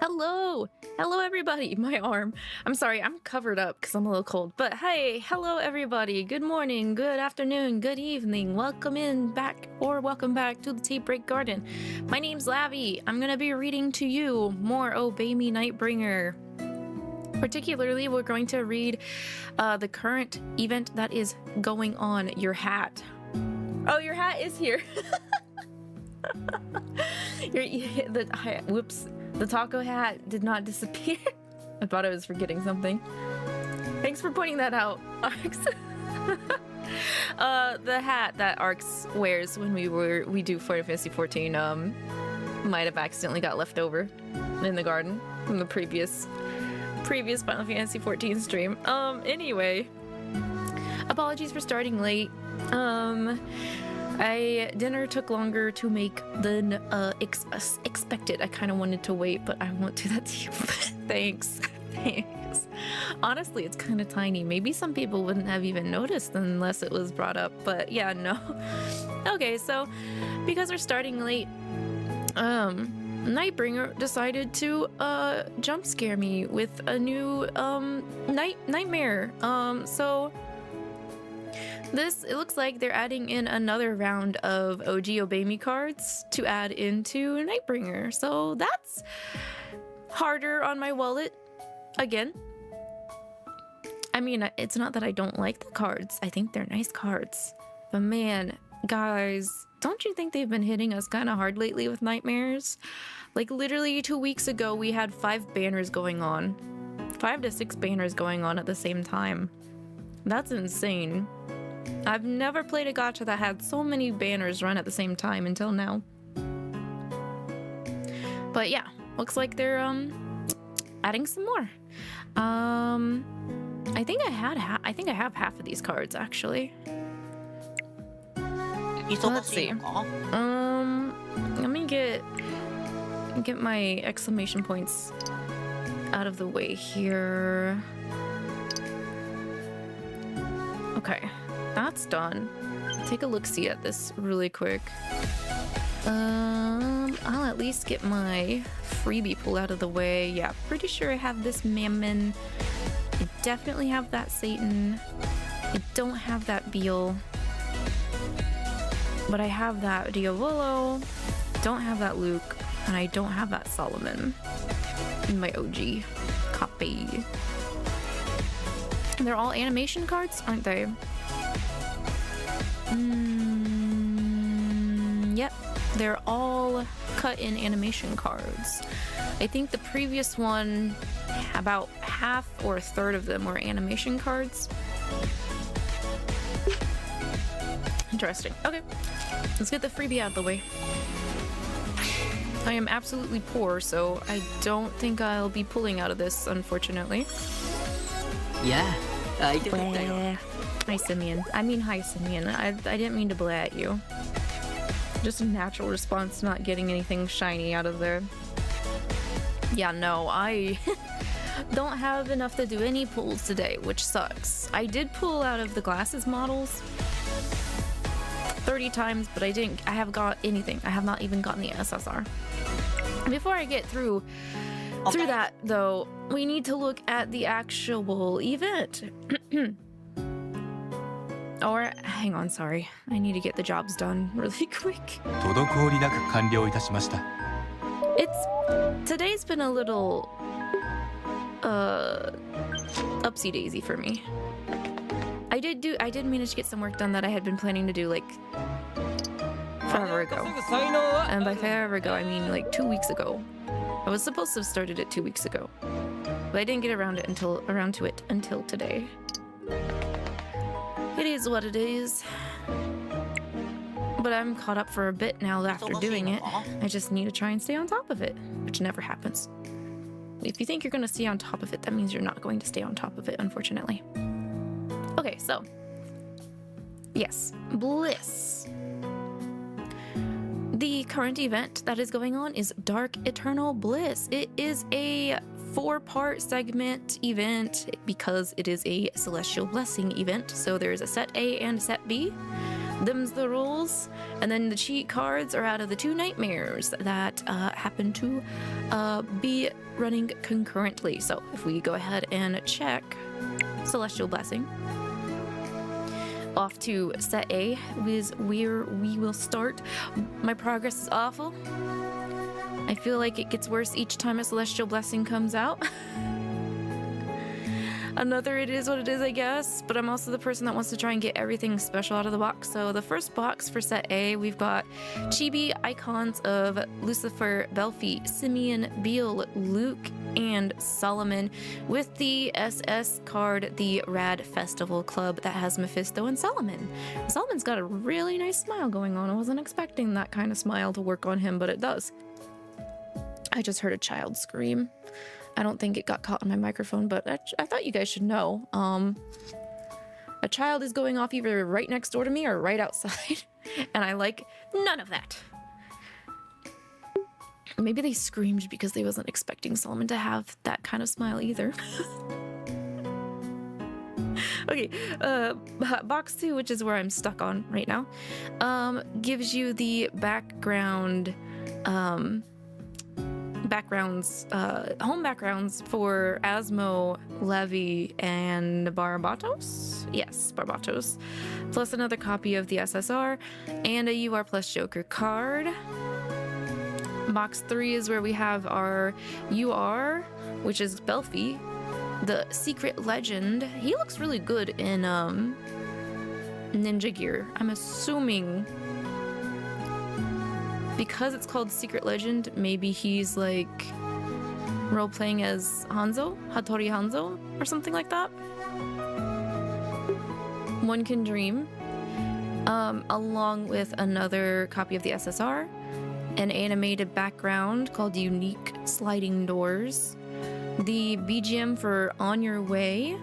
Hello! Hello, everybody! My arm. I'm sorry, I'm covered up because I'm a little cold. But hey, hello, everybody! Good morning, good afternoon, good evening. Welcome back to the Tea Break Garden. My name's Lavi. I'm gonna be reading to you more Obey Me Nightbringer. Particularly, we're going to read the current event that is going on. Your hat. Oh, your hat is here. Whoops. The taco hat did not disappear. I thought I was forgetting something. Thanks for pointing that out, Arx. The hat that Arx wears when we do Final Fantasy 14 might have accidentally got left over in the garden from the previous Final Fantasy 14 stream. Anyway, apologies for starting late. Dinner took longer to make than expected. I kind of wanted to wait, but I won't do that to you. Thanks. Honestly, it's kind of tiny. Maybe some people wouldn't have even noticed unless it was brought up, but yeah, no. Okay, so because we're starting late, Nightbringer decided to jump scare me with a new nightmare. So it looks like they're adding in another round of OG Obey Me cards to add into Nightbringer. So that's harder on my wallet again. I mean, it's not that I don't like the cards. I think they're nice cards. But man, guys, don't you think they've been hitting us kind of hard lately with nightmares? Like literally 2 weeks ago, we had 5 banners going on. 5 to 6 banners going on at the same time. That's insane. I've never played a gacha that had so many banners run at the same time until now. But yeah, looks like they're adding some more. I think I have half of these cards actually. Let's see. Let me get my exclamation points out of the way here. Okay. That's done. Take a look-see at this really quick. I'll at least get my freebie pull out of the way. Yeah, pretty sure I have this Mammon. I definitely have that Satan. I don't have that Beal. But I have that Diavolo. Don't have that Luke. And I don't have that Solomon in my OG copy. They're all animation cards, aren't they? Yep, they're all cut in animation cards. I think the previous one, about half or a third of them were animation cards. Interesting. Okay, let's get the freebie out of the way. I am absolutely poor, so I don't think I'll be pulling out of this, unfortunately. Yeah, I did. Hi, Simeon. I mean, hi, Simeon. I didn't mean to blay at you. Just a natural response to not getting anything shiny out of there. Yeah, no, I don't have enough to do any pulls today, which sucks. I did pull out of the glasses models 30 times, but I haven't got anything. I have not even gotten the SSR. Before I get through that, though, we need to look at the actual event. Or, hang on, sorry. I need to get the jobs done really quick. Today's been a little, upsy daisy for me. I did manage to get some work done that I had been planning to do, like, forever ago. And by forever ago, I mean, like, 2 weeks ago. I was supposed to have started it 2 weeks ago. But I didn't get around to it until today. It is what it is. But I'm caught up for a bit now after doing it. I just need to try and stay on top of it, which never happens. If you think you're going to stay on top of it, that means you're not going to stay on top of it, unfortunately. Okay, so. Yes, Bliss. The current event that is going on is Dark Eternal Bliss. It is a 4-part segment event because it is a Celestial Blessing event. So there's a set A and a set B. them's the rules. And then the cheat cards are out of the 2 nightmares that happen to be running concurrently. So if we go ahead and check Celestial Blessing, off to set A is where we will start. My progress is awful. I feel like it gets worse each time a Celestial Blessing comes out. Another it is what it is, I guess, but I'm also the person that wants to try and get everything special out of the box. So the first box for set A, we've got chibi icons of Lucifer, Belphie, Simeon, Beale, Luke, and Solomon, with the SS card, the Rad Festival Club, that has Mephisto and Solomon. Solomon's got a really nice smile going on. I wasn't expecting that kind of smile to work on him, but it does. I just heard a child scream. I don't think it got caught on my microphone, but I thought you guys should know. A child is going off either right next door to me or right outside, and I like none of that. Maybe they screamed because they wasn't expecting Solomon to have that kind of smile either. Okay, box 2, which is where I'm stuck on right now, gives you the background, home backgrounds for Asmo, Lavi, and Barbatos? Yes, Barbatos. Plus another copy of the SSR, and a UR plus Joker card. Box 3 is where we have our UR, which is Belphie, the Secret Legend. He looks really good in ninja gear. I'm assuming because it's called Secret Legend, maybe he's like role-playing as Hanzo, Hattori Hanzo, or something like that. One can dream. Along with another copy of the SSR, an animated background called Unique Sliding Doors, the BGM for On Your Way,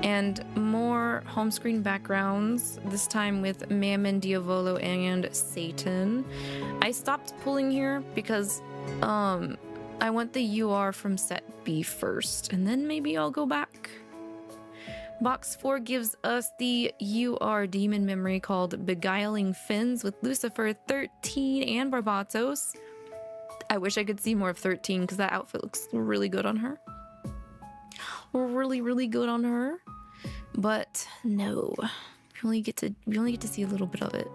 and more home screen backgrounds, this time with Mammon, Diavolo, and Satan. I stopped pulling here because I want the UR from set B first, and then maybe I'll go back. Box 4 gives us the UR demon memory called Beguiling Fins with Lucifer, 13, and Barbatos. I wish I could see more of 13 because that outfit looks really good on her. Really, really good on her. But no, we only get to see a little bit of it.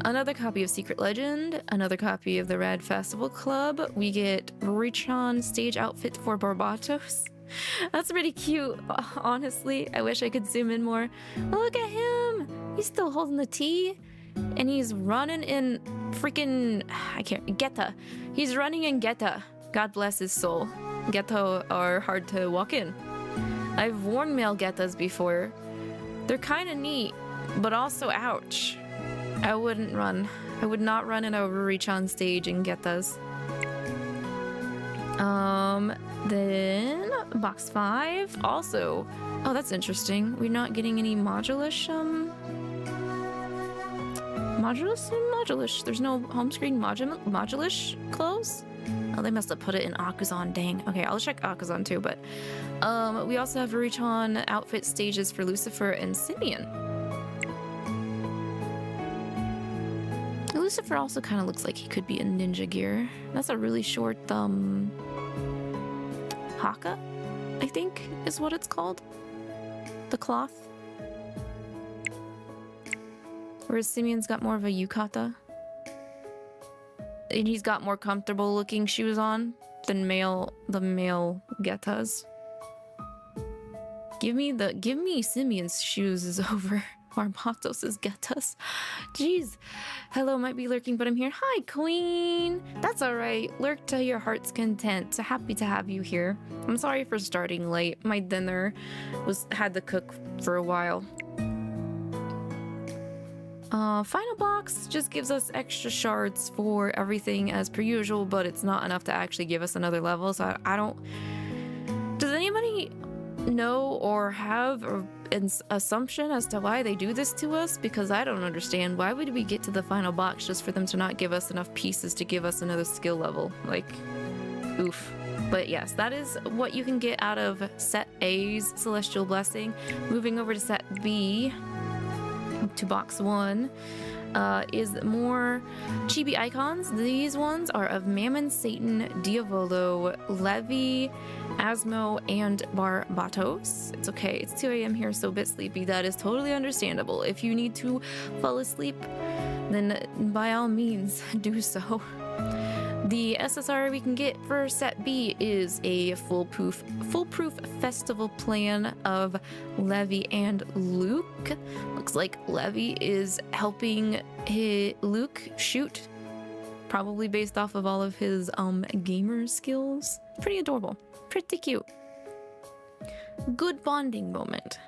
Another copy of Secret Legend, another copy of the Rad Festival Club. We get Richon stage outfit for Barbatos. That's pretty cute, honestly. I wish I could zoom in more. Look at him! He's still holding the T, and he's running in freaking... 𝐓𝐇𝐈𝐒. He's running in 𝐓𝐇𝐈𝐒. God bless his soul. 𝐓𝐇𝐈𝐒 are hard to walk in. I've worn male 𝐓𝐇𝐈𝐒s before. They're kind of neat, but also ouch. I wouldn't run. I would not run in a Richon stage in 𝐓𝐇𝐈𝐒s. Then box 5 also. Oh, that's interesting. We're not getting any Modulus. Modulus. There's no home screen Modulus clothes. Oh, they must have put it in Akuzan. Dang. Okay, I'll check Akuzan too. But we also have Richon outfit stages for Lucifer and Simeon. Lucifer also kind of looks like he could be in ninja gear. That's a really short haka, I think is what it's called. The cloth. Whereas Simeon's got more of a yukata. And he's got more comfortable looking shoes on than the male 𝐓𝐇𝐈𝐒s. Give me Simeon's shoes is over Barbatos' 𝐓𝐇𝐈𝐒s. Jeez. Hello might be lurking, but I'm here. Hi, queen. That's all right. Lurk to your heart's content. So happy to have you here. I'm sorry for starting late. My dinner had to cook for a while. Final box just gives us extra shards for everything as per usual, but it's not enough to actually give us another level. So I don't... Does anybody know or have an assumption as to why they do this to us? Because I don't understand. Why would we get to the final box just for them to not give us enough pieces to give us another skill level? Like, oof. But yes, that is what you can get out of set A's Celestial Blessing. Moving over to set B, to box 1 is more chibi icons. These ones are of Mammon, Satan, Diavolo, Lavi, Asmo, and Barbatos. It's okay, it's 2 a.m. here, so a bit sleepy. That is totally understandable. If you need to fall asleep, then by all means do so. The SSR we can get for set B is a foolproof festival plan of Lavi and Luke. Looks like Lavi is helping Luke shoot, probably based off of all of his gamer skills. Pretty adorable, pretty cute. Good bonding moment.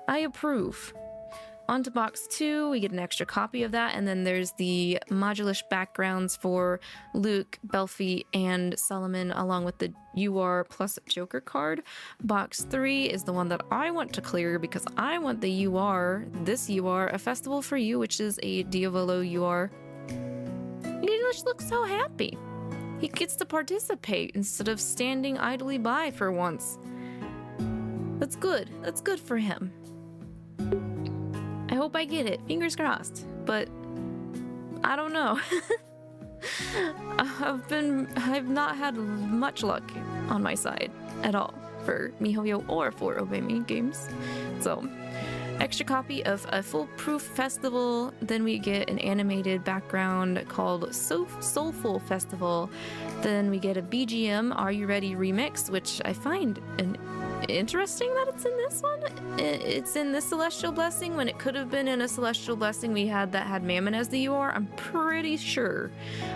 I approve. On to box 2, we get an extra copy of that, and then there's the modulish backgrounds for Luke, Belfi, and Solomon, along with the UR plus Joker card. Box 3 is the one that I want to clear because I want the UR, this UR, a festival for you, which is a Diavolo UR. He just looks so happy. He gets to participate instead of standing idly by for once. That's good. That's good for him. I hope I get it. Fingers crossed. But I don't know. I've not had much luck on my side at all for MiHoYo or for Otome games. So, extra copy of a foolproof festival. Then we get an animated background called Soulful Festival. Then we get a BGM Are You Ready remix, which I find interesting that it's in this one. It's in this Celestial Blessing when it could have been in a Celestial Blessing we had that had Mammon as the UR. I'm pretty sure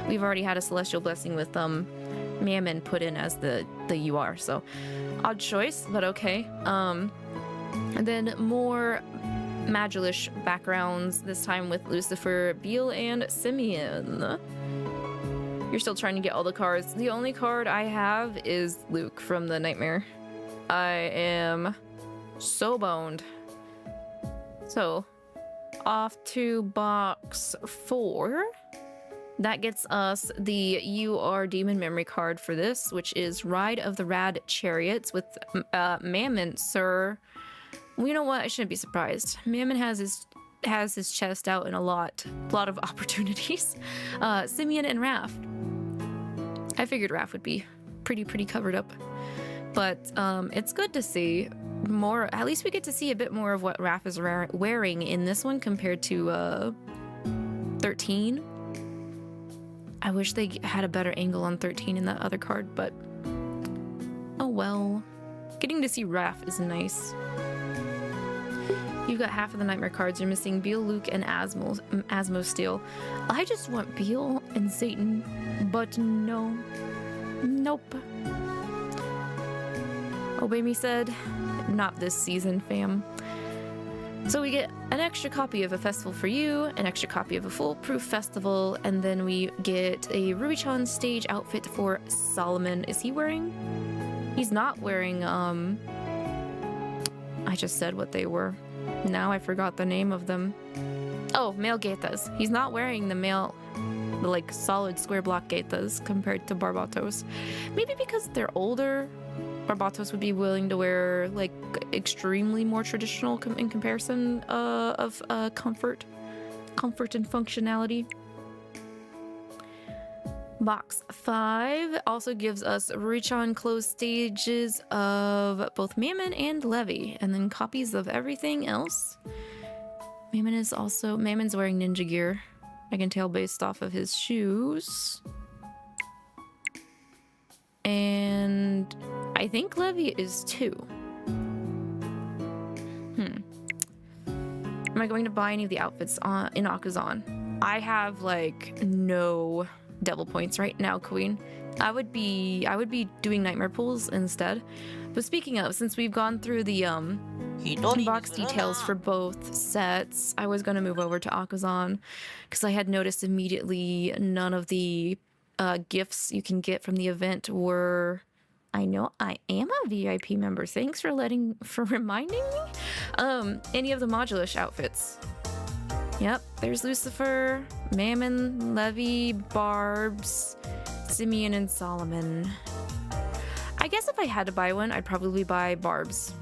we've already had a Celestial Blessing with Mammon put in as the UR, so odd choice, but okay. And then more Magilish backgrounds, this time with Lucifer, Beal, and Simeon. You're still trying to get all the cards. The only card I have is Luke from the Nightmare. I am so boned. So, off to box 4. That gets us the UR Demon Memory card for this, which is Ride of the Rad Chariots with Mammon, sir. Well, you know what? I shouldn't be surprised. Mammon has his chest out in a lot of opportunities. Simeon and Raph. I figured Raph would be pretty covered up. But it's good to see more. At least we get to see a bit more of what Raph is wearing in this one compared to 13. I wish they had a better angle on 13 in that other card, but oh well. Getting to see Raph is nice. You've got half of the Nightmare cards. You're missing Beal, Luke, and Asmo still. I just want Beal and Satan, but no. Nope. Obey Me said, not this season, fam. So we get an extra copy of a festival for you, an extra copy of a foolproof festival, and then we get a Ruby-chan stage outfit for Solomon. Is he wearing? He's not wearing, I just said what they were. Now I forgot the name of them. Oh, male gachas. He's not wearing the like solid square block gachas compared to Barbatos. Maybe because they're older. Barbatos would be willing to wear like extremely more traditional in comparison of comfort and functionality. Box 5 also gives us Ruby-chan closed stages of both Mammon and Lavi, and then copies of everything else. Mammon's wearing ninja gear. I can tell based off of his shoes. And I think Lavi is too. Am I going to buy any of the outfits in Akuzan? I have like no devil points right now, Queen. I would be doing nightmare pools instead. But speaking of, since we've gone through the box details for both sets, I was going to move over to Akuzan because I had noticed immediately none of the gifts you can get from the event were. I know I am a VIP member. Thanks for reminding me. Any of the modulish outfits. Yep, there's Lucifer, Mammon, Lavi, Barbs, Simeon, and Solomon. I guess if I had to buy one, I'd probably buy Barbs.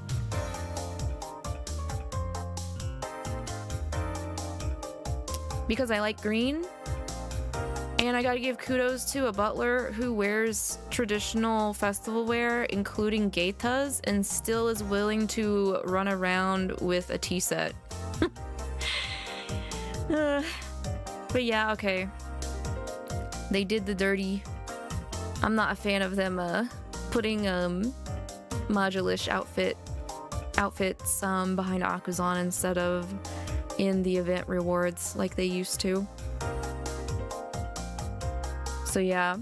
because I like green. And I gotta give kudos to a butler who wears traditional festival wear, including gachas, and still is willing to run around with a tea set. But yeah, okay. They did the dirty. I'm not a fan of them putting modulish outfits behind Akuzan instead of in the event rewards like they used to. So yeah,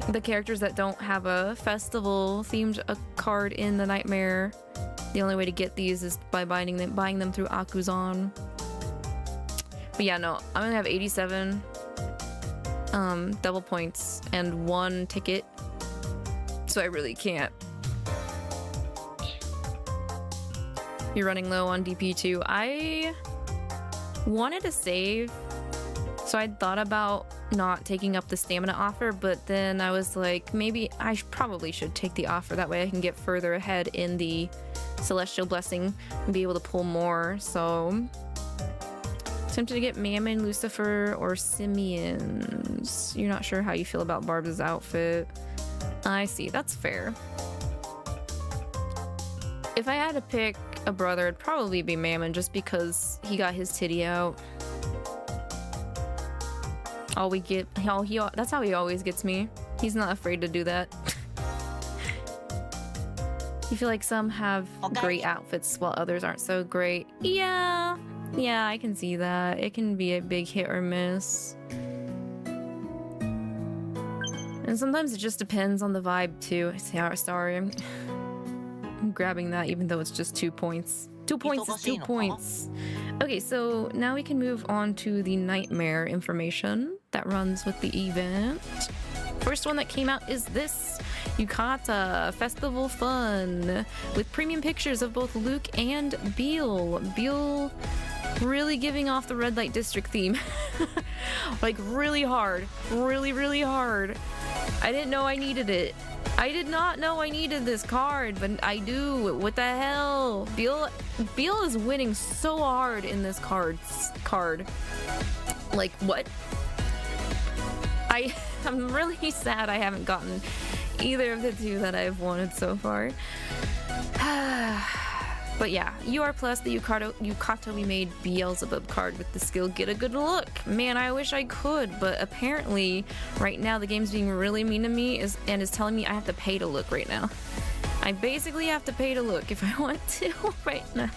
the characters that don't have a festival themed card in the Nightmare, the only way to get these is by buying them through Akuzan. But yeah, no, I'm gonna have 87 double points and 1 ticket, so I really can't. You're running low on DP too. I wanted to save, so I'd thought about not taking up the stamina offer, but then I was like, maybe I probably should take the offer. That way I can get further ahead in the Celestial Blessing and be able to pull more. So tempted to get Mammon, Lucifer, or Simians. You're not sure how you feel about Barb's outfit. I see, that's fair. If I had to pick a brother, it'd probably be Mammon, just because he got his titty out. That's how he always gets me. He's not afraid to do that. You feel like some have great outfits while others aren't so great. Yeah, I can see that. It can be a big hit or miss. And sometimes it just depends on the vibe too. Sorry, I'm grabbing that even though it's just 2 points. 2 points is 2 points. Okay, so now we can move on to the Nightmare information that runs with the event. First one that came out is this Yukata Festival Fun with premium pictures of both Luke and Beal. Beal really giving off the Red Light District theme. Like really hard. Really hard. I didn't know I needed it. I did not know I needed this card, but I do. What the hell? Beal is winning so hard in this card. Like, what? I'm really sad I haven't gotten either of the two that I've wanted so far. But yeah, UR Plus, the Yukata we made Beelzebub card with the skill Get a Good Look. Man, I wish I could, but apparently right now the game's being really mean to me and is telling me I have to pay to look right now. I basically have to pay to look if I want to right now.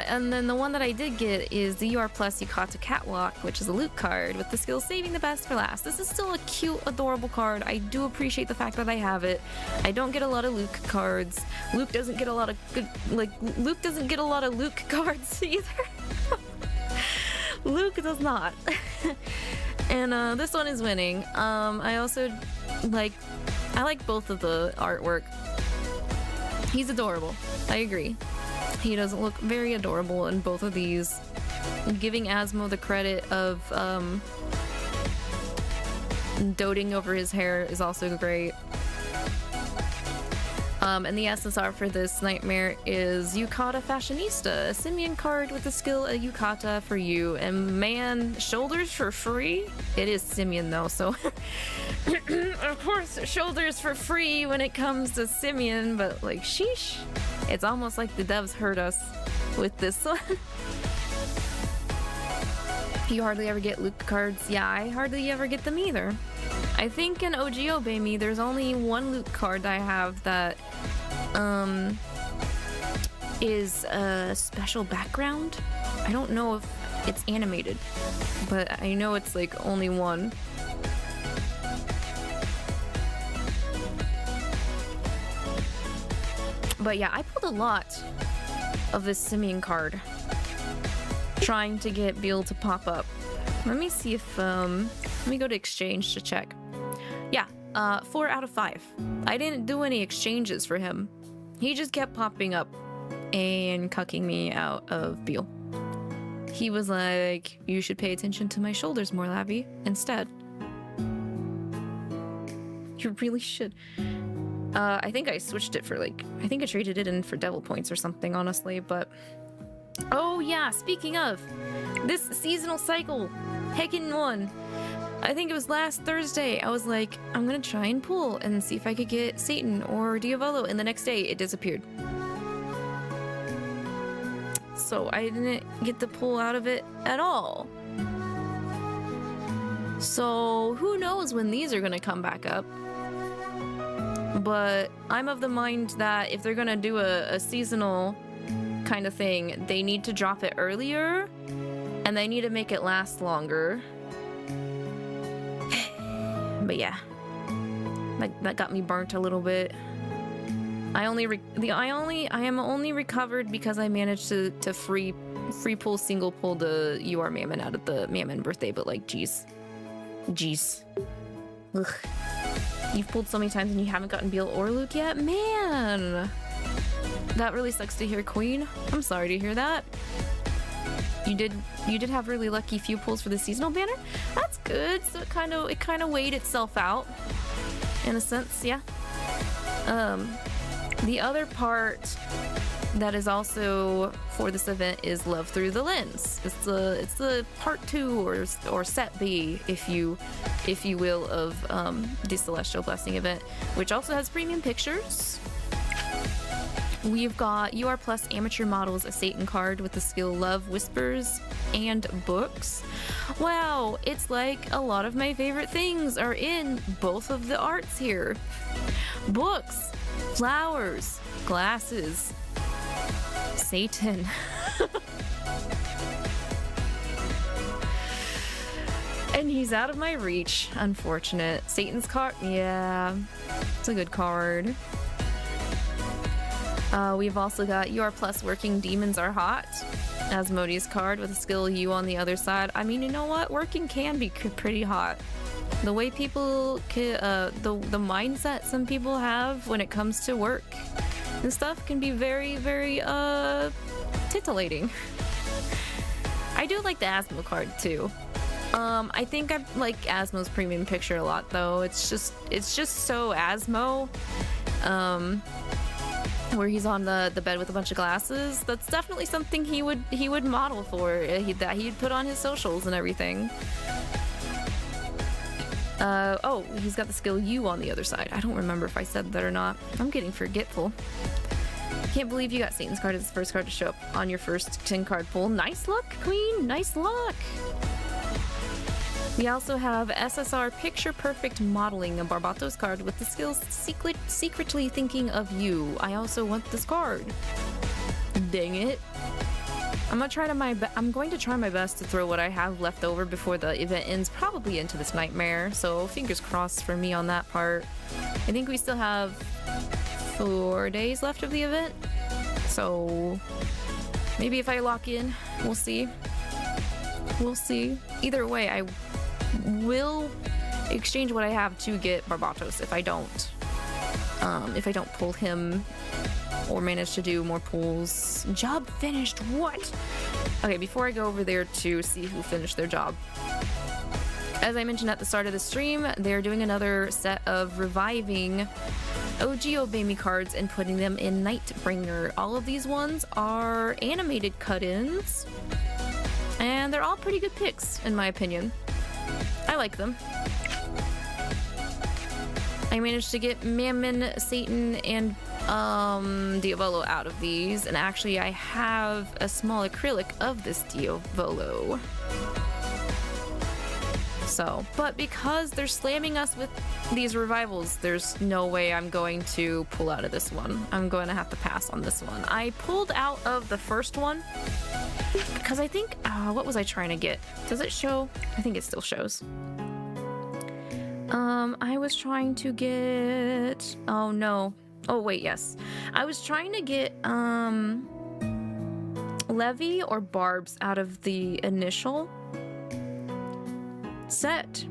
And then the one that I did get is the UR Plus Yukata Catwalk, which is a Luke card with the skill Saving the Best for Last. This is still a cute, adorable card. I do appreciate the fact that I have it. I don't get a lot of Luke cards. Luke doesn't get a lot of Luke doesn't get a lot of Luke cards either. Luke does not. And this one is winning. I also like both of the artwork. He's adorable. I agree. He does look very adorable in both of these. Giving Asmo the credit of doting over his hair is also great. And the SSR for this Nightmare is Yukata Fashionista, a Simian card with the skill a Yukata for you. And man, shoulders for free? It is Simian though, so of course shoulders for free when it comes to Simian, but like sheesh. It's almost like the devs hurt us with this one. You hardly ever get Luke cards. Yeah, I hardly ever get them either. I think in OG Obey Me, there's only one Luke card I have that is a special background. I don't know if it's animated, but I know it's like only one. But yeah, I pulled a lot of this Simian card trying to get Beal to pop up. Let me see if let me go to exchange to check. Yeah, 4 out of 5. I didn't do any exchanges for him. He just kept popping up and cucking me out of Beal. He was like, you should pay attention to my shoulders more, Lavi, instead. You really should. I think I switched it for I think I traded it in for devil points or something, honestly, but Oh yeah, speaking of, this seasonal cycle, heckin' one. I think it was last Thursday. I was like, I'm gonna try and pull and see if I could get Satan or Diavolo, and the next day it disappeared. So I didn't get the pull out of it at all. So who knows when these are gonna come back up. But I'm of the mind that if they're gonna do a seasonal kind of thing, they need to drop it earlier and they need to make it last longer. But yeah, that got me burnt a little bit. I am only recovered because I managed to free pull, single pull the UR Mammon out of the Mammon birthday, but like jeez. Ugh. You've pulled so many times and you haven't gotten Beal or Luke yet? Man! That really sucks to hear, Queen. I'm sorry to hear that. You did have really lucky few pulls for the seasonal banner? That's good. So it kind of weighed itself out. In a sense, yeah. The other part that is also for this event is Love Through the Lens. It's the part 2 or set B, if you will, of the Celestial Blessing event, which also has premium pictures. We've got UR Plus Amateur Models, a Satan card with the skill Love Whispers, and books. Wow, it's like a lot of my favorite things are in both of the arts here. Books, flowers, glasses, Satan. And he's out of my reach, unfortunate. Satan's card, yeah, it's a good card. We've also got UR Plus Working Demons Are Hot, Asmodeus card with a skill U on the other side. I mean, you know what? Working can be pretty hot. The way people, the mindset some people have when it comes to work and stuff can be very, very, titillating. I do like the Asmo card too. I think I like Asmo's premium picture a lot though. It's just so Asmo. Where he's on the bed with a bunch of glasses. That's definitely something he would model for, that he'd put on his socials and everything. Oh, he's got the skill U on the other side. I don't remember if I said that or not. I'm getting forgetful. Can't believe you got Satan's card as the first card to show up on your first 10 card pull. Nice luck, Queen. Nice luck. We also have SSR Picture Perfect Modeling, a Barbatos card with the skills Secretly Thinking of You. I also want this card. Dang it. I'm going to try my best to throw what I have left over before the event ends, probably into this nightmare, so fingers crossed for me on that part. I think we still have 4 days left of the event, so maybe if I lock in, we'll see. We'll see. Either way, I will exchange what I have to get Barbatos if I don't pull him or manage to do more pulls. Job finished. What? Okay, before I go over there to see who finished their job, as I mentioned at the start of the stream, they're doing another set of reviving 𝐒𝐿𝐒 cards and putting them in Nightbringer. All of these ones are animated cut-ins, and they're all pretty good picks in my opinion. I like them. I managed to get Mammon, Satan, and Diavolo out of these, and actually I have a small acrylic of this Diavolo. So, but because they're slamming us with these revivals, there's no way I'm going to pull out of this one. I'm going to have to pass on this one. I pulled out of the first one because I think, what was I trying to get? Does it show? I think it still shows. I was trying to get, oh no. Oh wait, yes. I was trying to get, Lavi or Barbs out of the initial set.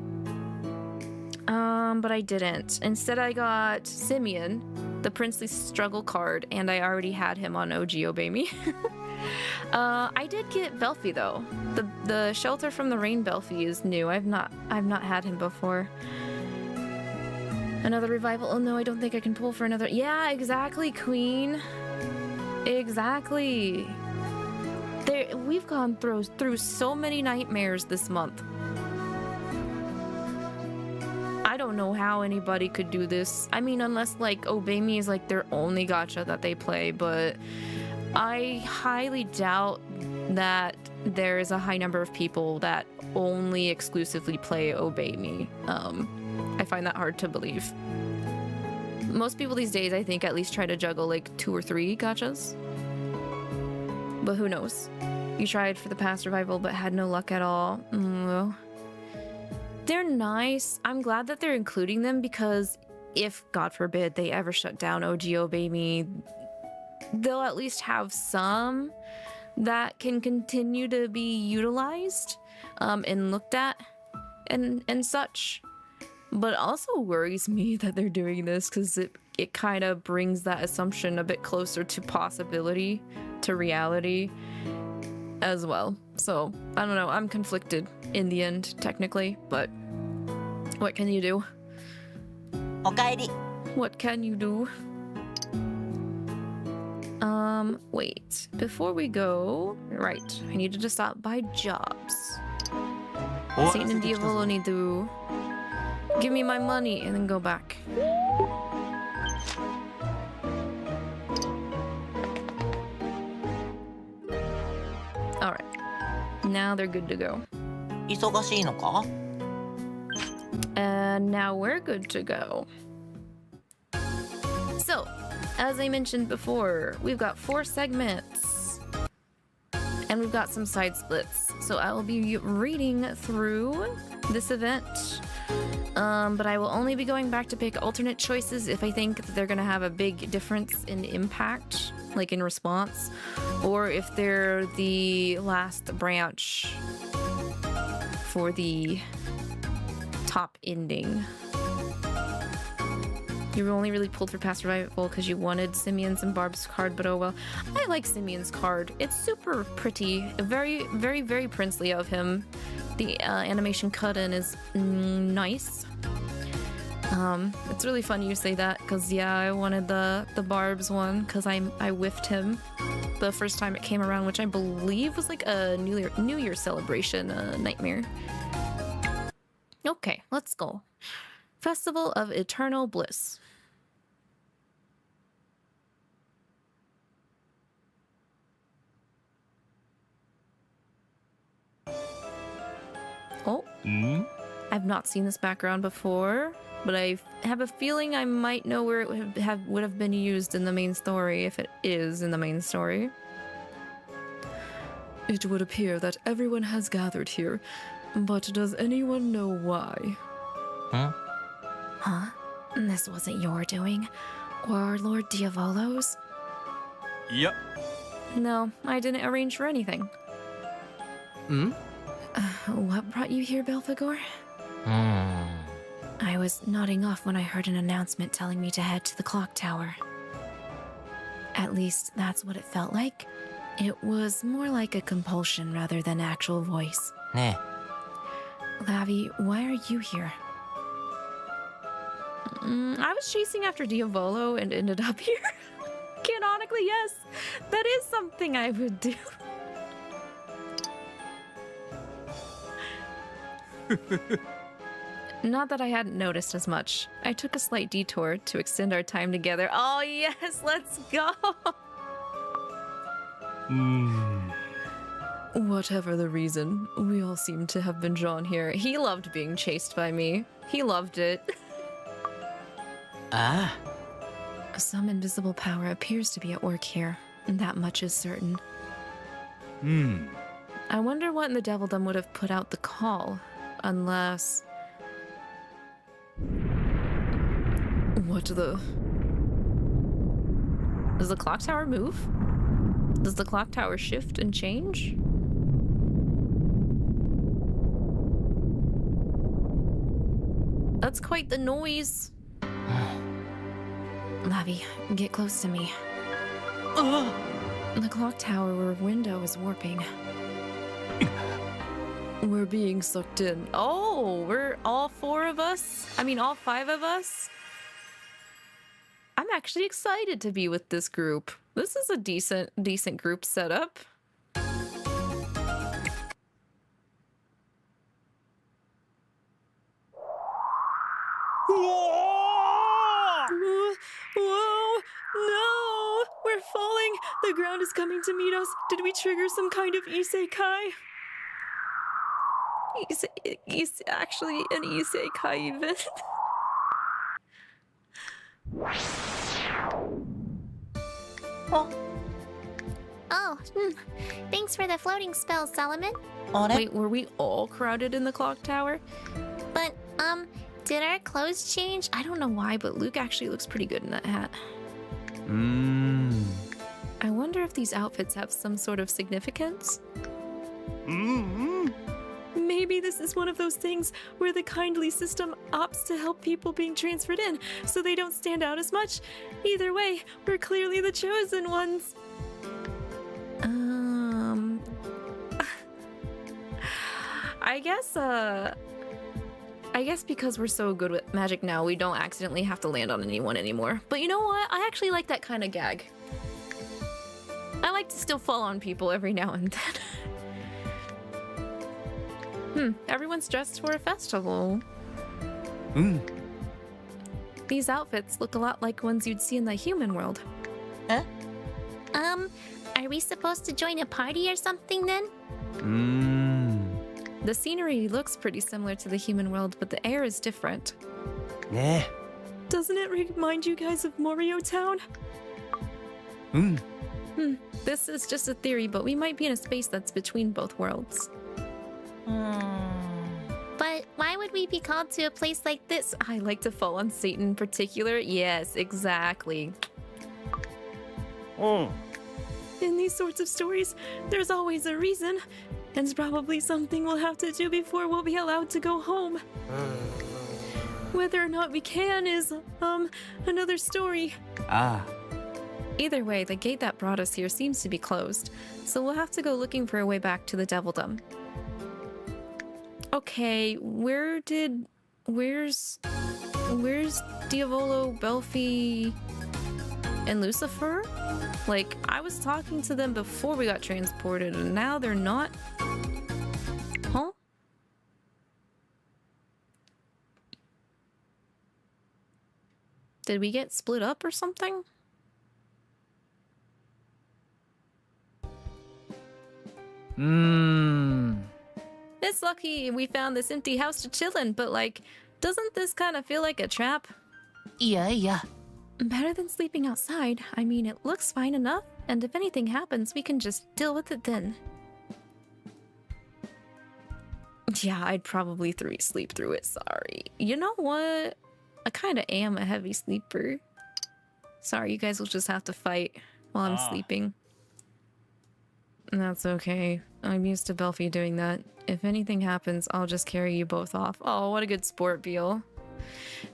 But I didn't. Instead I got Simeon, the Princely Struggle card, and I already had him on 𝐒𝐿𝐒. I did get Belphie though. The Shelter from the Rain Belphie is new. I've not had him before. Another revival. Oh no, I don't think I can pull for another. Yeah, exactly, Queen. Exactly. we've gone through so many nightmares this month. I don't know how anybody could do this. I mean, unless like 𝐒𝐒𝐈 is like their only gacha that they play, but I highly doubt that there is a high number of people that only exclusively play 𝐒𝐒𝐈. I find that hard to believe. Most people these days, I think, at least try to juggle like 2 or 3 gachas. But who knows? You tried for the past revival but had no luck at all. They're nice. I'm glad that they're including them because if, God forbid, they ever shut down OG 𝐒𝐒𝐈, they'll at least have some that can continue to be utilized and looked at and such. But also worries me that they're doing this because it kind of brings that assumption a bit closer to possibility, to reality as well. So, I don't know, I'm conflicted in the end, technically, but what can you do? What can you do? Wait, before we go, right, I needed to stop by jobs. Saint and Devildom need to give me my money and then go back. Alright. Now they're good to go. 忙しいのか? And now we're good to go. So, as I mentioned before, we've got 4 segments. And we've got some side splits. So I will be reading through this event. But I will only be going back to pick alternate choices if I think that they're going to have a big difference in impact, like in response, or if they're the last branch for the top ending. You were only really pulled for past revival because you wanted Simeon's and Barb's card, but oh well. I like Simeon's card. It's super pretty, very, very, very princely of him. The animation cut-in is nice. It's really funny you say that because yeah, I wanted the Barb's one because I whiffed him the first time it came around, which I believe was like a New Year celebration nightmare. Okay, let's go. Festival of Eternal Bliss. Oh, I've not seen this background before, but I have a feeling I might know where it would have been used in the main story, if it is in the main story. It would appear that everyone has gathered here, but does anyone know why? Huh? This wasn't your doing? Or Lord Diavolo's? Yep. No, I didn't arrange for anything. What brought you here, 𝐵𝐿fegor? I was nodding off when I heard an announcement telling me to head to the clock tower. At least, that's what it felt like. It was more like a compulsion rather than actual voice. Lavi, why are you here? I was chasing after Diavolo and ended up here. Canonically, yes. That is something I would do. Not that I hadn't noticed as much. I took a slight detour to extend our time together. Oh yes, let's go! Whatever the reason, we all seem to have been drawn here. He loved being chased by me. He loved it. Some invisible power appears to be at work here. That much is certain. I wonder what in the Devildom would have put out the call. Unless... What the... Does the clock tower move? Does the clock tower shift and change? That's quite the noise. Lavi, get close to me. The clock tower window is warping. We're being sucked in. Oh, we're all 4 of us? I mean, all 5 of us? I'm actually excited to be with this group. This is a decent group setup. Whoa! No! We're falling! The ground is coming to meet us. Did we trigger some kind of 𝐒𝐂𝐏𝐿𝐒? It's actually an 𝐒𝐂𝐏𝐈𝐒 event. Oh, thanks for the floating spell, Solomon. あれ Wait, were we all crowded in the clock tower? But, did our clothes change? I don't know why, but Luke actually looks pretty good in that hat. I wonder if these outfits have some sort of significance? Maybe this is one of those things where the kindly system opts to help people being transferred in, so they don't stand out as much. Either way, we're clearly the chosen ones. I guess because we're so good with magic now, we don't accidentally have to land on anyone anymore. But you know what? I actually like that kind of gag. I like to still fall on people every now and then. Everyone's dressed for a festival. These outfits look a lot like ones you'd see in the human world. Huh? Are we supposed to join a party or something then? The scenery looks pretty similar to the human world, but the air is different. 네. Doesn't it remind you guys of Morio Town? This is just a theory, but we might be in a space that's between both worlds. But why would we be called to a place like this? I like to fall on Satan in particular. Yes, exactly. In these sorts of stories, there's always a reason. And it's probably something we'll have to do before we'll be allowed to go home. Whether or not we can is, another story. Either way, the gate that brought us here seems to be closed, so we'll have to go looking for a way back to the Devildom. Okay, where's Diavolo, Belfi, and Lucifer? Like, I was talking to them before we got transported, and now they're not? Huh? Did we get split up or something? It's lucky we found this empty house to chill in, but like, doesn't this kind of feel like a trap? Yeah. Better than sleeping outside. I mean, it looks fine enough, and if anything happens, we can just deal with it then. Yeah, I'd probably sleep through it, sorry. You know what? I kind of am a heavy sleeper. Sorry, you guys will just have to fight while I'm sleeping. That's okay. I'm used to Belfi doing that. If anything happens, I'll just carry you both off. Oh, what a good sport, Beal.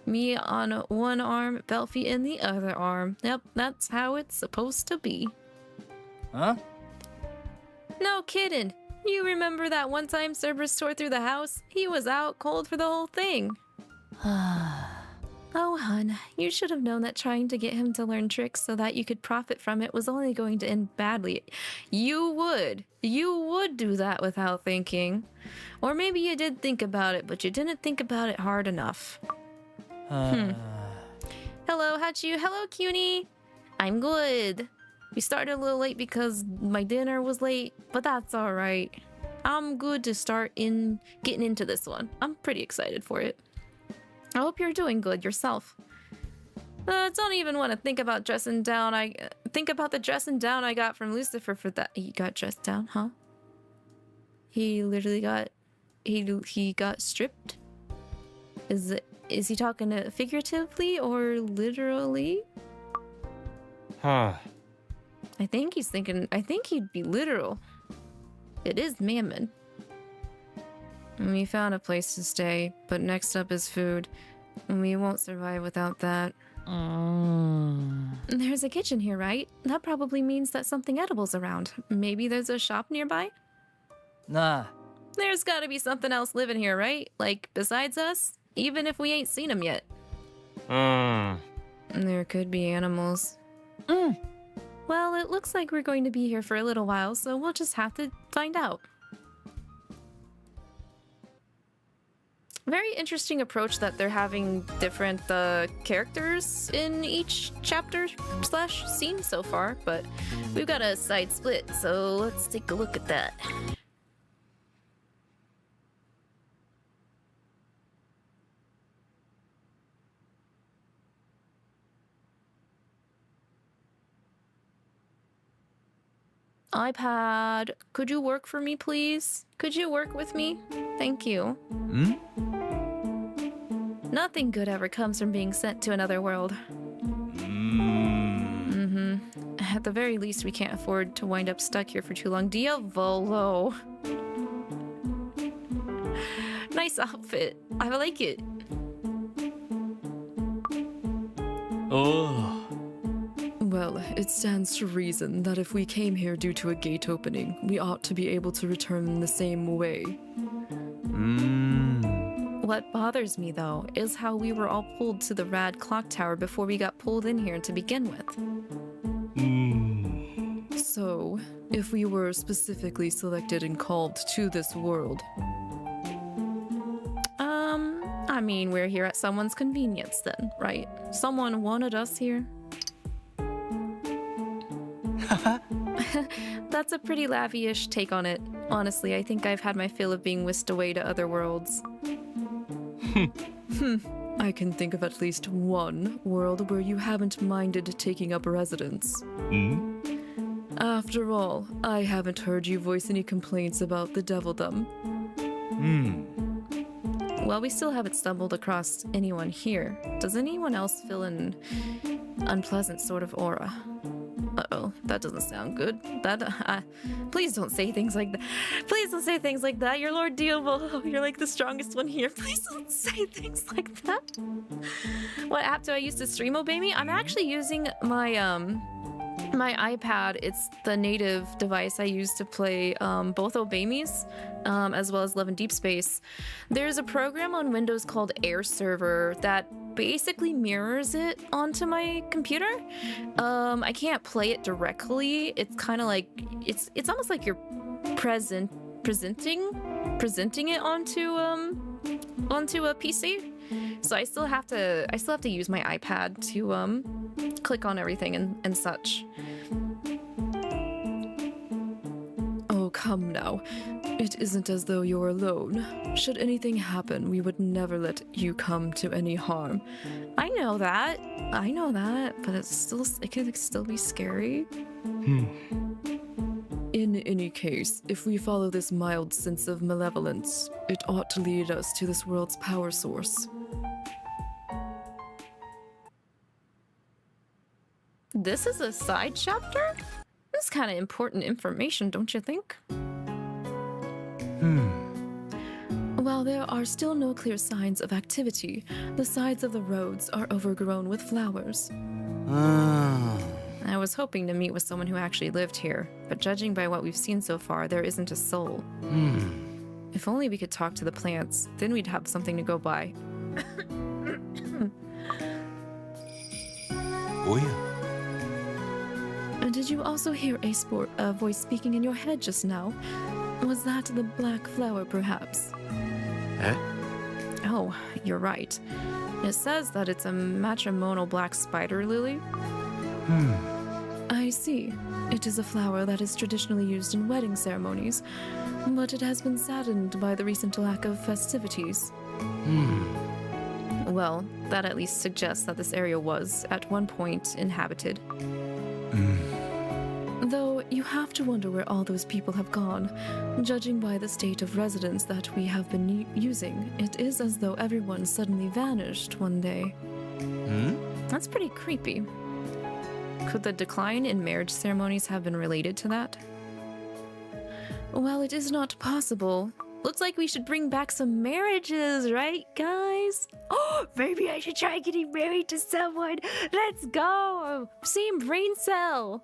Me on one arm, Belfi in the other arm. Yep, that's how it's supposed to be. Huh? No kidding. You remember that one time Cerberus tore through the house? He was out cold for the whole thing. Oh, hun, you should have known that trying to get him to learn tricks so that you could profit from it was only going to end badly. You would do that without thinking. Or maybe you did think about it, but you didn't think about it hard enough. Hello, Hachu. Hello, Cunie. I'm good. We started a little late because my dinner was late, but that's alright. I'm good to start getting into this one. I'm pretty excited for it. I hope you're doing good yourself. Don't even want to think about dressing down. Think about the dressing down I got from Lucifer for that. He got dressed down, huh? He literally got... He got stripped? Is he talking figuratively or literally? Huh. I think he'd be literal. It is Mammon. We found a place to stay, but next up is food. We won't survive without that. There's a kitchen here, right? That probably means that something edible's around. Maybe there's a shop nearby? Nah. There's gotta be something else living here, right? Like, besides us? Even if we ain't seen them yet. There could be animals. Well, it looks like we're going to be here for a little while, so we'll just have to find out. Very interesting approach that they're having different characters in each chapter slash scene so far, but we've got a side split, so let's take a look at that. iPad, could you work for me, please? Could you work with me? Thank you. Nothing good ever comes from being sent to another world. At the very least, we can't afford to wind up stuck here for too long. Diavolo. Nice outfit. I like it. Oh. Well, it stands to reason that if we came here due to a gate opening, we ought to be able to return in the same way. What bothers me, though, is how we were all pulled to the rad clock tower before we got pulled in here to begin with. So, if we were specifically selected and called to this world... I mean, we're here at someone's convenience then, right? Someone wanted us here. That's a pretty Lavi-ish take on it. Honestly, I think I've had my fill of being whisked away to other worlds. I can think of at least one world where you haven't minded taking up residence. After all, I haven't heard you voice any complaints about the Devildom. Well, we still haven't stumbled across anyone here. Does anyone else feel an unpleasant sort of aura? Uh-oh, that doesn't sound good. Please don't say things like that. Please don't say things like that. You're Lord Diavolo. You're like the strongest one here. Please don't say things like that. What app do I use to stream Obey Me? I'm actually using my my iPad. It's the native device I use to play both Obey Me's as well as Love and Deep Space. There's a program on Windows called Air Server that basically mirrors it onto my computer. I can't play it directly. It's kind of like it's almost like you're presenting it onto a PC. So I still have to use my iPad to click on everything and such. Oh, come now. It isn't as though you're alone. Should anything happen, we would never let you come to any harm. I know that, but it can still be scary. In any case, if we follow this mild sense of malevolence, it ought to lead us to this world's power source. This is a side chapter? This is kind of important information, don't you think? While there are still no clear signs of activity, the sides of the roads are overgrown with flowers. I was hoping to meet with someone who actually lived here, but judging by what we've seen so far, there isn't a soul. If only we could talk to the plants, then we'd have something to go by. Oh yeah. Did you also hear a voice speaking in your head just now? Was that the black flower, perhaps? Eh? Oh, you're right. It says that it's a matrimonial black spider lily. I see. It is a flower that is traditionally used in wedding ceremonies, but it has been saddened by the recent lack of festivities. Well, that at least suggests that this area was, at one point, inhabited. Though you have to wonder where all those people have gone. Judging by the state of residence that we have been using, it is as though everyone suddenly vanished one day. That's pretty creepy. Could the decline in marriage ceremonies have been related to that? Well, it is not possible. Looks like we should bring back some marriages, right, guys? Oh, maybe I should try getting married to someone. Let's go. Same brain cell.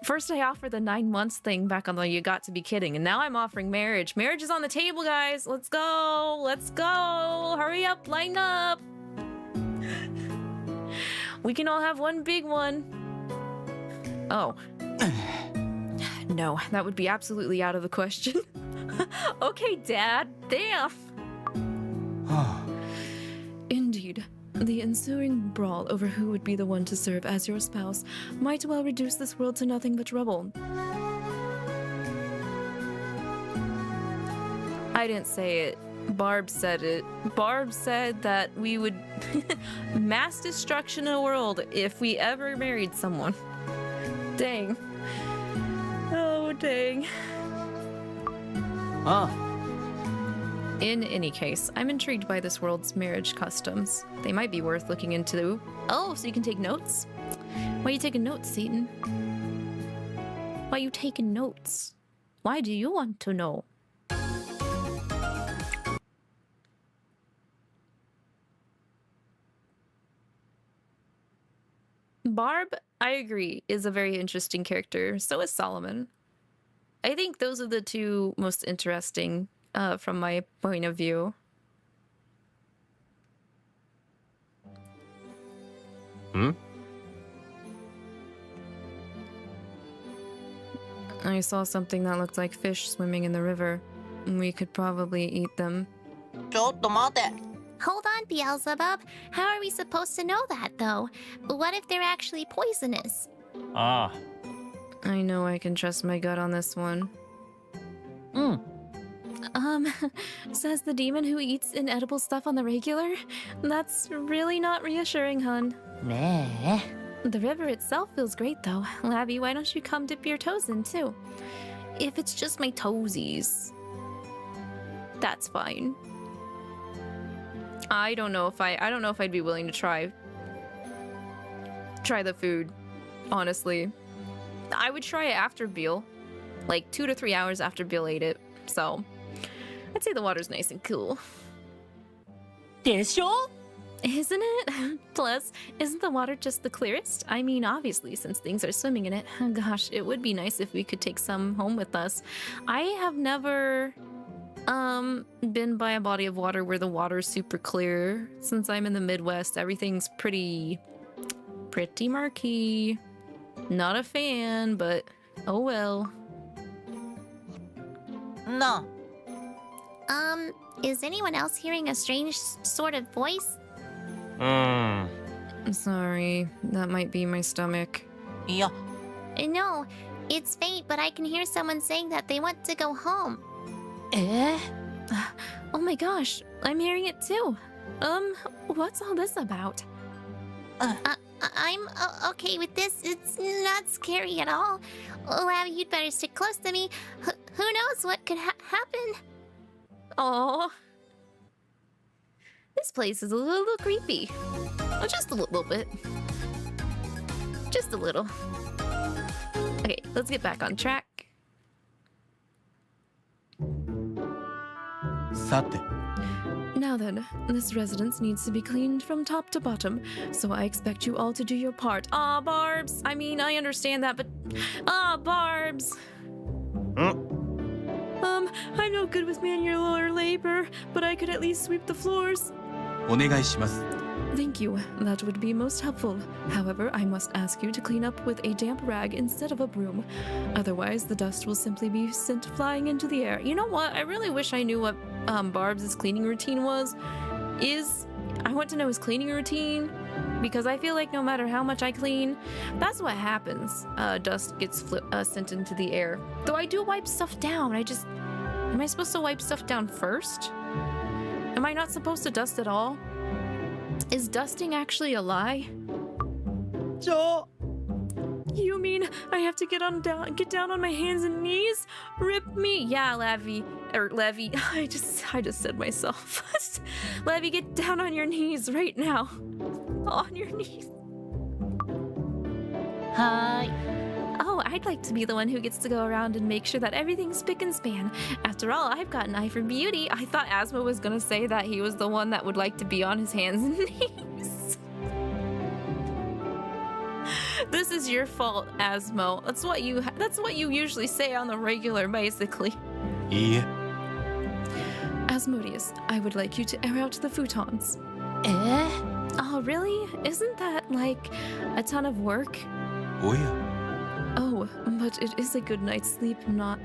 First I offered the 9 months thing back on the You Got to Be Kidding, and now I'm offering marriage. Marriage is on the table, guys. Let's go. Let's go. Hurry up. Line up. We can all have one big one. Oh. No, that would be absolutely out of the question. Okay, Dad. Damn. Indeed. The ensuing brawl over who would be the one to serve as your spouse might well reduce this world to nothing but rubble. I didn't say it. Barb said it. Barb said that we would mass destruction in the world if we ever married someone. Dang. Oh, dang. In any case, I'm intrigued by this world's marriage customs. They might be worth looking into. Oh, so you can take notes? Why are you taking notes, Satan? Why are you taking notes? Why do you want to know? Barb, I agree, is a very interesting character. So is Solomon. I think those are the two most interesting from my point of view. I saw something that looked like fish swimming in the river. We could probably eat them. ちょっと待て。 Hold on, Beelzebub. How are we supposed to know that, though? What if they're actually poisonous? Ah. I know I can trust my gut on this one. Says the demon who eats inedible stuff on the regular? That's really not reassuring, hun. ねえ。 The river itself feels great, though. Lavi, why don't you come dip your toes in, too? If it's just my toesies, that's fine. I don't know if I'd be willing to try the food, honestly. I would try it after Beal, like 2 to 3 hours after Beal ate it. So I'd say the water's nice and cool. でしょ? Isn't it? Plus, isn't the water just the clearest? I mean, obviously, since things are swimming in it. Gosh, it would be nice if we could take some home with us. I have never been by a body of water where the water's super clear. Since I'm in the Midwest, everything's pretty murky. Not a fan, but oh well. No. Is anyone else hearing a strange sort of voice? Sorry, that might be my stomach. いや、 No, it's faint, but I can hear someone saying that they want to go home. え? Oh my gosh, I'm hearing it too. What's all this about? I'm okay with this. It's not scary at all. Lavi, you'd better stick close to me. Who knows what could happen? Oh, this place is a little creepy. Oh, just a little bit. Just a little. Okay, let's get back on track. さて。 Now then, this residence needs to be cleaned from top to bottom, so I expect you all to do your part. Ah, Barbs! I mean, I understand that, but... Ah, Barbs! I'm no good with manual labor, but I could at least sweep the floors. お願いします。 Thank you. That would be most helpful. However, I must ask you to clean up with a damp rag instead of a broom. Otherwise, the dust will simply be sent flying into the air. You know what? I really wish I knew what Barb's cleaning routine was. I want to know his cleaning routine, because I feel like no matter how much I clean, that's what happens. Dust gets sent into the air. Though I do wipe stuff down. Am I supposed to wipe stuff down first? Am I not supposed to dust at all? Is dusting actually a lie? Joe! You mean I have to get down on my hands and knees? Rip me. Yeah, Lavi. Or Levi. I just said myself. Levi, get down on your knees right now. On your knees. はーい。 Oh, I'd like to be the one who gets to go around and make sure that everything's spick and span. After all, I've got an eye for beauty. I thought Asmo was gonna say that he was the one that would like to be on his hands and knees. This is your fault, Asmo. That's what you usually say on the regular, basically. いいえ。 Asmodeus, I would like you to air out the futons. え? Oh, really? Isn't that, like, a ton of work? おや。 Oh, No, but it is a good night's sleep not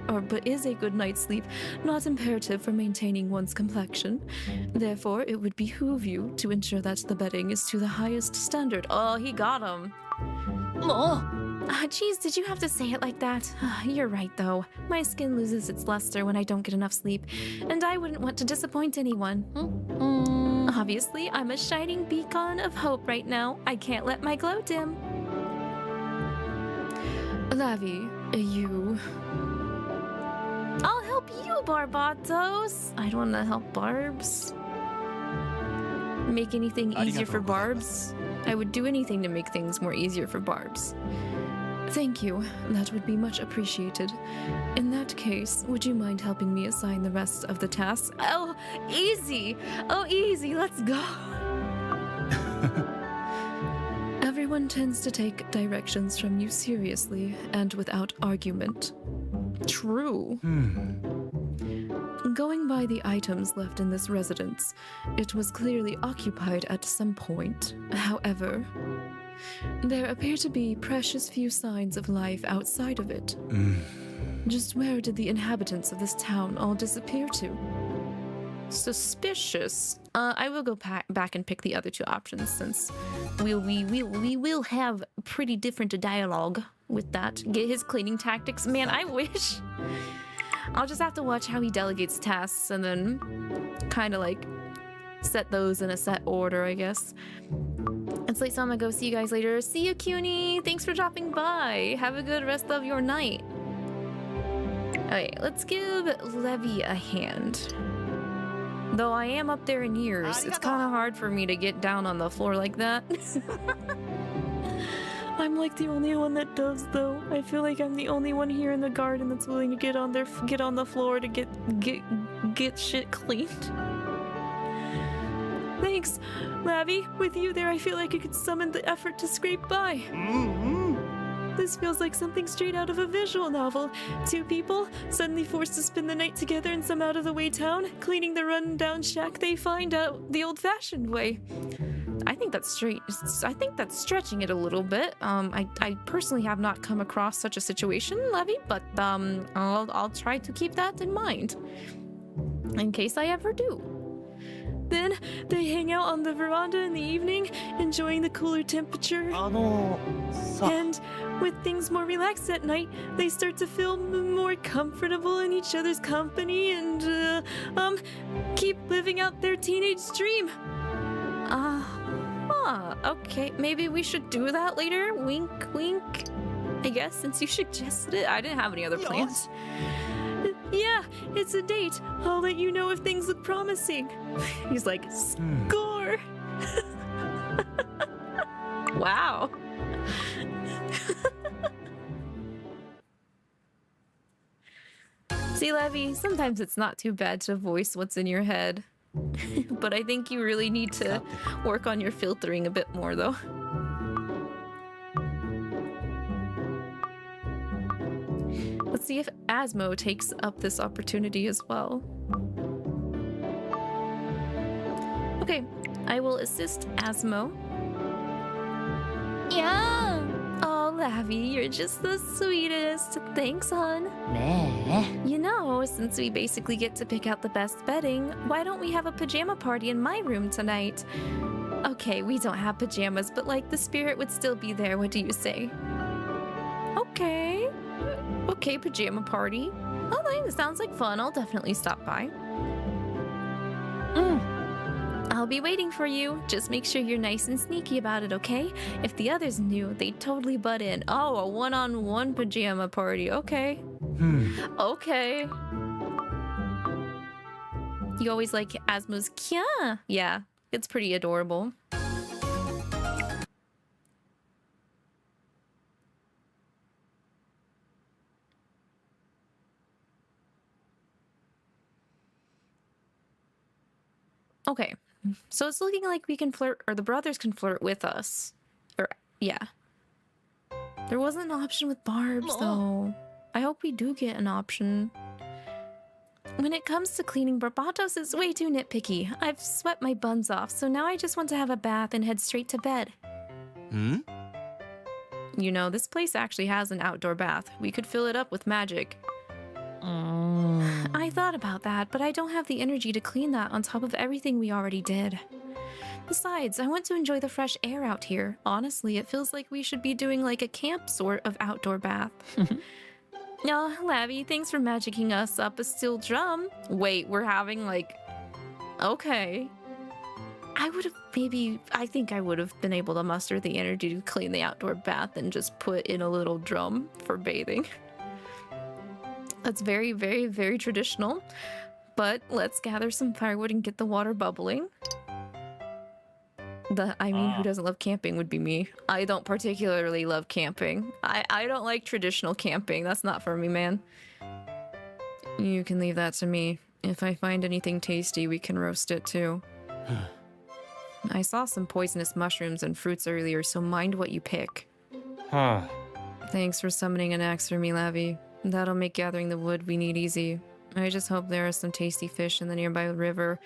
imperative for maintaining one's complexion. Therefore, it would behoove you to ensure that the bedding is to the highest standard. Oh, he got him. Geez, did you have to say it like that? You're right, though. My skin loses its luster when I don't get enough sleep, and I wouldn't want to disappoint anyone. Obviously, I'm a shining beacon of hope right now. I can't let my glow dim. Lavi, you... I'll help you, Barbatos. I don't want to help Barbs. Make anything easier for Barbs? I would do anything to make things more easier for Barbs. Thank you. That would be much appreciated. In that case, would you mind helping me assign the rest of the tasks? Oh, easy! Oh, easy! Let's go! Everyone tends to take directions from you seriously and without argument. True. Going by the items left in this residence, it was clearly occupied at some point. However, there appear to be precious few signs of life outside of it. Just where did the inhabitants of this town all disappear to? Suspicious. I will go back and pick the other two options, since we will have pretty different dialogue with that. Get his cleaning tactics. Man, I wish. I'll just have to watch how he delegates tasks and then kind of like set those in a set order, I guess. It's late, so I'm gonna go see you guys later. See you, CUNY. Thanks for dropping by. Have a good rest of your night. Okay, let's give Levi a hand. Though I am up there in years, it's kind of hard for me to get down on the floor like that. I'm like the only one that does, though. I feel like I'm the only one here in the garden that's willing to get on the floor to get shit cleaned. Thanks, Lavi. With you there, I feel like I could summon the effort to scrape by. This feels like something straight out of a visual novel. Two people suddenly forced to spend the night together in some out-of-the-way town, cleaning the run-down shack they find out the old-fashioned way. I think that's stretching it a little bit. I personally have not come across such a situation, Levi, but I'll try to keep that in mind in case I ever do. Then they hang out on the veranda in the evening, enjoying the cooler temperature. And with things more relaxed at night, they start to feel more comfortable in each other's company and keep living out their teenage dream. Okay, maybe we should do that later. Wink, wink. I guess, since you suggested it. I didn't have any other plans. Yeah, it's a date. I'll let you know if things look promising. He's like, score! Wow. See, Levi, sometimes it's not too bad to voice what's in your head. But I think you really need to work on your filtering a bit more, though. Let's see if Asmo takes up this opportunity as well. Okay, I will assist Asmo. Yeah. Oh, Lavi, you're just the sweetest. Thanks, hon. You know, since we basically get to pick out the best bedding, why don't we have a pajama party in my room tonight? Okay, we don't have pajamas, but like the spirit would still be there. What do you say? Okay. Okay, pajama party. Oh, that sounds like fun. I'll definitely stop by. I'll be waiting for you. Just make sure you're nice and sneaky about it, okay? If the others knew, they'd totally butt in. Oh, a one-on-one pajama party. Okay. Okay. You always like Asmo's kya? Yeah, it's pretty adorable. Okay, so it's looking like we can flirt, or the brothers can flirt with us. Or, yeah. There wasn't an option with Barbs, though. I hope we do get an option. When it comes to cleaning, Barbatos is way too nitpicky. I've swept my buns off, so now I just want to have a bath and head straight to bed. You know, this place actually has an outdoor bath. We could fill it up with magic. I thought about that, but I don't have the energy to clean that on top of everything we already did. Besides, I want to enjoy the fresh air out here. Honestly, it feels like we should be doing like a camp sort of outdoor bath. Oh, Lavi, thanks for magicking us up a steel drum. Wait, we're having like... Okay. I think I would have been able to muster the energy to clean the outdoor bath and just put in a little drum for bathing. That's very, very, very traditional. But let's gather some firewood and get the water bubbling. Who doesn't love camping would be me. I don't particularly love camping. I don't like traditional camping. That's not for me, man. You can leave that to me. If I find anything tasty, we can roast it too. I saw some poisonous mushrooms and fruits earlier, so mind what you pick. Thanks for summoning an axe for me, Lavi. That'll make gathering the wood we need easy. I just hope there are some tasty fish in the nearby river.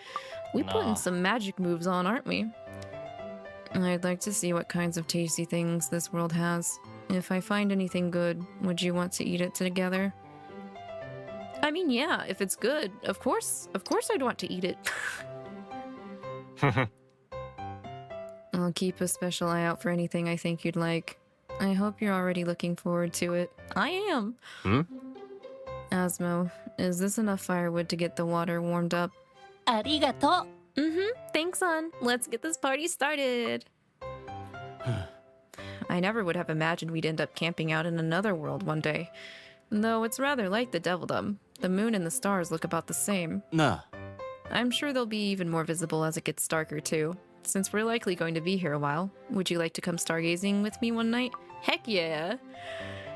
We putting some magic moves on, aren't we? I'd like to see what kinds of tasty things this world has. If I find anything good, would you want to eat it together? I mean, yeah, if it's good, of course I'd want to eat it. I'll keep a special eye out for anything I think you'd like. I hope you're already looking forward to it. I am. Asmo, is this enough firewood to get the water warmed up? ありがとう。 Thanks, son. Let's get this party started. I never would have imagined we'd end up camping out in another world one day. Though it's rather like the Devildom. The moon and the stars look about the same. Nah. I'm sure they'll be even more visible as it gets darker, too. Since we're likely going to be here a while, would you like to come stargazing with me one night? Heck yeah!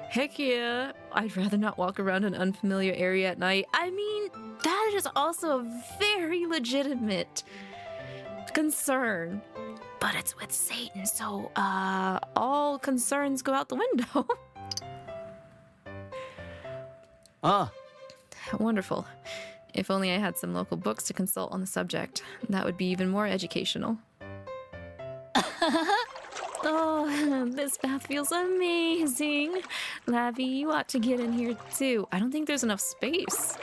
Heck yeah! I'd rather not walk around an unfamiliar area at night. I mean, that is also a very legitimate concern. But it's with Satan, so, all concerns go out the window. Wonderful. If only I had some local books to consult on the subject. That would be even more educational. Oh, this bath feels amazing. Lavi, you ought to get in here too. I don't think there's enough space.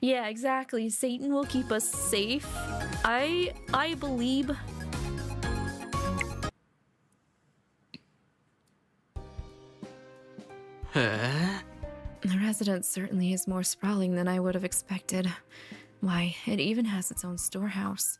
Yeah, exactly. Satan will keep us safe. I believe. The residence certainly is more sprawling than I would have expected. Why, it even has its own storehouse.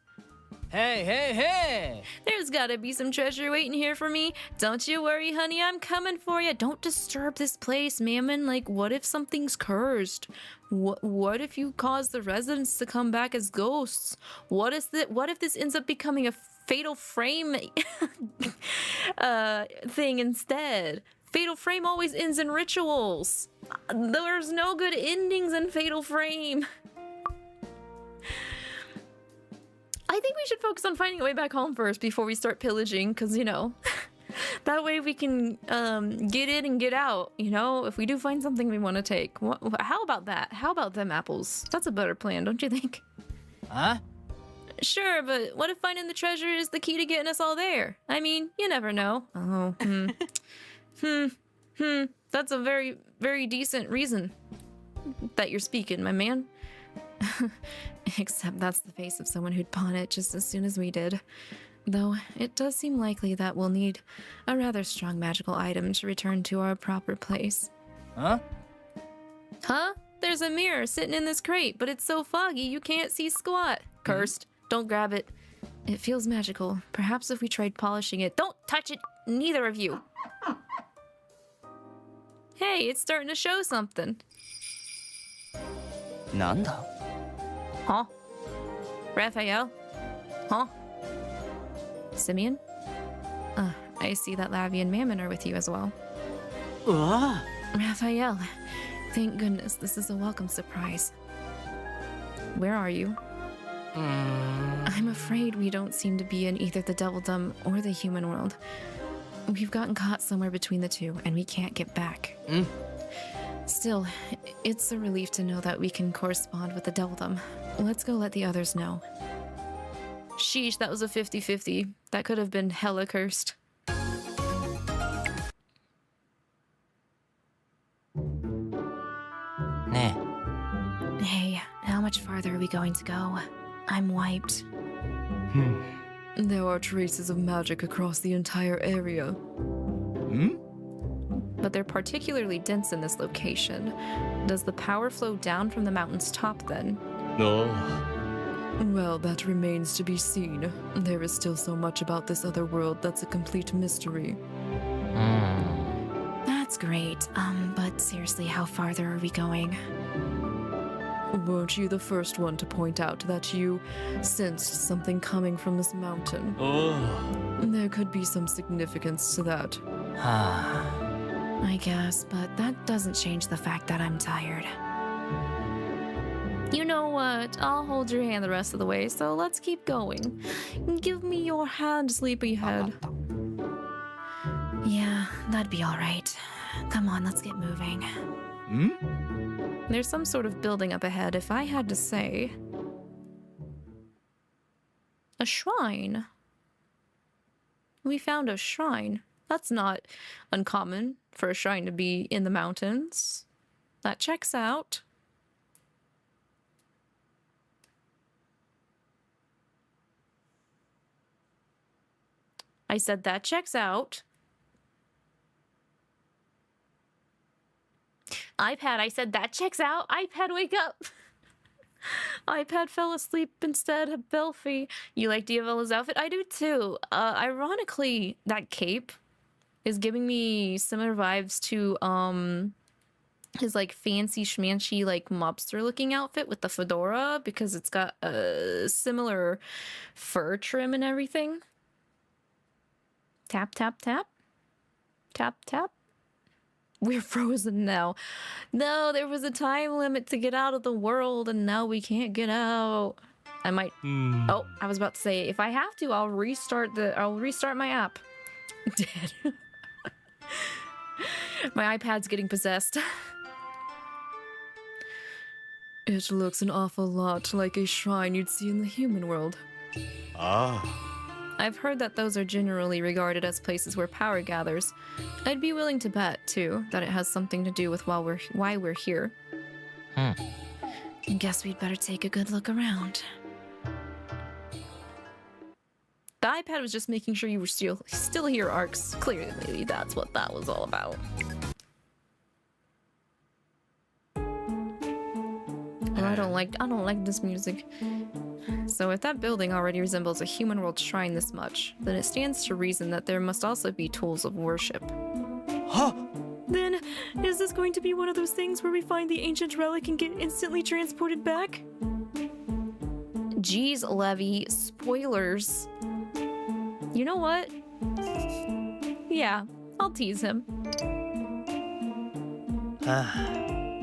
Hey! There's gotta be some treasure waiting here for me. Don't you worry, honey, I'm coming for you. Don't disturb this place, Mammon. Like, what if something's cursed? What if you cause the residents to come back as ghosts? What if this ends up becoming a fatal frame thing instead? Fatal Frame always ends in rituals. There's no good endings in Fatal Frame. I think we should focus on finding a way back home first before we start pillaging, because, you know, that way we can get in and get out, you know, if we do find something we want to take. How about that? How about them apples? That's a better plan, don't you think? Huh? Sure, but what if finding the treasure is the key to getting us all there? I mean, you never know. Oh, That's a very, very decent reason that you're speaking, my man. Except that's the face of someone who'd pawn it just as soon as we did. Though it does seem likely that we'll need a rather strong magical item to return to our proper place. Huh? Huh? There's a mirror sitting in this crate, but it's so foggy you can't see squat. Cursed. Don't grab it. It feels magical. Perhaps if we tried polishing it. Don't touch it, neither of you. Hey, it's starting to show something. なんだ? Huh? Raphael? Huh? Simeon? I see that Lavi and Mammon are with you as well. Raphael, thank goodness this is a welcome surprise. Where are you? I'm afraid we don't seem to be in either the Devildom or the human world. We've gotten caught somewhere between the two, and we can't get back. Still, it's a relief to know that we can correspond with the Devildom. Let's go let the others know. Sheesh, that was a 50-50. That could have been hella cursed. 네. Hey, how much farther are we going to go? I'm wiped. There are traces of magic across the entire area. But they're particularly dense in this location. Does the power flow down from the mountain's top then? Well, that remains to be seen. There is still so much about this other world that's a complete mystery. That's great. But seriously, how farther are we going? Weren't you the first one to point out that you sensed something coming from this mountain? There could be some significance to that. I guess, but that doesn't change the fact that I'm tired. You know what? I'll hold your hand the rest of the way, so let's keep going. Give me your hand, sleepyhead. Yeah, that'd be all right. Come on, let's get moving. There's some sort of building up ahead, if I had to say. A shrine. We found a shrine. That's not uncommon for a shrine to be in the mountains. That checks out. I said that checks out. iPad, I said that checks out. iPad, wake up. iPad fell asleep instead of Belfie. You like Diavella's outfit? I do too. Ironically, that cape is giving me similar vibes to his like fancy schmancy like mobster looking outfit with the fedora, because it's got a similar fur trim and everything. Tap, tap, tap. Tap, tap. We're frozen now. No, there was a time limit to get out of the world, and now we can't get out. I might... Oh, I was about to say, if I have to, I'll restart my app. Dead. My iPad's getting possessed. It looks an awful lot like a shrine you'd see in the human world. I've heard that those are generally regarded as places where power gathers. I'd be willing to bet, too, that it has something to do with why we're here. I guess we'd better take a good look around. The iPad was just making sure you were still here, Arcs. Clearly, that's what that was all about. Oh, I don't like this music. So if that building already resembles a human world shrine this much, then it stands to reason that there must also be tools of worship. Then, is this going to be one of those things where we find the ancient relic and get instantly transported back? Geez, Lavi, spoilers. You know what? Yeah, I'll tease him.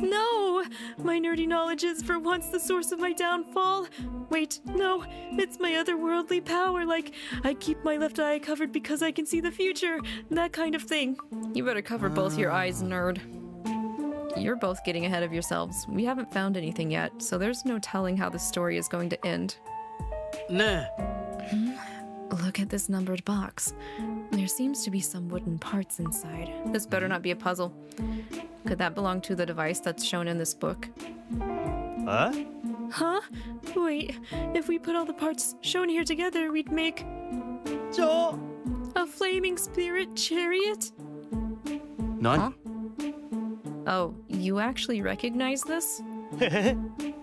No! My nerdy knowledge is for once the source of my downfall. Wait, no, it's my otherworldly power, like I keep my left eye covered because I can see the future, that kind of thing. You better cover both your eyes, nerd. You're both getting ahead of yourselves. We haven't found anything yet, so there's no telling how the story is going to end. 네. Look at this numbered box. There seems to be some wooden parts inside. This better not be a puzzle. Could that belong to the device that's shown in this book? Huh? Wait, if we put all the parts shown here together, we'd make... a flaming spirit chariot? Huh? Oh, you actually recognize this?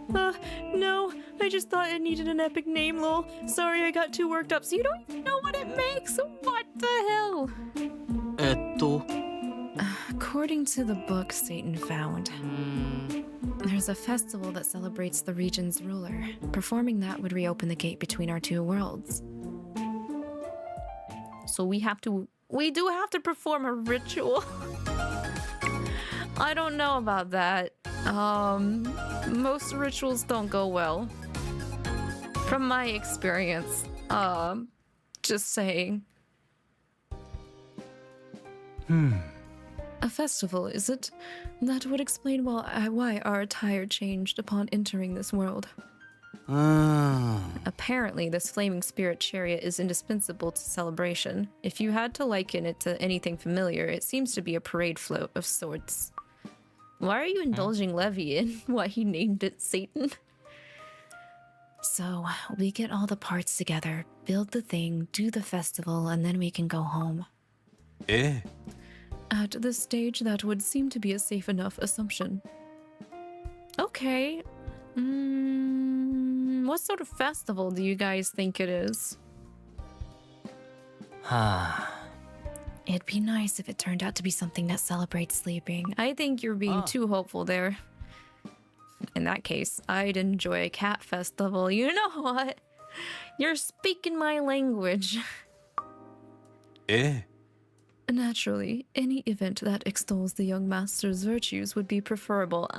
No, I just thought it needed an epic name, lol. Sorry, I got too worked up, so you don't even know what it makes. What the hell? According to the book Satan found, there's a festival that celebrates the region's ruler. Performing that would reopen the gate between our two worlds. So we do have to perform a ritual. I don't know about that. Most rituals don't go well. From my experience. Just saying. A festival, is it? That would explain why our attire changed upon entering this world. Apparently, this flaming spirit chariot is indispensable to celebration. If you had to liken it to anything familiar, it seems to be a parade float of sorts. Why are you indulging Levi in what he named it Satan? So, we get all the parts together, build the thing, do the festival, and then we can go home. At this stage, that would seem to be a safe enough assumption. Okay. What sort of festival do you guys think it is? It'd be nice if it turned out to be something that celebrates sleeping. I think you're being too hopeful there. In that case, I'd enjoy a cat festival. You know what? You're speaking my language. Naturally, any event that extols the young master's virtues would be preferable.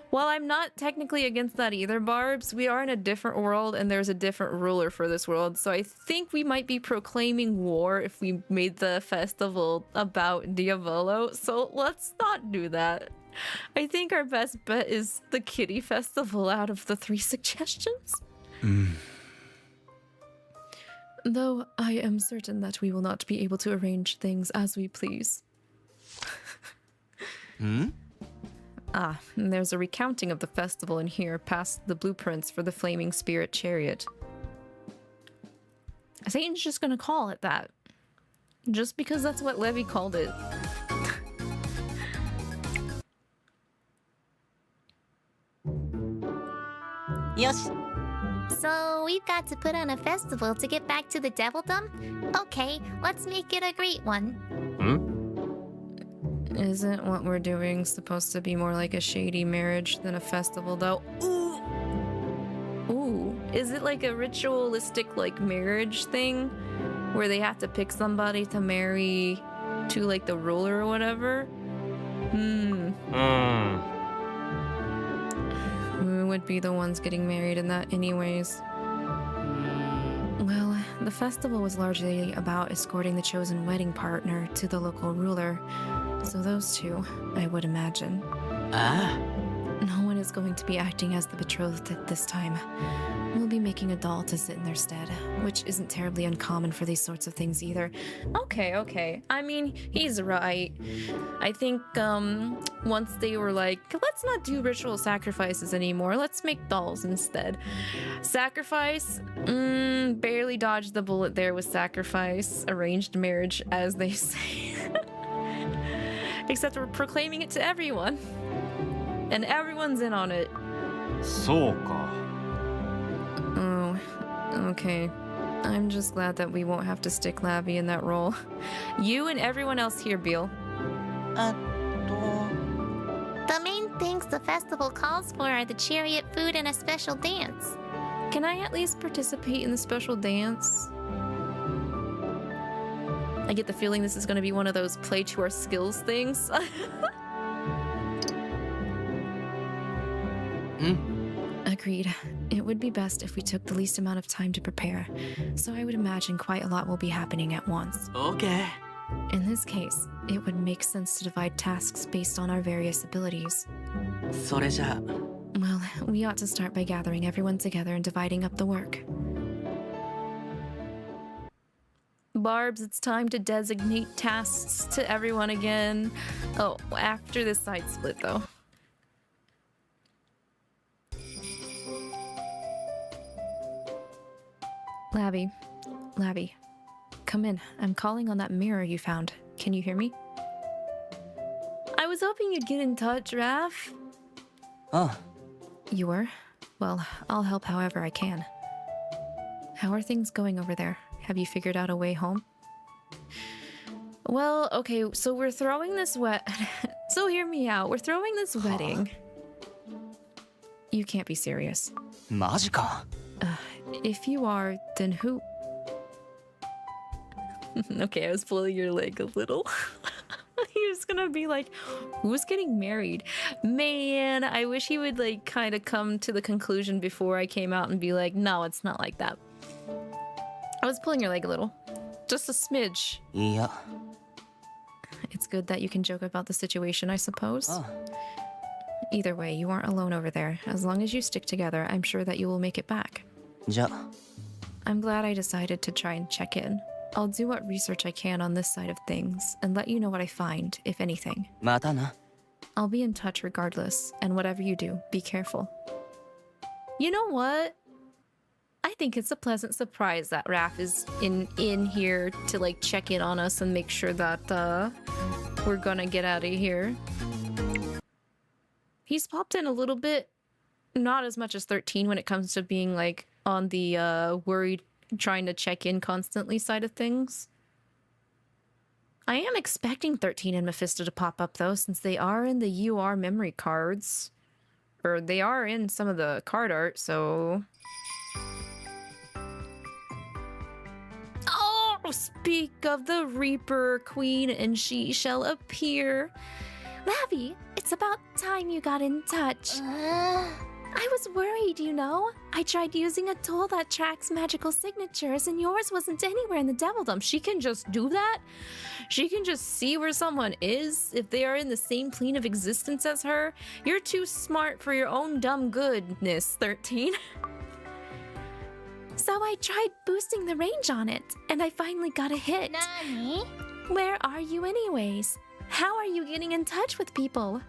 Well, I'm not technically against that either, Barbs. We are in a different world, and there's a different ruler for this world, so I think we might be proclaiming war if we made the festival about Diavolo, so let's not do that. I think our best bet is the kitty festival out of the 3 suggestions. Though I am certain that we will not be able to arrange things as we please. There's a recounting of the festival in here past the blueprints for the flaming spirit chariot. Satan's just gonna call it that. Just because that's what Levi called it. Yosh. So we've got to put on a festival to get back to the Devildom? Okay, let's make it a great one. Isn't what we're doing supposed to be more like a shady marriage than a festival, though? Ooh. Is it like a ritualistic, like, marriage thing? Where they have to pick somebody to marry to, like, the ruler or whatever? We would be the ones getting married in that anyways. Well, the festival was largely about escorting the chosen wedding partner to the local ruler. So those two, I would imagine. No one is going to be acting as the betrothed at this time. We'll be making a doll to sit in their stead, which isn't terribly uncommon for these sorts of things either. Okay. I mean, he's right. I think, once they were like, let's not do ritual sacrifices anymore, let's make dolls instead. Sacrifice? Barely dodged the bullet there with sacrifice. Arranged marriage, as they say. Except we're proclaiming it to everyone. And everyone's in on it. そうか。 Oh, okay. I'm just glad that we won't have to stick Lavi in that role. You and everyone else here, Beal. The main things the festival calls for are the chariot food and a special dance. Can I at least participate in the special dance? I get the feeling this is going to be one of those play to our skills things. Agreed. It would be best if we took the least amount of time to prepare, so I would imagine quite a lot will be happening at once. Okay. In this case, it would make sense to divide tasks based on our various abilities. それじゃあ Well, we ought to start by gathering everyone together and dividing up the work. Barbs, it's time to designate tasks to everyone again. Oh, after this side split, though. Lavi, come in. I'm calling on that mirror you found. Can you hear me? I was hoping you'd get in touch, Raph. You were? Well, I'll help however I can. How are things going over there? Have you figured out a way home? Well, okay, so we're throwing this so hear me out. We're throwing this wedding. You can't be serious. マジか If you are, then who? Okay, I was pulling your leg a little. He was gonna be like, who's getting married? Man, I wish he would like kind of come to the conclusion before I came out and be like, no, it's not like that. I was pulling your leg a little. Just a smidge. いや It's good that you can joke about the situation, I suppose. Either way, you aren't alone over there. As long as you stick together, I'm sure that you will make it back. じゃあ I'm glad I decided to try and check in. I'll do what research I can on this side of things and let you know what I find, if anything. またな I'll be in touch regardless, and whatever you do, be careful. You know what? I think it's a pleasant surprise that Raph is in here to like check in on us and make sure that we're gonna get out of here. He's popped in a little bit, not as much as 13 when it comes to being like on the worried, trying to check in constantly side of things. I am expecting 13 and Mephisto to pop up though, since they are in the UR memory cards. Or they are in some of the card art, so... Oh, speak of the Reaper Queen and she shall appear. Lavi, it's about time you got in touch. I was worried, you know. I tried using a tool that tracks magical signatures and yours wasn't anywhere in the Devildom. She can just do that? She can just see where someone is if they are in the same plane of existence as her? You're too smart for your own dumb goodness, 13. So I tried boosting the range on it, and I finally got a hit. Nani? Where are you anyways? How are you getting in touch with people?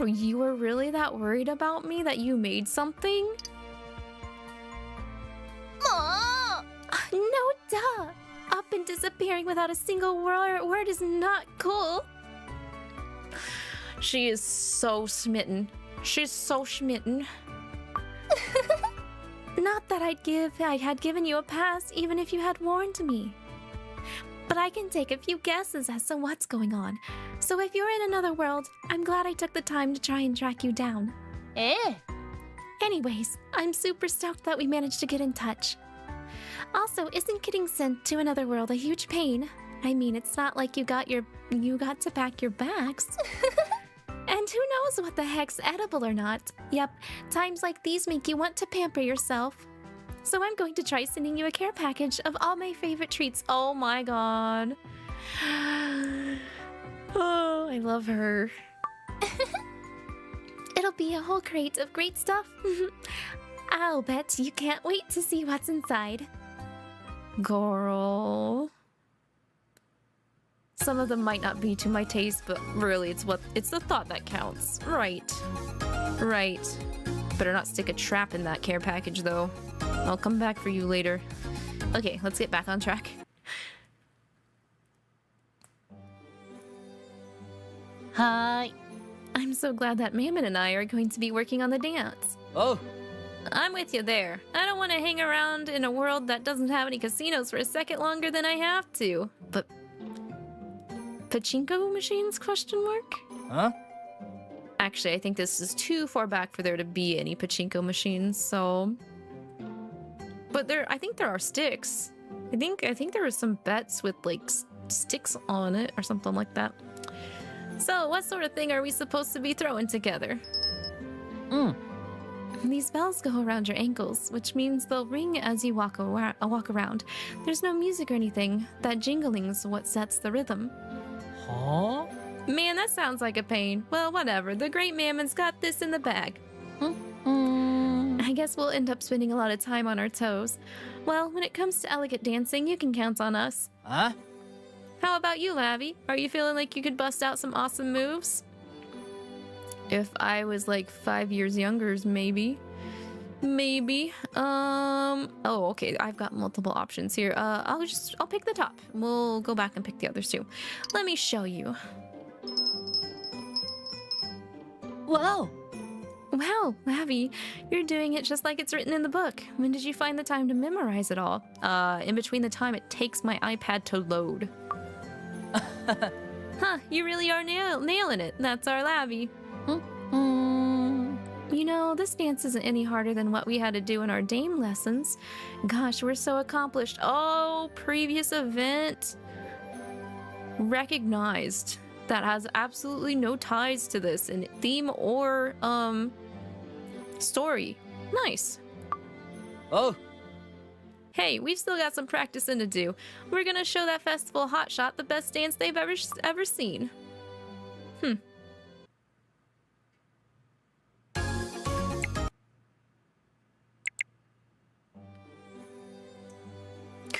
You were really that worried about me that you made something? No duh! Up and disappearing without a single word is not cool. She is so smitten. She's so smitten. Not that I had given you a pass even if you had warned me. But I can take a few guesses as to what's going on. So if you're in another world, I'm glad I took the time to try and track you down. Anyways, I'm super stoked that we managed to get in touch. Also, isn't getting sent to another world a huge pain? I mean, it's not like you got to pack your bags. And who knows what the heck's edible or not. Yep, times like these make you want to pamper yourself. So I'm going to try sending you a care package of all my favorite treats. Oh my god. Oh, I love her. It'll be a whole crate of great stuff. I'll bet you can't wait to see what's inside. Girl. Some of them might not be to my taste, but really it's the thought that counts. Right. Right. Better not stick a trap in that care package though. I'll come back for you later. Okay, let's get back on track. Hi. I'm so glad that Mammon and I are going to be working on the dance. Oh I'm with you there. I don't want to hang around in a world that doesn't have any casinos for a second longer than I have to. But pachinko machines, question mark? Huh? Actually, I think this is too far back for there to be any pachinko machines, so... But I think there are sticks. I think there were some bets with, like, sticks on it or something like that. So, what sort of thing are we supposed to be throwing together? These bells go around your ankles, which means they'll ring as you walk around. There's no music or anything. That jingling's what sets the rhythm. Huh? Man, that sounds like a pain. Well, whatever. The great Mammon's got this in the bag. I guess we'll end up spending a lot of time on our toes. Well, when it comes to elegant dancing, you can count on us. Huh? How about you, Lavi? Are you feeling like you could bust out some awesome moves? If I was like 5 years younger, maybe. Maybe. Oh, okay. I've got multiple options here. I'll pick the top. We'll go back and pick the others too. Let me show you. Whoa. Wow, Lavi, you're doing it just like it's written in the book. When did you find the time to memorize it all? In between the time it takes my iPad to load. Huh, you really are nailing it. That's our Lavi. You know, this dance isn't any harder than what we had to do in our Dame lessons. Gosh, we're so accomplished. Oh, previous event. Recognized. That has absolutely no ties to this in theme or, story. Nice. Oh. Hey, we've still got some practicing to do. We're gonna show that festival hotshot the best dance they've ever seen.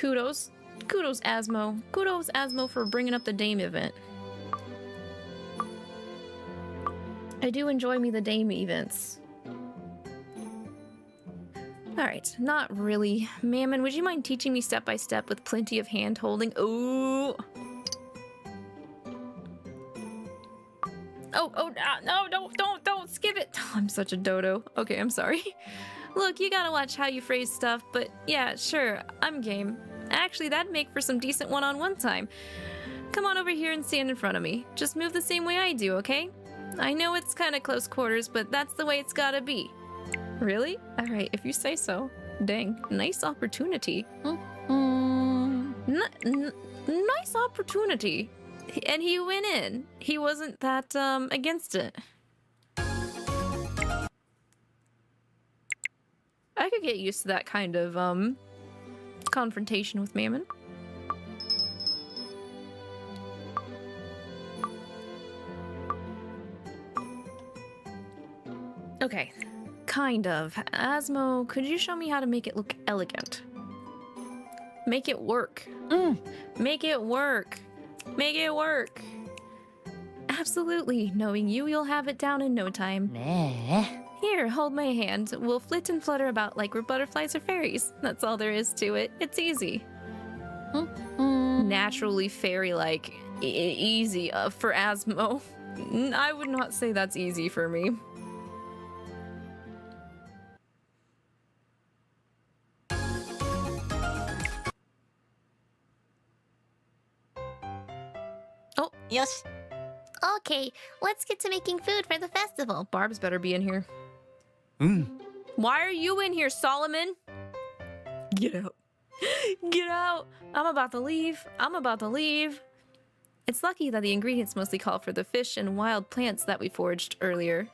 Kudos. Kudos, Asmo. Kudos, Asmo, for bringing up the Dame event. I do enjoy me the Dame events. Alright, not really. Mammon, would you mind teaching me step by step with plenty of hand holding? Ooh. Oh, no, don't skip it. Oh, I'm such a dodo. Okay, I'm sorry. Look, you gotta watch how you phrase stuff, but yeah, sure, I'm game. Actually, that'd make for some decent one-on-one time. Come on over here and stand in front of me. Just move the same way I do, okay? I know it's kind of close quarters, but that's the way it's gotta be. Really? Alright, if you say so. Dang, nice opportunity. Nice opportunity. And he went in. He wasn't that, against it. I could get used to that kind of, confrontation with Mammon. Okay. Kind of. Asmo, could you show me how to make it look elegant? Make it work. Make it work. Make it work. Absolutely. Knowing you, you'll have it down in no time.ね Here, hold my hand. We'll flit and flutter about like we're butterflies or fairies. That's all there is to it. It's easy. Naturally fairy-like. Easy for Asmo. I would not say that's easy for me.えよし Okay, let's get to making food for the festival. Barb's better be in here. うん Why are you in here, Solomon? Get out. Get out. I'm about to leave. I'm about to leave. It's lucky that the ingredients mostly call for the fish and wild plants that we foraged earlier.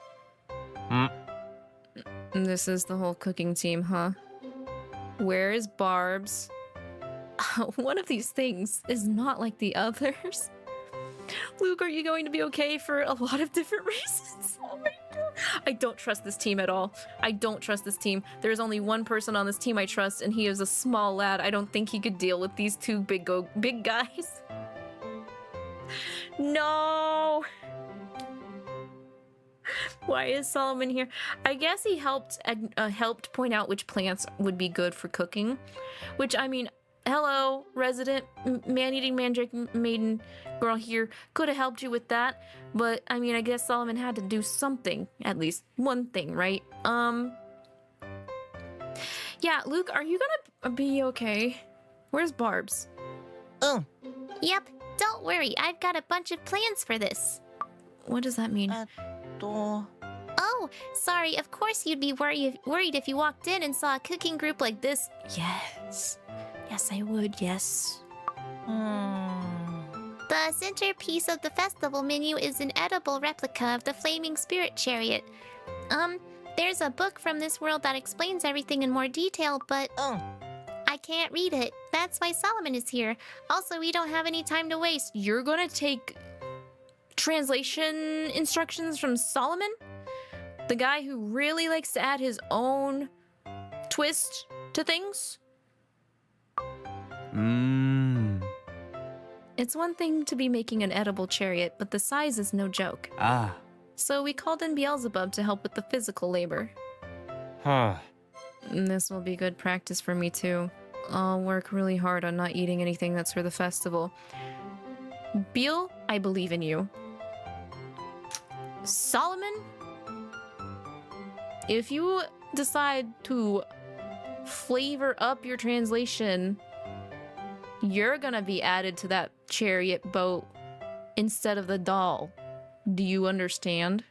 This is the whole cooking team, huh? Where is Barb's? One of these things is not like the others. Luke, are you going to be okay for a lot of different reasons? Oh my god. I don't trust this team at all. I don't trust this team. There's only one person on this team I trust, and he is a small lad. I don't think he could deal with these two big guys. No! Why is Solomon here? I guess he helped point out which plants would be good for cooking. Which, I mean, hello, resident man-eating mandrake maiden girl here. Could have helped you with that. But, I mean, I guess Solomon had to do something. At least one thing, right? Yeah, Luke, are you gonna be okay? Where's Barb's? うん Yep, don't worry, I've got a bunch of plans for this. What does that mean? と Oh, sorry, of course you'd be worried if you walked in and saw a cooking group like this. Yes. Yes, I would, yes. うーん The centerpiece of the festival menu is an edible replica of the Flaming Spirit Chariot. There's a book from this world that explains everything in more detail, but うん I can't read it. That's why Solomon is here. Also, we don't have any time to waste. You're gonna take translation instructions from Solomon? The guy who really likes to add his own twist to things? うーん It's one thing to be making an edible chariot, but the size is no joke. あ So we called in Beelzebub to help with the physical labor. あは And this will be good practice for me too. I'll work really hard on not eating anything that's for the festival. Beel, I believe in you. Solomon? If you decide to flavor up your translation, you're gonna be added to that chariot boat instead of the doll. Do you understand?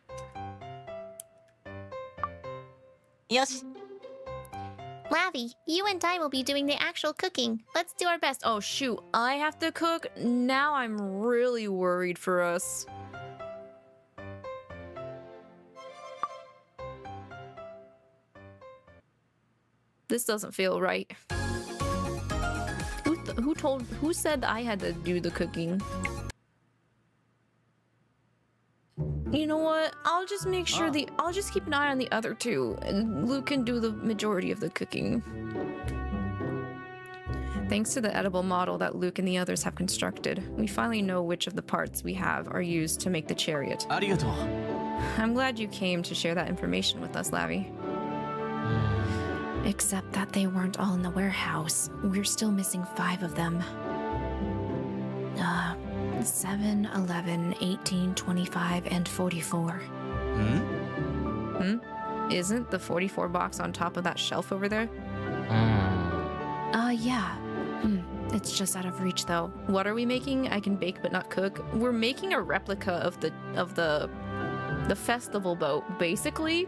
よし Lavi, you and I will be doing the actual cooking. Let's do our best. Oh shoot, I have to cook? Now I'm really worried for us. This doesn't feel right. Who said I had to do the cooking? You know what? I'll just make sure I'll just keep an eye on the other two, and Luke can do the majority of the cooking. Thanks to the edible model that Luke and the others have constructed, we finally know which of the parts we have are used to make the chariot. ありがとう。 I'm glad you came to share that information with us, Lavi. Except that they weren't all in the warehouse. We're still missing 5 of them. 7, 11, 18, 25, and 44. Isn't the 44 box on top of that shelf over there? Yeah. It's just out of reach though. What are we making? I can bake but not cook. We're making a replica of the festival boat, basically.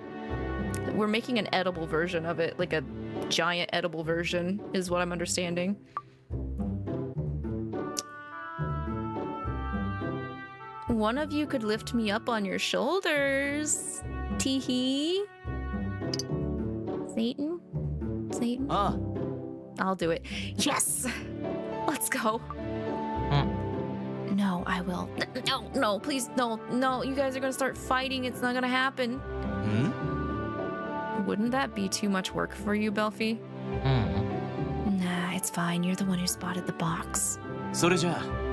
We're making an edible version of it, like a giant edible version, is what I'm understanding. One of you could lift me up on your shoulders. Teehee. Satan? Satan? あ I'll do it. Yes! Let's go. No, I will. No, no, please, no, no. You guys are gonna start fighting. It's not gonna happen. あ。 Wouldn't that be too much work for you, Belfie? Nah, it's fine. You're the one who spotted the box. それじゃあ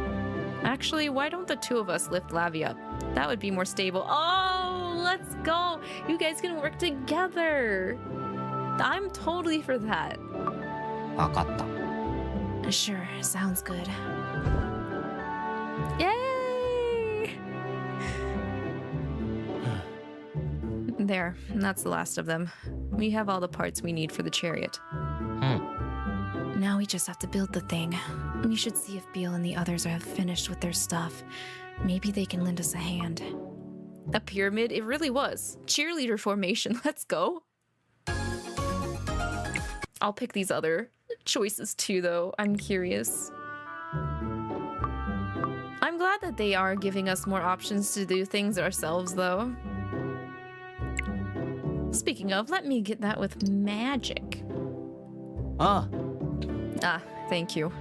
Actually, why don't the two of us lift Lavi up? That would be more stable. Oh, let's go. You guys can work together. I'm totally for that. わかった。 Sure, sounds good. Yay! There, that's the last of them. We have all the parts we need for the chariot. Now we just have to build the thing. We should see if Beal and the others have finished with their stuff. Maybe they can lend us a hand. A pyramid? It really was. Cheerleader formation. Let's go. I'll pick these other choices too, though. I'm curious. I'm glad that they are giving us more options to do things ourselves, though. Speaking of, let me get that with magic. あ Ah, thank you.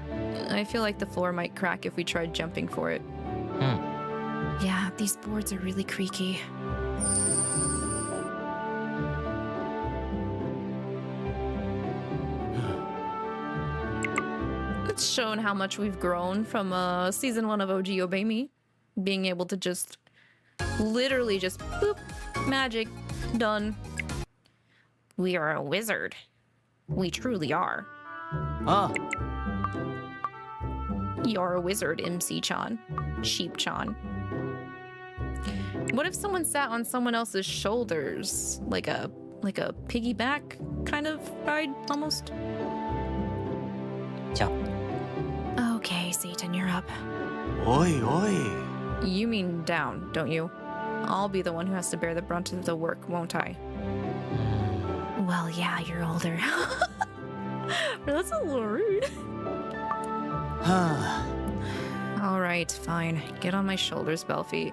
I feel like the floor might crack if we tried jumping for it. Yeah, these boards are really creaky. It's shown how much we've grown from season 1 of OG Obey Me. Being able to just literally just boop, magic, done. We are a wizard. We truly are. あ You're a wizard, MC-chan. Sheep-chan. What if someone sat on someone else's shoulders? Like a piggyback kind of ride, almost? じゃ Okay, Satan, you're up. おいおい You mean down, don't you? I'll be the one who has to bear the brunt of the work, won't I? Well, yeah, you're older. That's a little rude. はあ Alright, fine. Get on my shoulders, Belfie.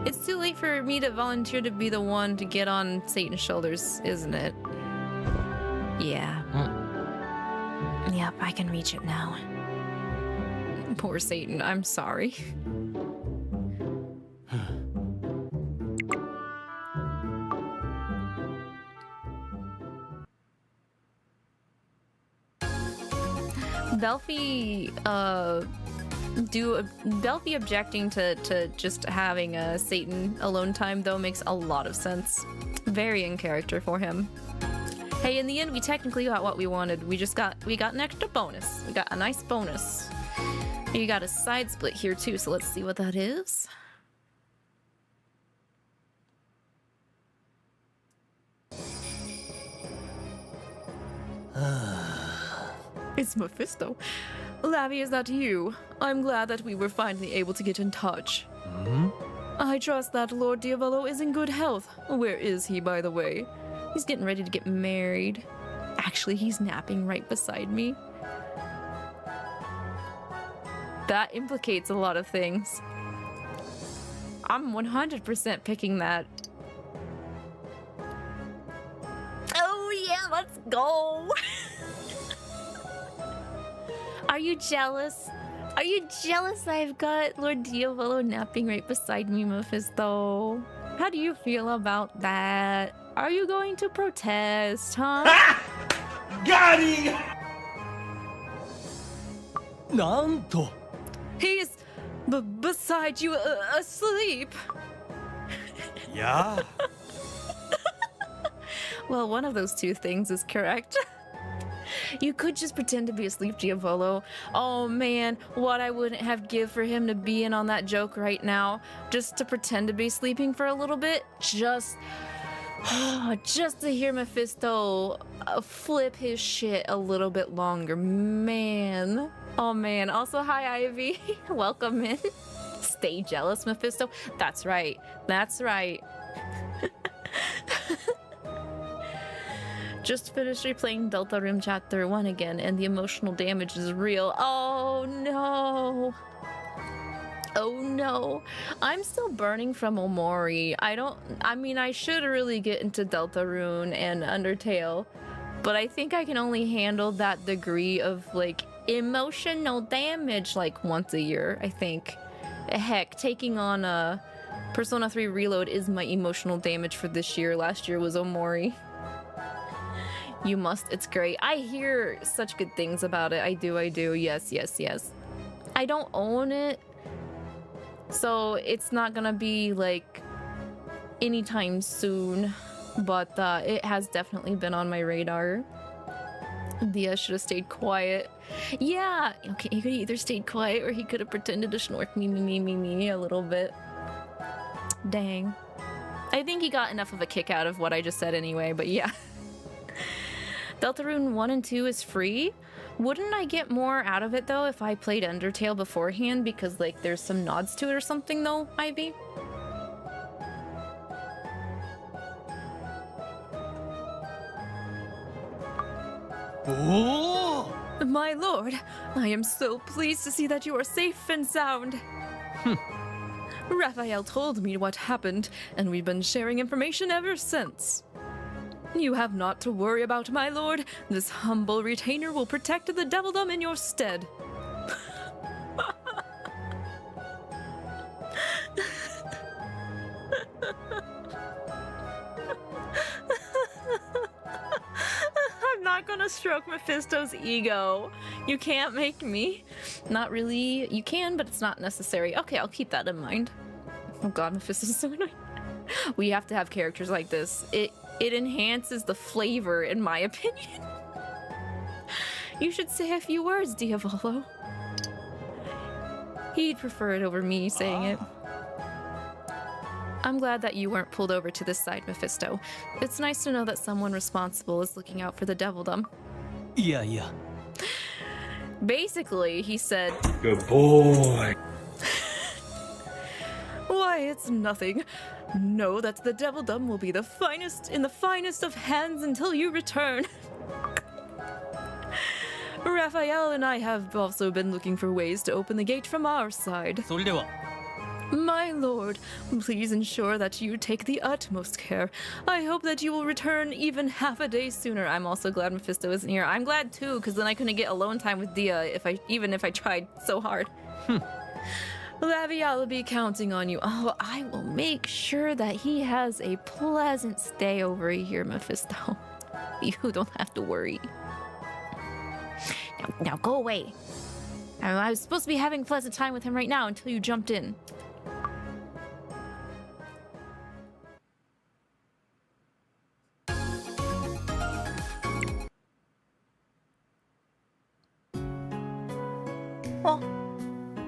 It's too late for me to volunteer to be the one to get on Satan's shoulders, isn't it? Yeah. Yep, I can reach it now. Poor Satan, I'm sorry. Belfie, Belfie objecting to just having a Satan alone time though makes a lot of sense. Very in character for him. Hey, in the end, we technically got what we wanted. We got an extra bonus. We got a nice bonus. You got a side split here too, so let's see what that is. It's Mephisto. Lavi, is that you? I'm glad that we were finally able to get in touch. I trust that Lord Diavolo is in good health. Where is he, by the way? He's getting ready to get married. Actually, he's napping right beside me. That implicates a lot of things. I'm 100% picking that. Oh yeah, let's go! Are you jealous? Are you jealous I've got Lord Diavolo napping right beside me, Mephisto? How do you feel about that? Are you going to protest, huh? Got him! なんと He's beside you, asleep. いや Well, one of those two things is correct. You could just pretend to be asleep, Diavolo. Oh man, what I wouldn't have give for him to be in on that joke right now. Just to pretend to be sleeping for a little bit. Just to hear Mephisto flip his shit a little bit longer. Man. Oh man. Also, hi Ivy. Welcome in. Stay jealous, Mephisto. That's right. That's right. Just finished replaying Deltarune Chapter 1 again, and the emotional damage is real. Oh no! Oh no. I'm still burning from Omori. I mean, I should really get into Deltarune and Undertale, but I think I can only handle that degree of, like, emotional damage, like, once a year, I think. Heck, taking on Persona 3 Reload is my emotional damage for this year. Last year was Omori. You must. It's great. I hear such good things about it. I do. Yes. I don't own it, so it's not gonna be, like, anytime soon, but it has definitely been on my radar. Dia should have stayed quiet. Yeah, okay, he could either stayed quiet or he could have pretended to snort me a little bit. Dang. I think he got enough of a kick out of what I just said anyway, but yeah. Deltarune 1 and 2 is free. Wouldn't I get more out of it though if I played Undertale beforehand, because like there's some nods to it or something though, Ivy? Oh! My lord, I am so pleased to see that you are safe and sound. Raphael told me what happened, and we've been sharing information ever since. You have not to worry about, my lord. This humble retainer will protect the Devildom in your stead. I'm not gonna stroke Mephisto's ego. You can't make me. Not really. You can, but it's not necessary. Okay, I'll keep that in mind. Oh god, Mephisto's so annoying. We have to have characters like this. It enhances the flavor, in my opinion. You should say a few words, Diavolo. He'd prefer it over me saying it. I'm glad that you weren't pulled over to this side, Mephisto. It's nice to know that someone responsible is looking out for the Devildom. Yeah. Basically, he said, Good boy. Why, it's nothing. Know that the Devildom will be the finest in the finest of hands until you return. Raphael and I have also been looking for ways to open the gate from our side. それでは My lord, please ensure that you take the utmost care. I hope that you will return even half a day sooner. I'm also glad Mephisto isn't here. I'm glad too, because then I couldn't get alone time with Dia even if I tried so hard. Lavi, I'll be counting on you. Oh, I will make sure that he has a pleasant stay over here, Mephisto. You don't have to worry. Now go away. I was supposed to be having a pleasant time with him right now until you jumped in.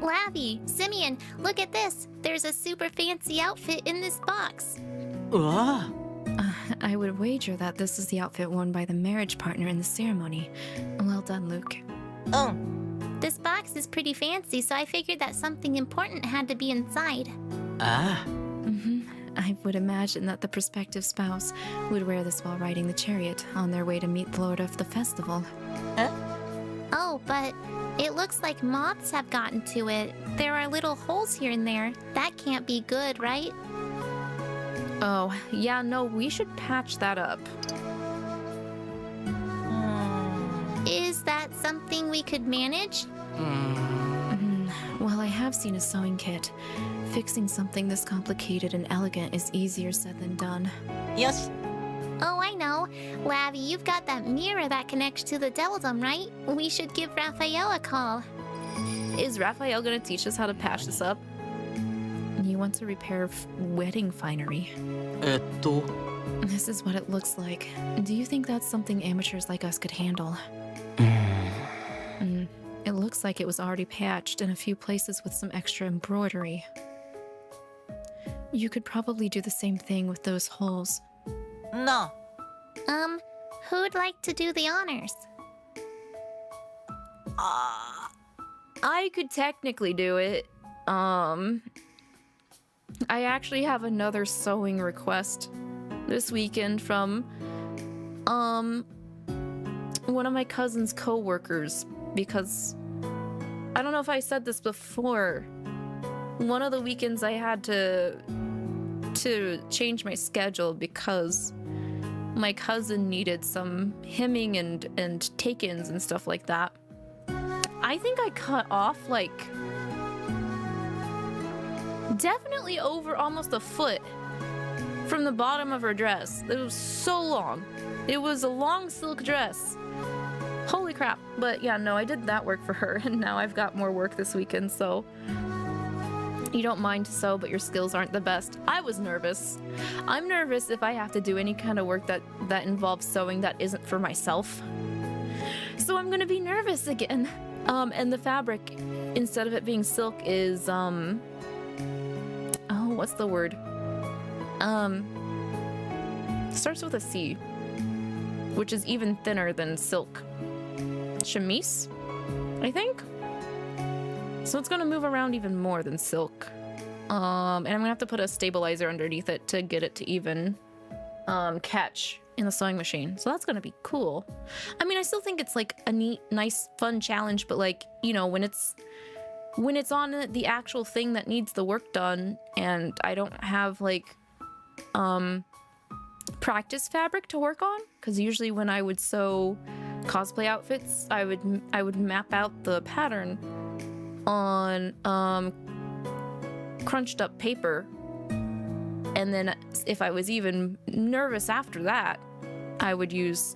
Lavi, Simeon, look at this. There's a super fancy outfit in this box. うわ I would wager that this is the outfit worn by the marriage partner in the ceremony. Well done, Luke. うん This box is pretty fancy, so I figured that something important had to be inside. あ I would imagine that the prospective spouse would wear this while riding the chariot on their way to meet the Lord of the festival. Oh, but it looks like moths have gotten to it. There are little holes here and there. That can't be good, right? Oh, yeah, no, we should patch that up. Is that something we could manage? Well, I have seen a sewing kit. Fixing something this complicated and elegant is easier said than done. よし Oh, I know. Lavi, you've got that mirror that connects to the Devildom, right? We should give Raphael a call. Is Raphael gonna teach us how to patch this up? You want to repair wedding finery. This is what it looks like. Do you think that's something amateurs like us could handle? It looks like it was already patched in a few places with some extra embroidery. You could probably do the same thing with those holes. No. Who'd like to do the honors? I could technically do it. I actually have another sewing request this weekend from one of my cousin's co-workers, because I don't know if I said this before. One of the weekends I had to change my schedule because my cousin needed some hemming and take-ins and stuff like that. I think I cut off like definitely over almost a foot from the bottom of her dress. It was so long. It was a long silk dress. Holy crap. But yeah, no, I did that work for her, and now I've got more work this weekend, so you don't mind to sew, but your skills aren't the best. I was nervous. I'm nervous if I have to do any kind of work that involves sewing that isn't for myself. So I'm gonna be nervous again. And the fabric, instead of it being silk, is oh, what's the word? Starts with a C, which is even thinner than silk. Chemise, I think. So it's gonna move around even more than silk. And I'm gonna have to put a stabilizer underneath it to get it to even catch in the sewing machine. So that's gonna be cool. I mean, I still think it's like a neat, nice, fun challenge, but like, you know, when it's on the actual thing that needs the work done, and I don't have like practice fabric to work on, because usually when I would sew cosplay outfits, I would map out the pattern on crunched up paper, and then if I was even nervous after that, I would use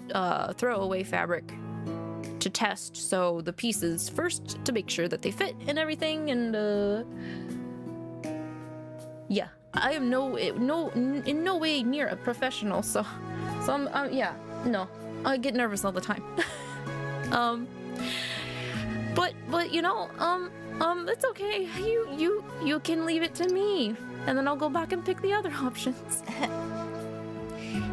throwaway fabric to test sew the pieces first to make sure that they fit and everything. And yeah, I am in no way near a professional, so I'm yeah, no, I get nervous all the time. But you know, it's okay. You can leave it to me, and then I'll go back and pick the other options.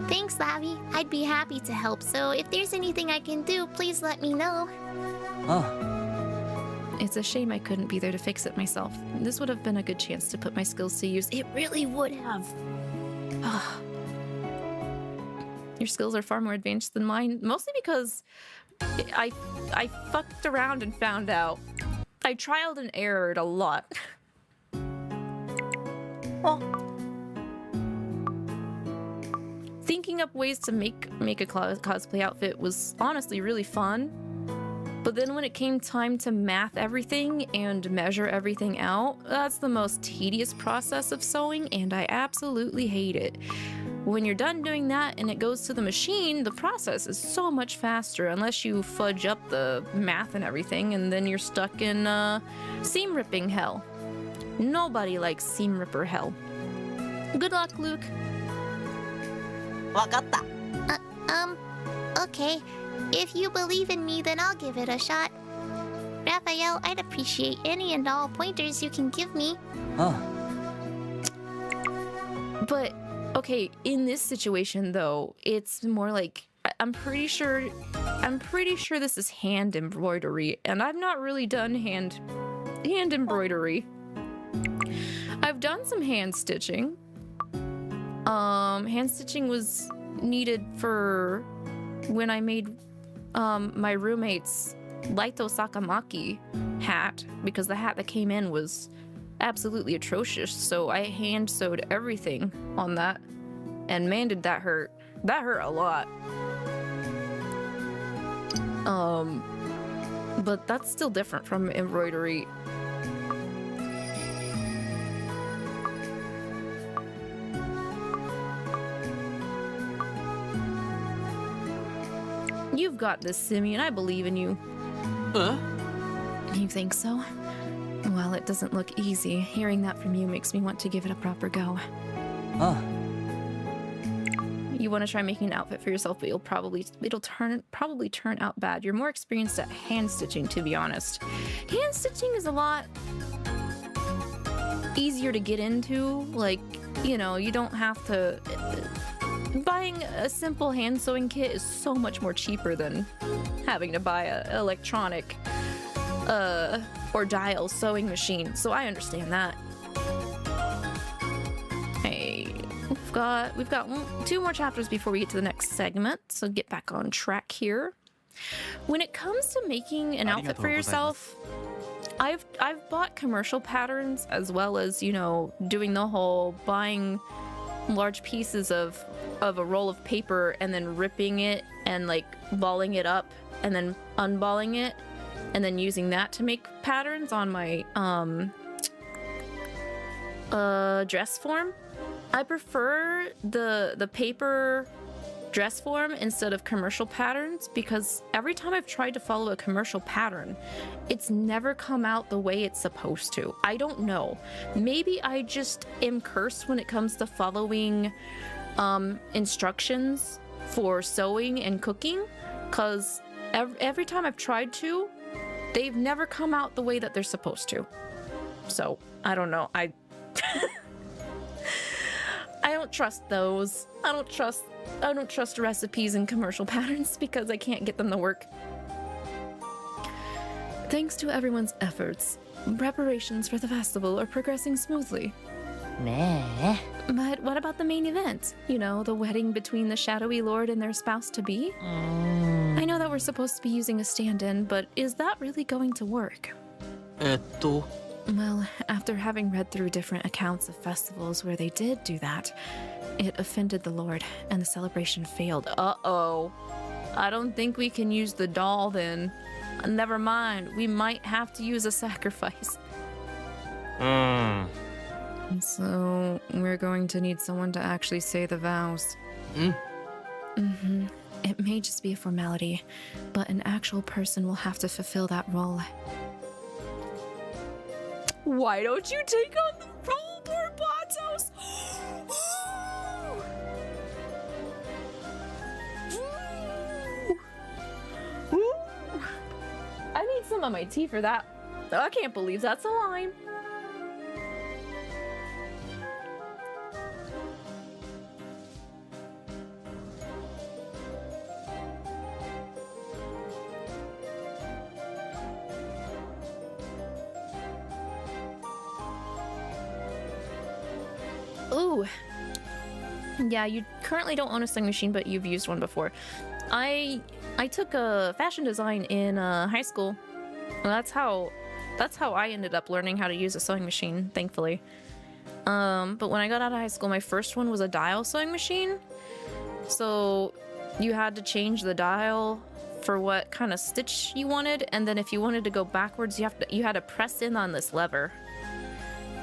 Thanks, Lavi. I'd be happy to help, so if there's anything I can do, please let me know. It's a shame I couldn't be there to fix it myself. This would have been a good chance to put my skills to use. It really would have. Your skills are far more advanced than mine, mostly because I fucked around and found out. I trialed and errored a lot. Thinking up ways to make a cosplay outfit was honestly really fun. But then when it came time to math everything and measure everything out, that's the most tedious process of sewing, and I absolutely hate it. When you're done doing that and it goes to the machine, the process is so much faster, unless you fudge up the math and everything, and then you're stuck in seam ripping hell. Nobody likes seam ripper hell. Good luck, Luke. わかった. Okay. If you believe in me, then I'll give it a shot. Raphael, I'd appreciate any and all pointers you can give me. But, okay, in this situation, though, it's more like, I'm pretty sure this is hand embroidery, and I've not really done hand embroidery. I've done some hand stitching. Hand stitching was needed for when I made my roommate's Laito Sakamaki hat, because the hat that came in was absolutely atrocious, so I hand sewed everything on that, and man did that hurt. That hurt a lot. But that's still different from embroidery. You've got this, Simeon. I believe in you. You think so? While it doesn't look easy, hearing that from you makes me want to give it a proper go. You want to try making an outfit for yourself, but it'll probably turn out bad. You're more experienced at hand stitching, to be honest. Hand stitching is a lot easier to get into. Like, you know, you don't have to. Buying a simple hand sewing kit is so much more cheaper than having to buy an electronic or dial sewing machine. So I understand that. Hey. We've got 2 more chapters before we get to the next segment, so get back on track here. When it comes to making an outfit for yourself, I've bought commercial patterns as well as, you know, doing the whole buying large pieces of a roll of paper and then ripping it and like balling it up and then unballing it and then using that to make patterns on my dress form. I prefer the paper dress form instead of commercial patterns because every time I've tried to follow a commercial pattern, it's never come out the way it's supposed to. I don't know. Maybe I just am cursed when it comes to following instructions for sewing and cooking because every time I've tried to, they've never come out the way that they're supposed to. So, I don't know. I don't trust those. I don't trust recipes and commercial patterns because I can't get them to work. Thanks to everyone's efforts, preparations for the festival are progressing smoothly. Nah. But what about the main event? You know, the wedding between the shadowy lord and their spouse-to-be? I know that we're supposed to be using a stand-in, but is that really going to work? Well, after having read through different accounts of festivals where they did do that, it offended the Lord, and the celebration failed. Uh-oh. I don't think we can use the doll then. Never mind, we might have to use a sacrifice. So, we're going to need someone to actually say the vows. It may just be a formality, but an actual person will have to fulfill that role. Why don't you take on the role, Barbatos? I need some of my tea for that. I can't believe that's a line. Ooh. Yeah, you currently don't own a sewing machine, but you've used one before. I took a fashion design in high school. That's how I ended up learning how to use a sewing machine, thankfully. But when I got out of high school, my first one was a dial sewing machine. So you had to change the dial for what kind of stitch you wanted, and then if you wanted to go backwards, you had to press in on this lever.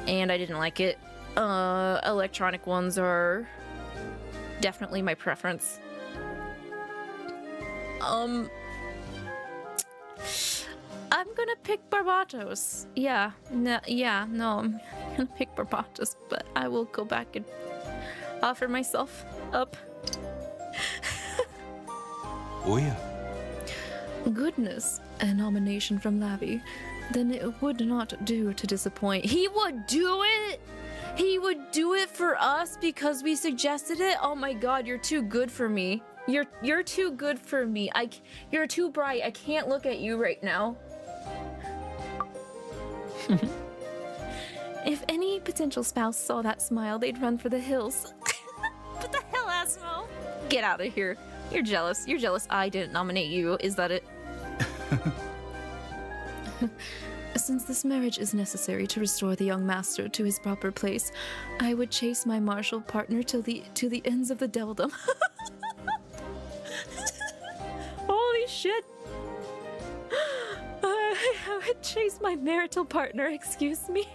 And I didn't like it. Electronic ones are definitely my preference. I'm gonna pick Barbatos. Yeah, no, I'm gonna pick Barbatos, but I will go back and offer myself up. Oh yeah. Goodness, a nomination from Lavi. Then it would not do to disappoint. He would do it? He would do it for us because we suggested it? Oh my god, you're too good for me. You're too good for me. You're too bright. I can't look at you right now. If any potential spouse saw that smile, they'd run for the hills. What the hell, Asmo? Get out of here. You're jealous. You're jealous I didn't nominate you. Is that it? Since this marriage is necessary to restore the young master to his proper place, I would chase my martial partner to the ends of the Devildom. Holy shit. I would chase my marital partner, excuse me.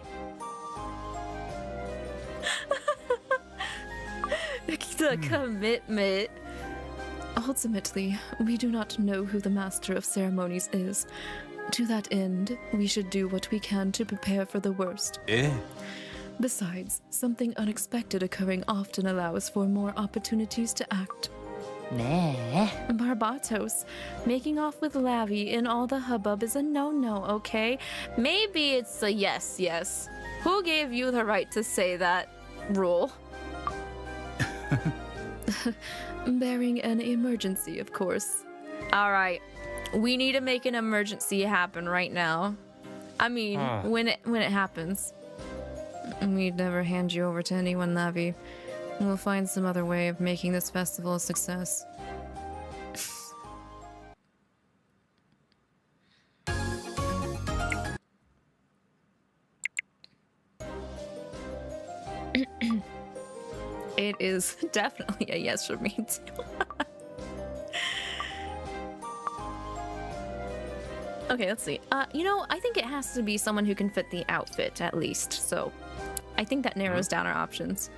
The commitment. Ultimately, we do not know who the master of ceremonies is, To that end, we should do what we can to prepare for the worst. Besides, something unexpected occurring often allows for more opportunities to act. ねえ Barbatos, making off with Lavi in all the hubbub is a no-no, okay? Maybe it's a yes, yes. Who gave you the right to say that rule? Barring an emergency, of course. All right, we need to make an emergency happen right now. I mean, when it happens. We'd never hand you over to anyone, Lavi. We'll find some other way of making this festival a success. It is definitely a yes for me too. Okay, let's see. You know, I think it has to be someone who can fit the outfit at least. So, I think that narrows down our options.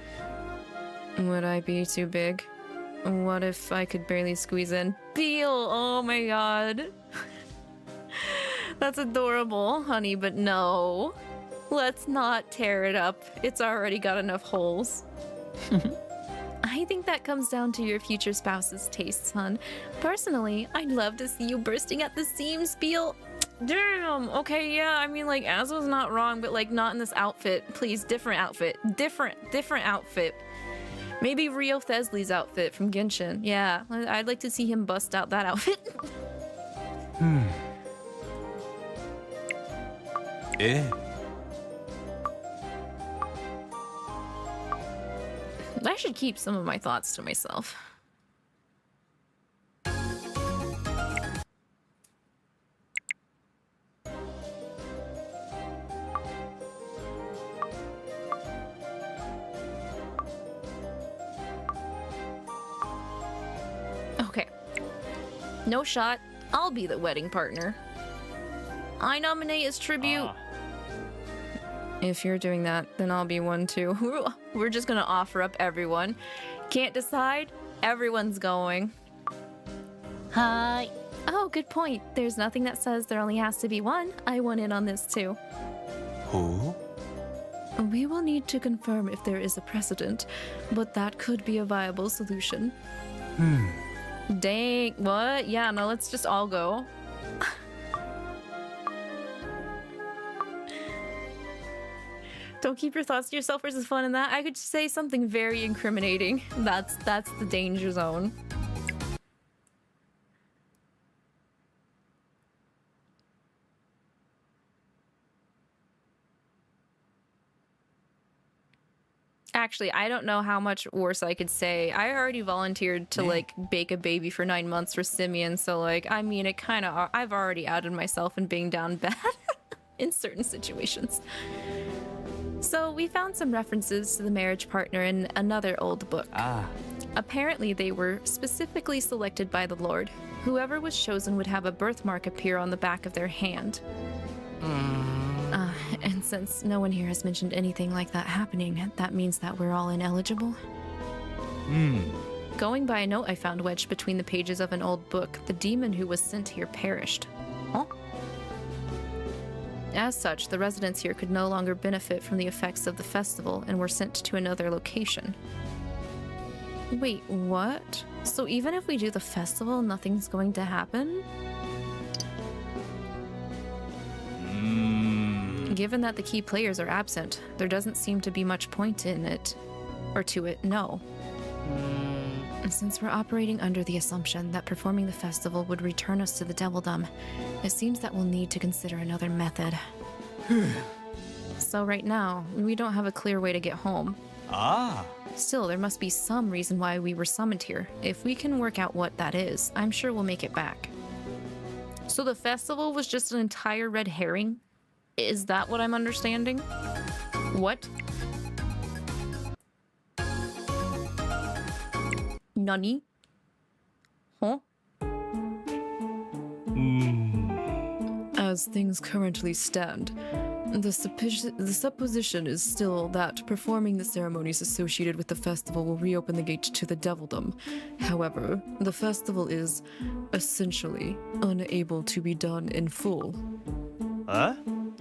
Would I be too big? What if I could barely squeeze in? Beal! Oh my god. That's adorable, honey, but no. Let's not tear it up. It's already got enough holes. I think that comes down to your future spouse's tastes, hon. Personally, I'd love to see you bursting at the seams, Beal. Damn! Okay, yeah, I mean, like, Azo's not wrong, but, like, not in this outfit. Please, different outfit. Different outfit. Maybe Rio Thesley's outfit from Genshin. Yeah, I'd like to see him bust out that outfit. I should keep some of my thoughts to myself. Okay. No shot. I'll be the wedding partner. I nominate as tribute. If you're doing that, then I'll be one too. We're just gonna offer up everyone. Can't decide? Everyone's going. はーい Oh, good point. There's nothing that says there only has to be one. I want in on this too. We will need to confirm if there is a precedent, but that could be a viable solution. Dang, what? Yeah, no, let's just all go. Don't keep your thoughts to yourself versus fun in that. I could say something very incriminating. That's the danger zone. Actually, I don't know how much worse I could say. I already volunteered to like bake a baby for 9 months for Simeon, so like, I mean, it kind of, I've already outed myself in being down bad in certain situations. So we found some references to the marriage partner in another old book. Apparently, they were specifically selected by the Lord. Whoever was chosen would have a birthmark appear on the back of their hand. And since no one here has mentioned anything like that happening, that means that we're all ineligible. Going by a note I found wedged between the pages of an old book, the demon who was sent here perished. Huh? As such, the residents here could no longer benefit from the effects of the festival and were sent to another location. Wait, what? So even if we do the festival, nothing's going to happen? Given that the key players are absent, there doesn't seem to be much point in it. Or to it, no. Since we're operating under the assumption that performing the festival would return us to the Devildom, it seems that we'll need to consider another method. So right now, we don't have a clear way to get home. Still, there must be some reason why we were summoned here. If we can work out what that is, I'm sure we'll make it back. So the festival was just an entire red herring? Is that what I'm understanding? What? Nani? Huh? As things currently stand, The supposition is still that performing the ceremonies associated with the festival will reopen the gate to the Devildom. However, the festival is essentially unable to be done in full. Huh?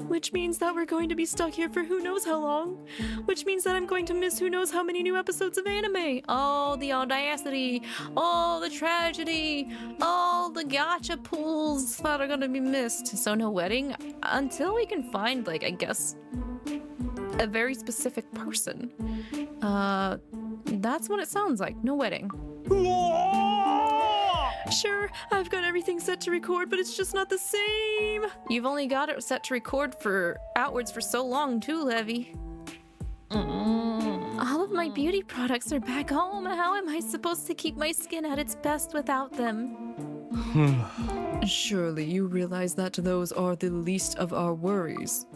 Which means that we're going to be stuck here for who knows how long. Which means that I'm going to miss who knows how many new episodes of anime. Oh, the audacity. Oh, the tragedy. Oh, the gacha pools that are going to be missed. So no wedding until we can find, like, I guess, a very specific person. That's what it sounds like. No wedding. Sure, I've got everything set to record, but it's just not the same. You've only got it set to record for outwards for so long too, Lavi. All of my beauty products are back home. How am I supposed to keep my skin at its best without them? Surely you realize that those are the least of our worries.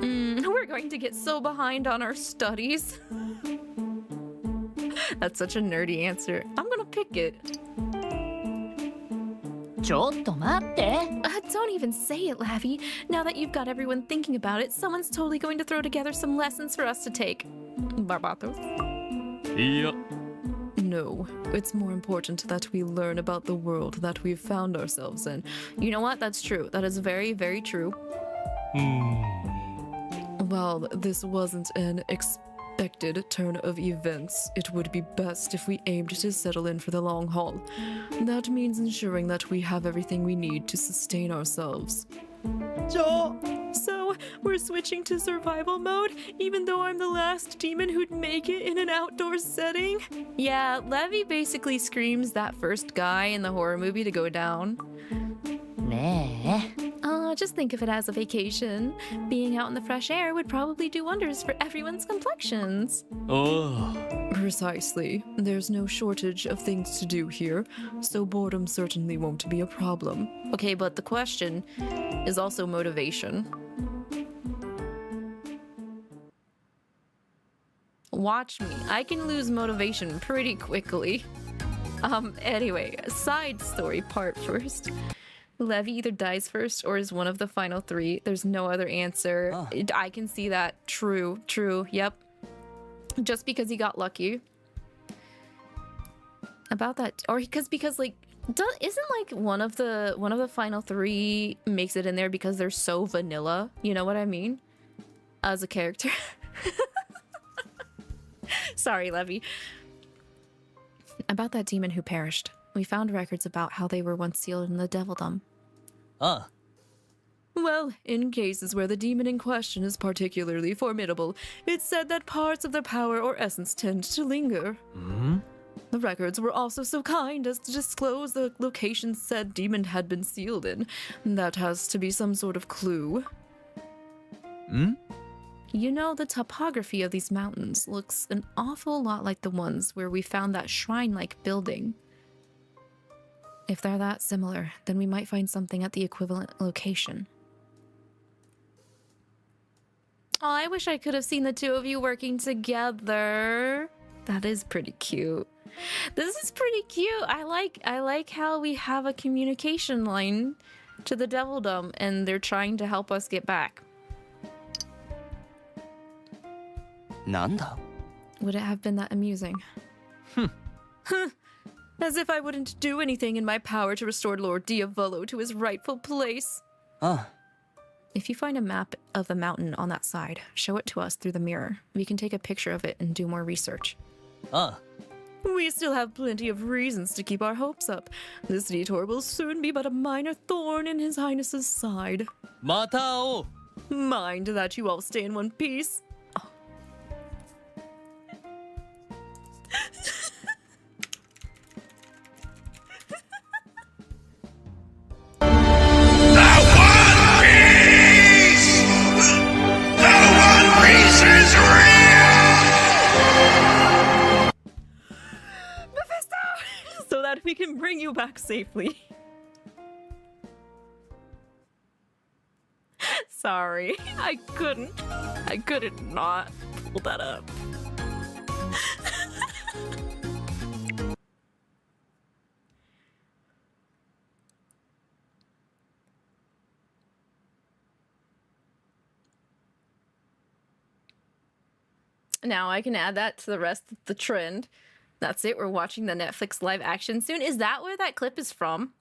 We're going to get so behind on our studies. That's such a nerdy answer. I'm gonna pick it. ちょっと待って。 Don't even say it, Lavi. Now that you've got everyone thinking about it, someone's totally going to throw together some lessons for us to take. Barbatos. Yep. No, it's more important that we learn about the world that we've found ourselves in. You know what? That's true. That is very, very true. While this wasn't an expected turn of events, it would be best if we aimed to settle in for the long haul. That means ensuring that we have everything we need to sustain ourselves. So, we're switching to survival mode, even though I'm the last demon who'd make it in an outdoor setting? Yeah, Lavi basically screams that first guy in the horror movie to go down. ねえ。 Just think of it as a vacation. Being out in the fresh air would probably do wonders for everyone's complexions. Oh. Precisely. There's no shortage of things to do here, so boredom certainly won't be a problem. Okay, but the question is also motivation. Watch me. I can lose motivation pretty quickly. Anyway, side story part first. Lavi either dies first or is one of the final three. There's no other answer. Oh. I can see that. True, yep. Just because he got lucky. About that, or because like, isn't like one of the final three makes it in there because they're so vanilla? You know what I mean? As a character. Sorry, Lavi. About that demon who perished. We found records about how they were once sealed in the Devildom. Well, in cases where the demon in question is particularly formidable, it's said that parts of their power or essence tend to linger. The records were also so kind as to disclose the location said demon had been sealed in. That has to be some sort of clue. You know, the topography of these mountains looks an awful lot like the ones where we found that shrine-like building. If they're that similar, then we might find something at the equivalent location. Oh, I wish I could have seen the two of you working together. That is pretty cute. This is pretty cute. I like how we have a communication line to the Devildom and they're trying to help us get back. なんだ Would it have been that amusing? As if I wouldn't do anything in my power to restore Lord Diavolo to his rightful place. If you find a map of the mountain on that side, show it to us through the mirror. We can take a picture of it and do more research. We still have plenty of reasons to keep our hopes up. This detour will soon be but a minor thorn in His Highness's side. また会おう Mind that you all stay in one piece. So that we can bring you back safely. Sorry, I couldn't not pull that up. Now I can add that to the rest of the trend. That's it. We're watching the Netflix live action soon. Is that where that clip is from?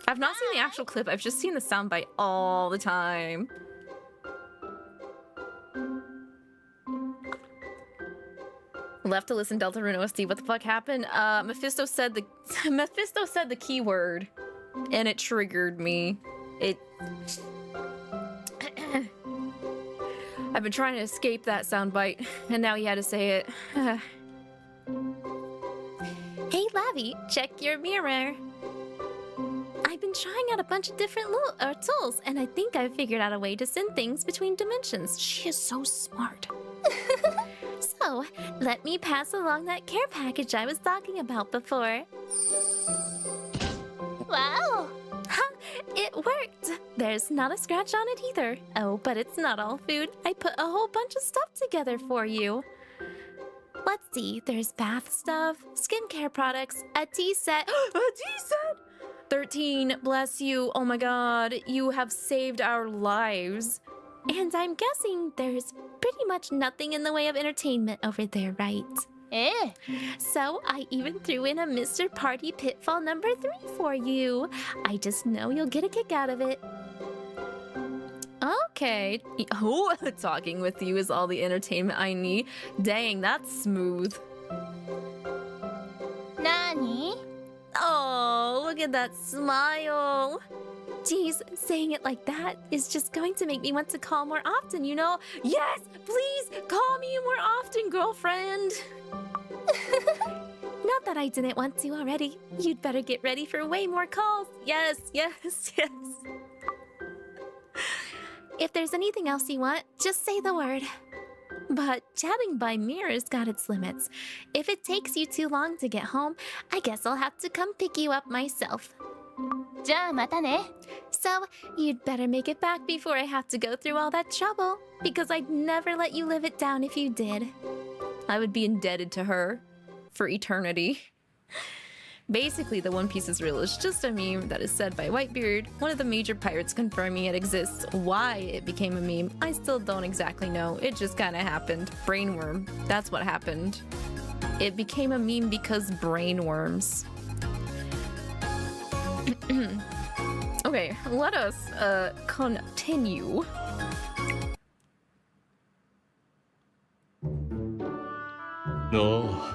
I've not seen the actual clip. I've just seen the soundbite all the time. Left to listen Deltarune OST. What the fuck happened? Mephisto said the keyword, and it triggered me. I've been trying to escape that soundbite, and now he had to say it. Hey, Lavi, check your mirror. I've been trying out a bunch of different tools, and I think I've figured out a way to send things between dimensions. She is so smart. So, let me pass along that care package I was talking about before. Wow! Ha! It worked! There's not a scratch on it either. Oh, but it's not all food. I put a whole bunch of stuff together for you. Let's see, there's bath stuff, skincare products, a tea set. A tea set! 13, bless you. Oh my god, you have saved our lives. And I'm guessing there's pretty much nothing in the way of entertainment over there, right? So I even threw in a Mr. Party Pitfall number 3 for you. I just know you'll get a kick out of it. Okay. Oh, talking with you is all the entertainment I need. Dang, that's smooth. Nani? Oh, look at that smile. Geez, saying it like that is just going to make me want to call more often, you know? Yes, please call me more often, girlfriend. Not that I didn't want to already. You'd better get ready for way more calls. Yes, yes, yes. If there's anything else you want, just say the word. But chatting by mirror's got its limits. If it takes you too long to get home, I guess I'll have to come pick you up myself. じゃあまたね。 So, you'd better make it back before I have to go through all that trouble, because I'd never let you live it down if you did. I would be indebted to her for eternity. Basically, the One Piece is real is just a meme that is said by Whitebeard, one of the major pirates confirming it exists. Why it became a meme, I still don't exactly know. It just kind of happened. Brainworm. That's what happened. It became a meme because brainworms. Okay, let us continue. Oh.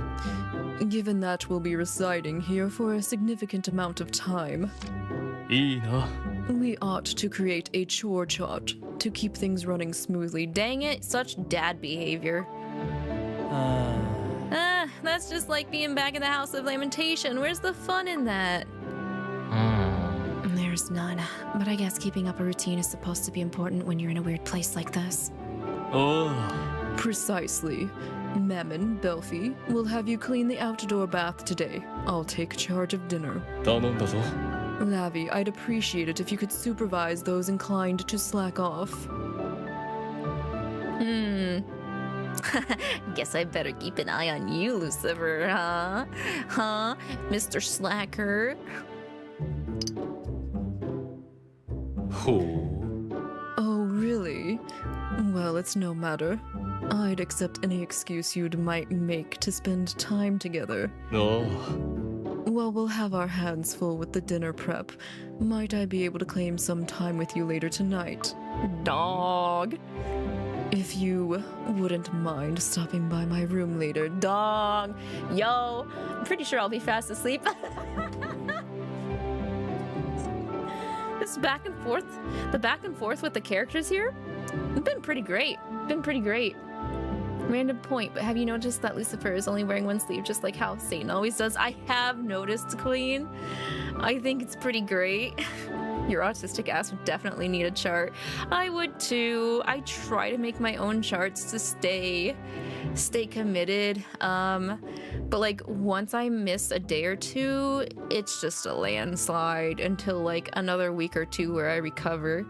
Given that we'll be residing here for a significant amount of time, いいな。 we ought to create a chore chart to keep things running smoothly. Dang it, such dad behavior. That's just like being back in the House of Lamentation. Where's the fun in that? There's none, but I guess keeping up a routine is supposed to be important when you're in a weird place like this. Oh. Precisely. Mammon, Belfi, will have you clean the outdoor bath today. I'll take charge of dinner. 頼んだぞ。 Lavi, I'd appreciate it if you could supervise those inclined to slack off. Guess I better keep an eye on you, Lucifer, huh? Huh? Mr. Slacker? ほう。 Oh, really? Well, it's no matter. I'd accept any excuse you might make to spend time together. Oh. Well, we'll have our hands full with the dinner prep. Might I be able to claim some time with you later tonight? Dog. If you wouldn't mind stopping by my room later. Dog. Yo, I'm pretty sure I'll be fast asleep. This back and forth, the back and forth with the characters here, it's been pretty great. Random point, but have you noticed that Lucifer is only wearing one sleeve, just like how Satan always does? I have noticed, Queen. I think it's pretty great. Your autistic ass would definitely need a chart. I would too. I try to make my own charts to stay committed. But like once I miss a day or two, it's just a landslide until like another week or two where I recover.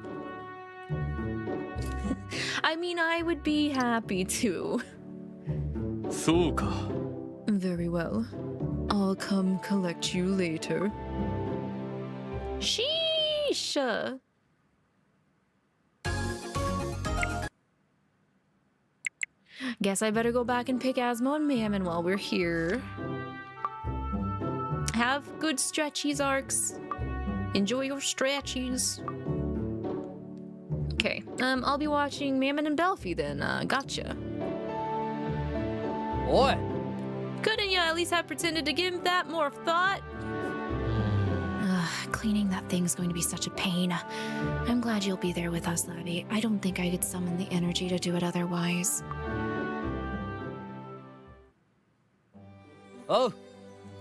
I mean, I would be happy to. そうか。 Very well. I'll come collect you later. Sheesh. Guess I better go back and pick Asmo and Mammon while we're here. Have good stretchies, Arcs. Enjoy your stretchies. Okay, I'll be watching Mammon and Belfie then. Gotcha. おい Couldn't you at least have pretended to give that more thought? Cleaning that thing's going to be such a pain. I'm glad you'll be there with us, Lavi. I don't think I could summon the energy to do it otherwise. おう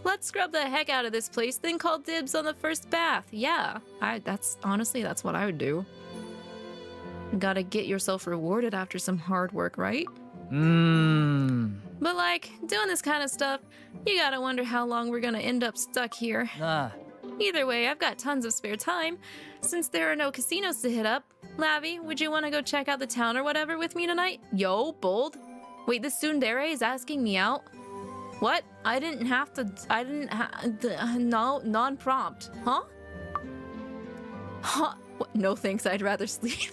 Let's scrub the heck out of this place, then call dibs on the first bath. Yeah, that's what I would do. Gotta get yourself rewarded after some hard work, right? But like, doing this kind of stuff, you gotta wonder how long we're gonna end up stuck here. なあ Either way, I've got tons of spare time. Since there are no casinos to hit up, Lavi, would you want to go check out the town or whatever with me tonight? Yo, bold. Wait, this tsundere is asking me out? What? No, non-prompt. Huh? Huh? What? No thanks, I'd rather sleep.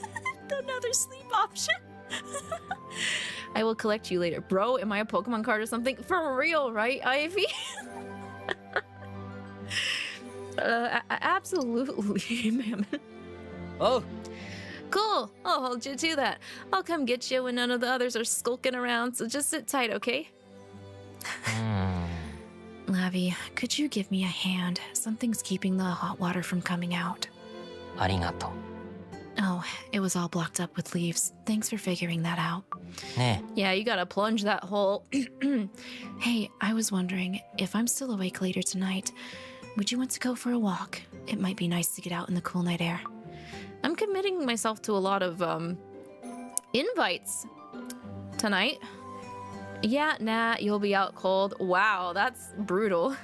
Another sleep option. I will collect you later. Bro, am I a Pokemon card or something? For real, right, Ivy? Absolutely, Mammon. おう Cool, I'll hold you to that. I'll come get you when none of the others are skulking around, so just sit tight, okay? Lavi, could you give me a hand? Something's keeping the hot water from coming out. ありがと Oh, it was all blocked up with leaves. Thanks for figuring that out. うね Yeah, you gotta plunge that hole. Hey, I was wondering, if I'm still awake later tonight, would you want to go for a walk? It might be nice to get out in the cool night air. I'm committing myself to a lot of, invites tonight. Yeah, nah, you'll be out cold. Wow, that's brutal.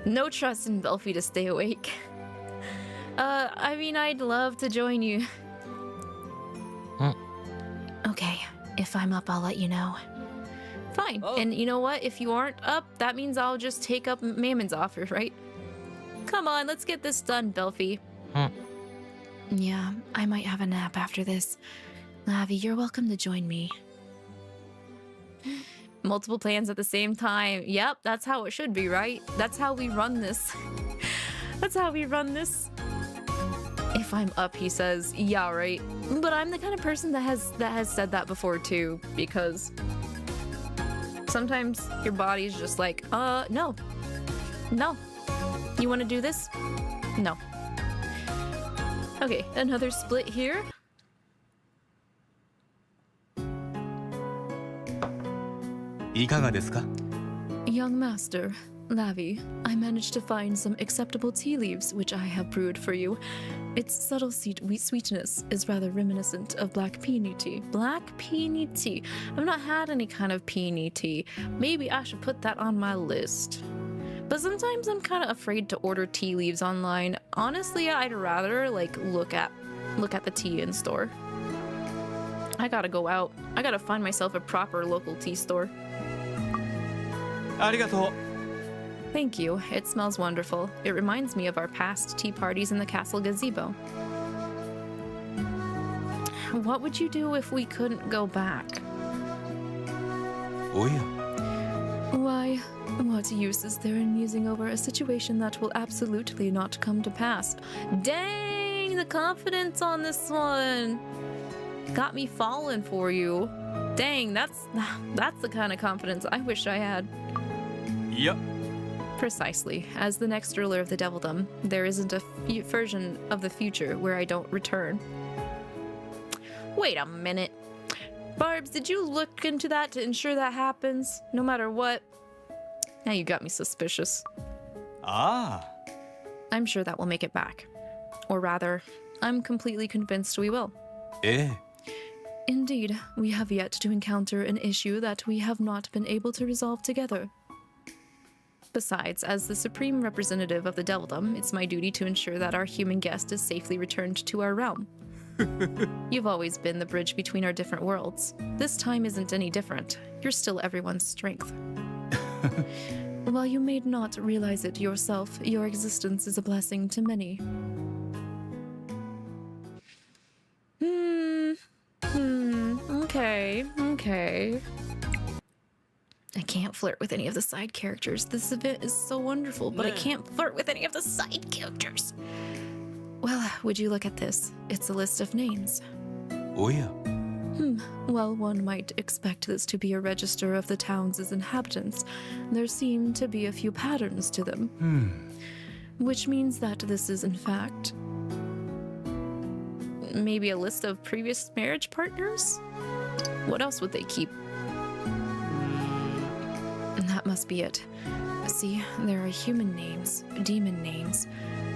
No trust in Belfie to stay awake. I mean, I'd love to join you. Okay, if I'm up, I'll let you know. Fine. Oh. And you know what? If you aren't up, that means I'll just take up Mammon's offer, right? Come on, let's get this done, Belfie. Yeah, I might have a nap after this. Lavi, you're welcome to join me. Multiple plans at the same time. Yep, that's how it should be, right? That's how we run this. That's how we run this. If I'm up, he says, yeah, right. But I'm the kind of person that has said that before too, because sometimes your body's just like, no. No. You want to do this? No. Okay, another split here. Young master, Lavi, I managed to find some acceptable tea leaves which I have brewed for you. Its subtle sweetness is rather reminiscent of black peony tea. Black peony tea. I've not had any kind of peony tea. Maybe I should put that on my list. But sometimes I'm kind of afraid to order tea leaves online. Honestly, I'd rather like look at the tea in store. I gotta go out. I gotta find myself a proper local tea store. ありがとう Thank you. It smells wonderful. It reminds me of our past tea parties in the castle gazebo. What would you do if we couldn't go back? おや Why, what use is there in musing over a situation that will absolutely not come to pass? Dang, the confidence on this one got me falling for you. Dang, that's the kind of confidence I wish I had. いや Precisely. As the next ruler of the Devildom, there isn't a version of the future where I don't return. Wait a minute. Barbs, did you look into that to ensure that happens? No matter what? Now you got me suspicious. ああ I'm sure that will make it back. Or rather, I'm completely convinced we will. ええ Indeed, we have yet to encounter an issue that we have not been able to resolve together. Besides, as the supreme representative of the Devildom, it's my duty to ensure that our human guest is safely returned to our realm. You've always been the bridge between our different worlds. This time isn't any different. You're still everyone's strength. While you may not realize it yourself, your existence is a blessing to many. Okay. Okay. I can't flirt with any of the side characters. This event is so wonderful, but I can't flirt with any of the side characters. Well, would you look at this? It's a list of names. Oh yeah. Well, one might expect this to be a register of the town's inhabitants. There seem to be a few patterns to them. Which means that this is, in fact, Maybe a list of previous marriage partners? What else would they keep? that must be it. See, there are human names, demon names,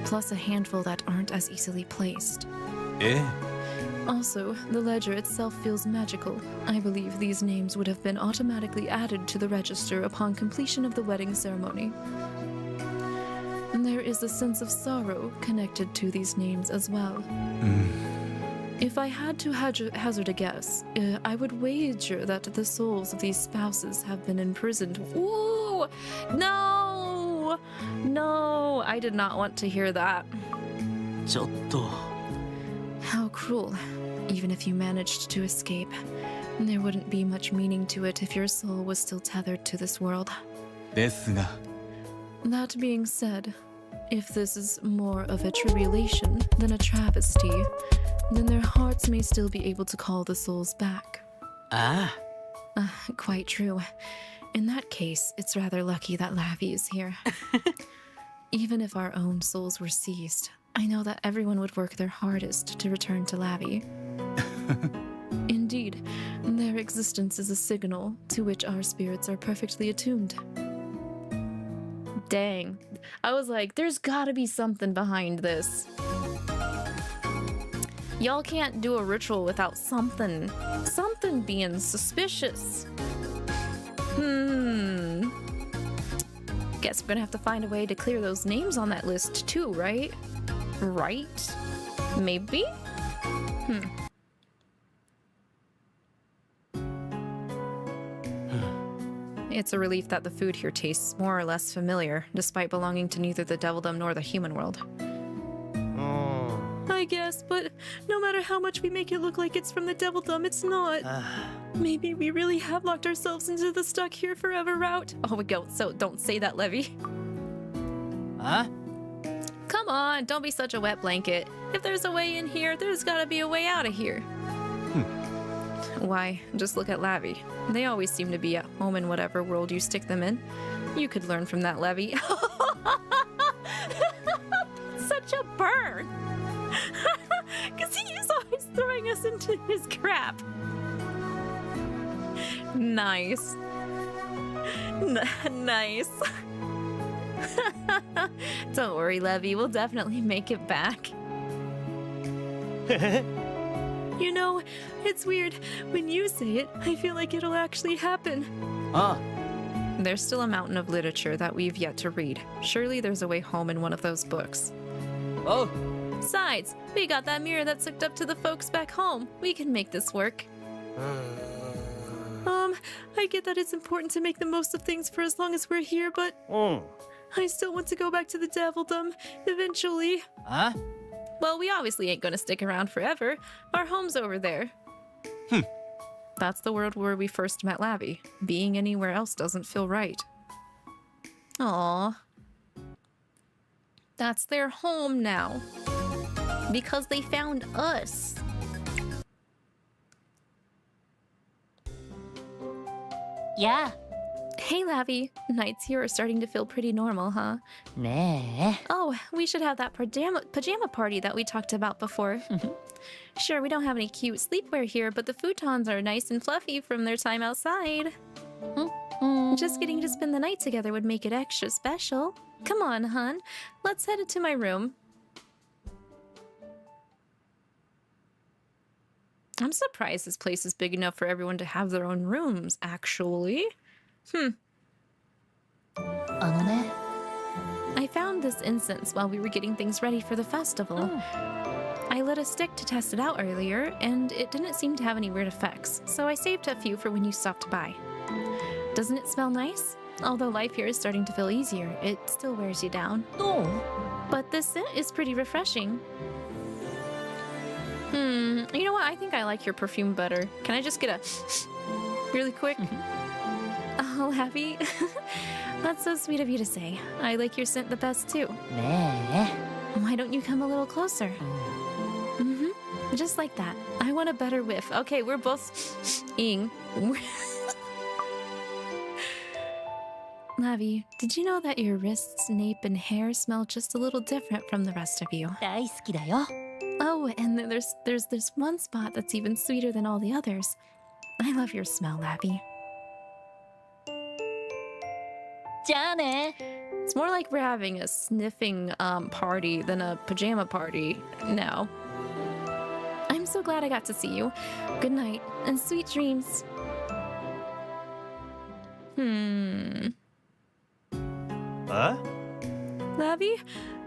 plus a handful that aren't as easily placed. Also, the ledger itself feels magical. I believe these names would have been automatically added to the register upon completion of the wedding ceremony. And there is a sense of sorrow connected to these names as well. If I had to hazard a guess, I would wager that the souls of these spouses have been imprisoned. Ooh! No! No! I did not want to hear that. ちょっと How cruel. Even if you managed to escape, there wouldn't be much meaning to it if your soul was still tethered to this world. ですが That being said, if this is more of a tribulation than a travesty, then their hearts may still be able to call the souls back. あ Quite true. In that case, it's rather lucky that Lavi is here. Even if our own souls were seized, I know that everyone would work their hardest to return to Lavi. Indeed, their existence is a signal to which our spirits are perfectly attuned. Dang. I was like, there's gotta be something behind this. Y'all can't do a ritual without something being suspicious. Guess we're gonna have to find a way to clear those names on that list too, right? Right? Maybe? It's a relief that the food here tastes more or less familiar, despite belonging to neither the Devildom nor the human world. I guess, but no matter how much we make it look like it's from the Devildom, it's not. Maybe we really have locked ourselves into the stuck here forever route. Oh, we go. So don't say that, Lavi. あ Come on, don't be such a wet blanket. If there's a way in here, there's gotta be a way out of here. Why, just look at Lavi. They always seem to be at home in whatever world you stick them in. You could learn from that, Lavi. Such a burn! Because he's always throwing us into his crap. Nice. Nice. Don't worry, Lavi. We'll definitely make it back. You know, it's weird. When you say it, I feel like it'll actually happen. あ There's still a mountain of literature that we've yet to read. Surely there's a way home in one of those books. おう Besides, we got that mirror that's hooked up to the folks back home. We can make this work. I get that it's important to make the most of things for as long as we're here, but うん I still want to go back to the Devildom eventually. あ Well, we obviously ain't gonna stick around forever. Our home's over there. That's the world where we first met Lavi. Being anywhere else doesn't feel right. Aww. That's their home now. Because they found us. Yeah. Hey, Lavi. Nights here are starting to feel pretty normal, huh? ね Oh, we should have that pajama party that we talked about before. Sure, we don't have any cute sleepwear here, but the futons are nice and fluffy from their time outside. Just getting to spend the night together would make it extra special. Come on, hun. Let's head into my room. I'm surprised this place is big enough for everyone to have their own rooms, actually. あのね I found this incense while we were getting things ready for the festival. I lit a stick to test it out earlier, and it didn't seem to have any weird effects, so I saved a few for when you stopped by. Doesn't it smell nice? Although life here is starting to feel easier, it still wears you down. どう But this scent is pretty refreshing. You know what? I think I like your perfume better. Can I just get a... really quick. Oh, Lavi. That's so sweet of you to say. I like your scent the best too. 네. Why don't you come a little closer? Just like that. I want a better whiff. Okay, we're both ing. Lavi, did you know that your wrists, nape, and hair smell just a little different from the rest of you? 大好きだよ。 Oh, and then there's this one spot that's even sweeter than all the others. I love your smell, Lavi. じゃあね。 It's more like we're having a sniffing party than a pajama party now. I'm so glad I got to see you. Good night, and sweet dreams. Lavi,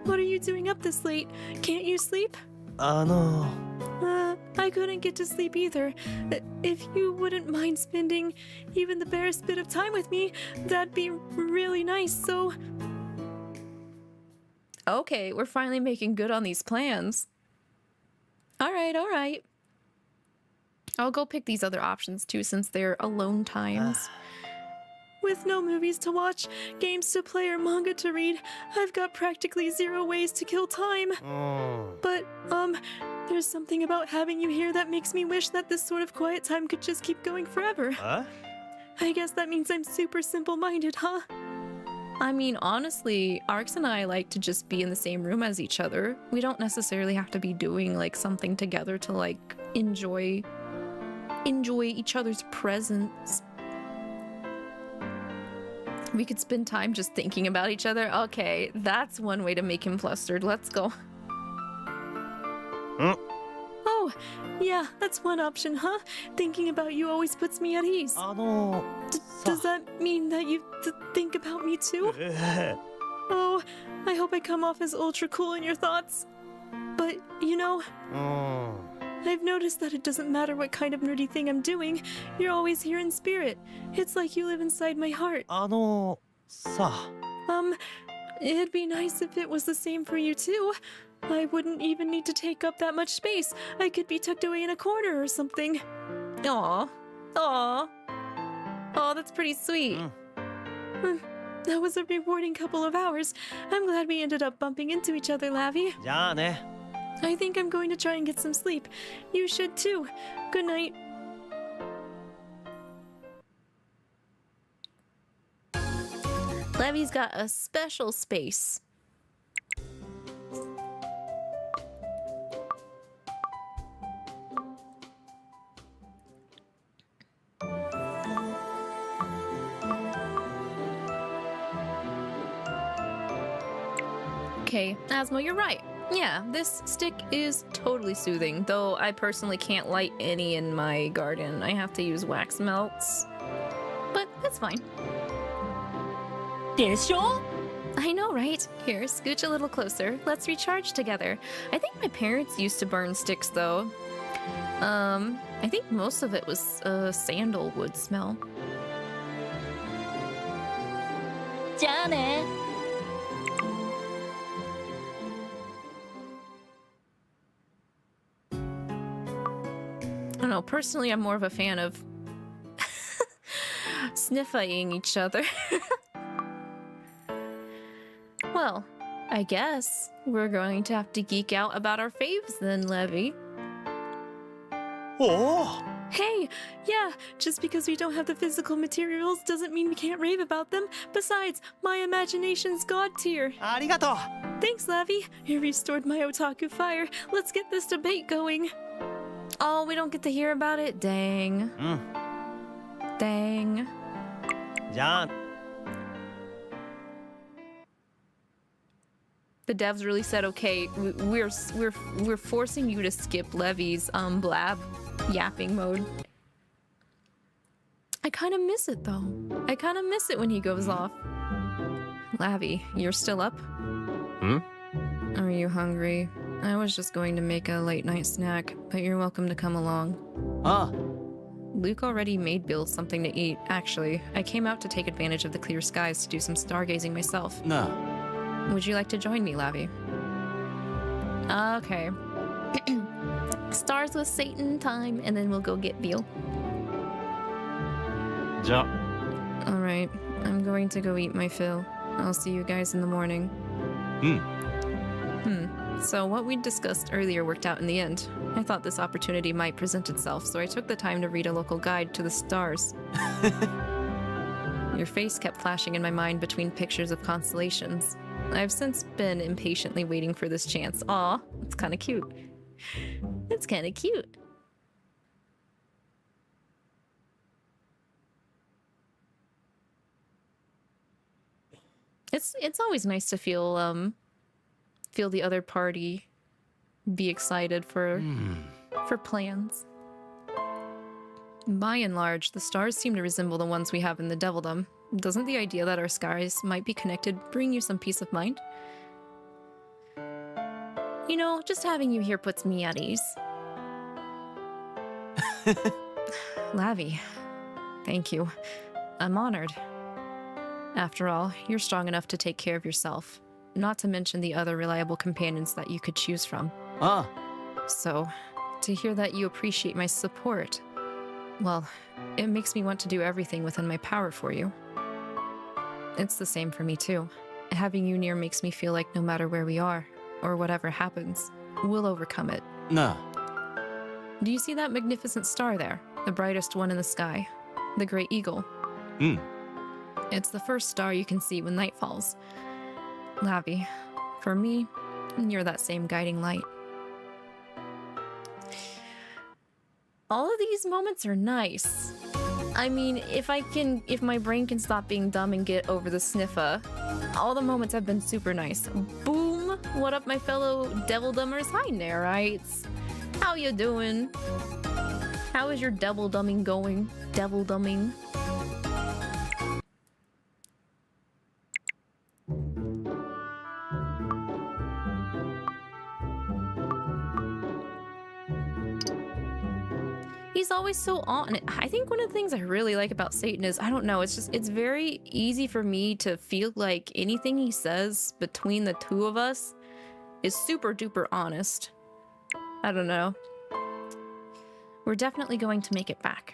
what are you doing up this late? Can't you sleep? I couldn't get to sleep either. If you wouldn't mind spending even the barest bit of time with me, that'd be really nice, so... Okay, we're finally making good on these plans. Alright, alright. I'll go pick these other options too, since they're alone times. With no movies to watch, games to play, or manga to read, I've got practically 0 ways to kill time. But, there's something about having you here that makes me wish that this sort of quiet time could just keep going forever. I guess that means I'm super simple-minded, huh? I mean, honestly, 𝐼𝐸 and I like to just be in the same room as each other. We don't necessarily have to be doing, like, something together to, like, enjoy each other's presence. We could spend time just thinking about each other. Okay, that's one way to make him flustered. Let's go. Oh, yeah, that's one option, huh? Thinking about you always puts me at ease. Does that mean that you think about me too? Oh, I hope I come off as ultra cool in your thoughts. But, you know, I've noticed that it doesn't matter what kind of nerdy thing I'm doing, you're always here in spirit. It's like you live inside my heart. It'd be nice if it was the same for you too. I wouldn't even need to take up that much space. I could be tucked away in a corner or something. Aw. Aw. Oh, that's pretty sweet. That was a rewarding couple of hours. I'm glad we ended up bumping into each other, Lavi. じゃあね。 I think I'm going to try and get some sleep. You should too. Good night. Lavi's got a special space. Okay, Asmo, you're right. Yeah, this stick is totally soothing, though I personally can't light any in my garden. I have to use wax melts. But that's fine. でしょ? I know, right? Here, scooch a little closer. Let's recharge together. I think my parents used to burn sticks, though. I think most of it was sandalwood smell. じゃあね。 I don't know, personally, I'm more of a fan of sniffing each other. Well, I guess we're going to have to geek out about our faves then, Lavi. Hey, yeah, just because we don't have the physical materials doesn't mean we can't rave about them. Besides, my imagination's god tier. ありがとう。 Thanks, Lavi. You restored my otaku fire. Let's get this debate going. Oh, we don't get to hear about it? Dang. Dang. じゃあ。 The devs really said, okay, we're forcing you to skip Levi's blab yapping mode. I kind of miss it though. I kind of miss it when he goes off. Lavi, you're still up? Are you hungry? I was just going to make a late night snack, but you're welcome to come along. Luke already made Bill something to eat. Actually, I came out to take advantage of the clear skies to do some stargazing myself. No. Would you like to join me, Lavi? Okay. Stars with Satan time, and then we'll go get Bill. じゃ Alright, I'm going to go eat my fill. I'll see you guys in the morning. So what we discussed earlier worked out in the end. I thought this opportunity might present itself, so I took the time to read a local guide to the stars. Your face kept flashing in my mind between pictures of constellations. I've since been impatiently waiting for this chance. Aw, it's kind of cute. It's kind of cute. It's always nice to feel the other party be excited for plans. By and large, the stars seem to resemble the ones we have in the Devildom. Doesn't the idea that our skies might be connected bring you some peace of mind? You know, just having you here puts me at ease. Lavi, thank you. I'm honored. After all, you're strong enough to take care of yourself, not to mention the other reliable companions that you could choose from. So, to hear that you appreciate my support, well, it makes me want to do everything within my power for you. It's the same for me too. Having you near makes me feel like no matter where we are, or whatever happens, we'll overcome it. Nah. Do you see that magnificent star there? The brightest one in the sky. The Great Eagle. It's the first star you can see when night falls. Lavi, for me, you're that same guiding light. All of these moments are nice. I mean, if my brain can stop being dumb and get over the sniffa, all the moments have been super nice. Boom! What up, my fellow Devildomers? Hi, Narites. How you doing? How is your Devildoming going? Devildoming? He's always so on it. I think one of the things I really like about Satan is, I don't know, it's very easy for me to feel like anything he says between the two of us is super duper honest. I don't know. We're definitely going to make it back.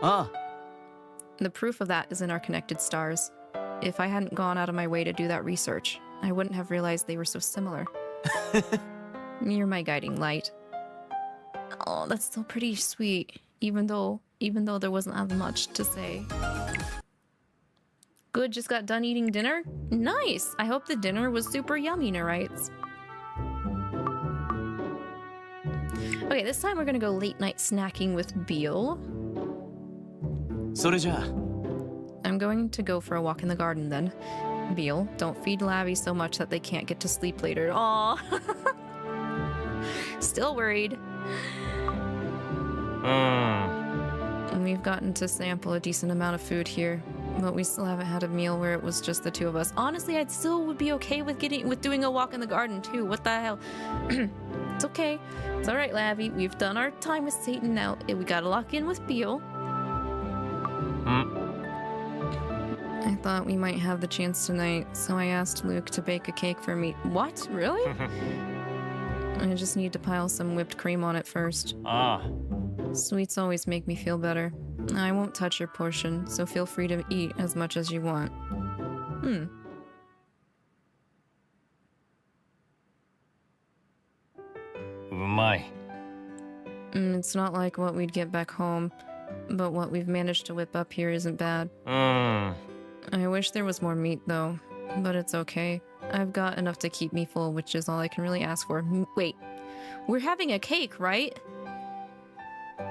The proof of that is in our connected stars. If I hadn't gone out of my way to do that research, I wouldn't have realized they were so similar. You're my guiding light. Oh, that's still pretty sweet, even though there wasn't as much to say. Good, just got done eating dinner? Nice! I hope the dinner was super yummy, Narites. Okay, this time we're gonna go late night snacking with Beal. それじゃあ I'm going to go for a walk in the garden then. Beal, don't feed Lavi so much that they can't get to sleep later. Aw. Still worried. We've gotten to sample a decent amount of food here, but we still haven't had a meal where it was just the two of us. Honestly, I'd still would be okay with doing a walk in the garden too. What the hell? It's okay. It's all right, Lavi. We've done our time with Satan now. We gotta lock in with Beal. I thought we might have the chance tonight, so I asked Luke to bake a cake for me. What? Really? I just need to pile some whipped cream on it first. Sweets always make me feel better. I won't touch your portion, so feel free to eat as much as you want. It's not like what we'd get back home, but what we've managed to whip up here isn't bad. I wish there was more meat though, but it's okay. I've got enough to keep me full, which is all I can really ask for. Wait, we're having a cake, right?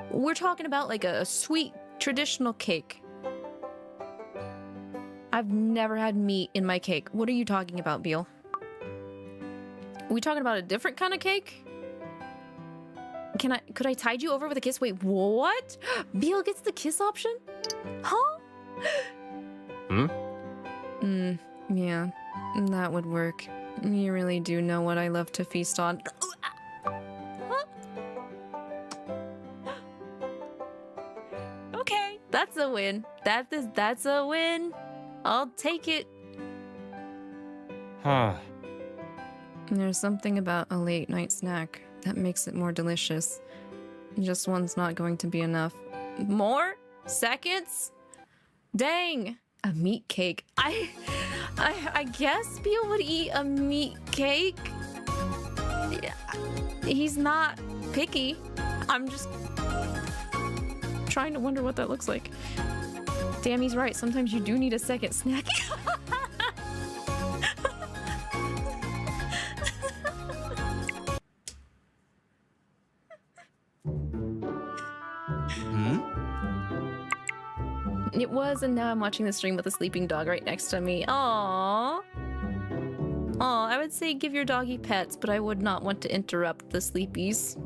We're talking about like a sweet traditional cake. I've never had meat in my cake. What are you talking about, Beal? Are we talking about a different kind of cake? Could I tide you over with a kiss? Wait, what? Beal gets the kiss option? Huh? Yeah, that would work. You really do know what I love to feast on. Okay, that's a win. That's a win. I'll take it. There's something about a late night snack that makes it more delicious. Just one's not going to be enough. More? seconds? Dang. A meat cake. I guess Beal would eat a meat cake. Yeah, he's not picky. I'm just trying to wonder what that looks like. Damn, he's right. Sometimes you do need a second snack. It was, and now I'm watching the stream with a sleeping dog right next to me. Aww. Aw, I would say give your doggy pets, but I would not want to interrupt the sleepies.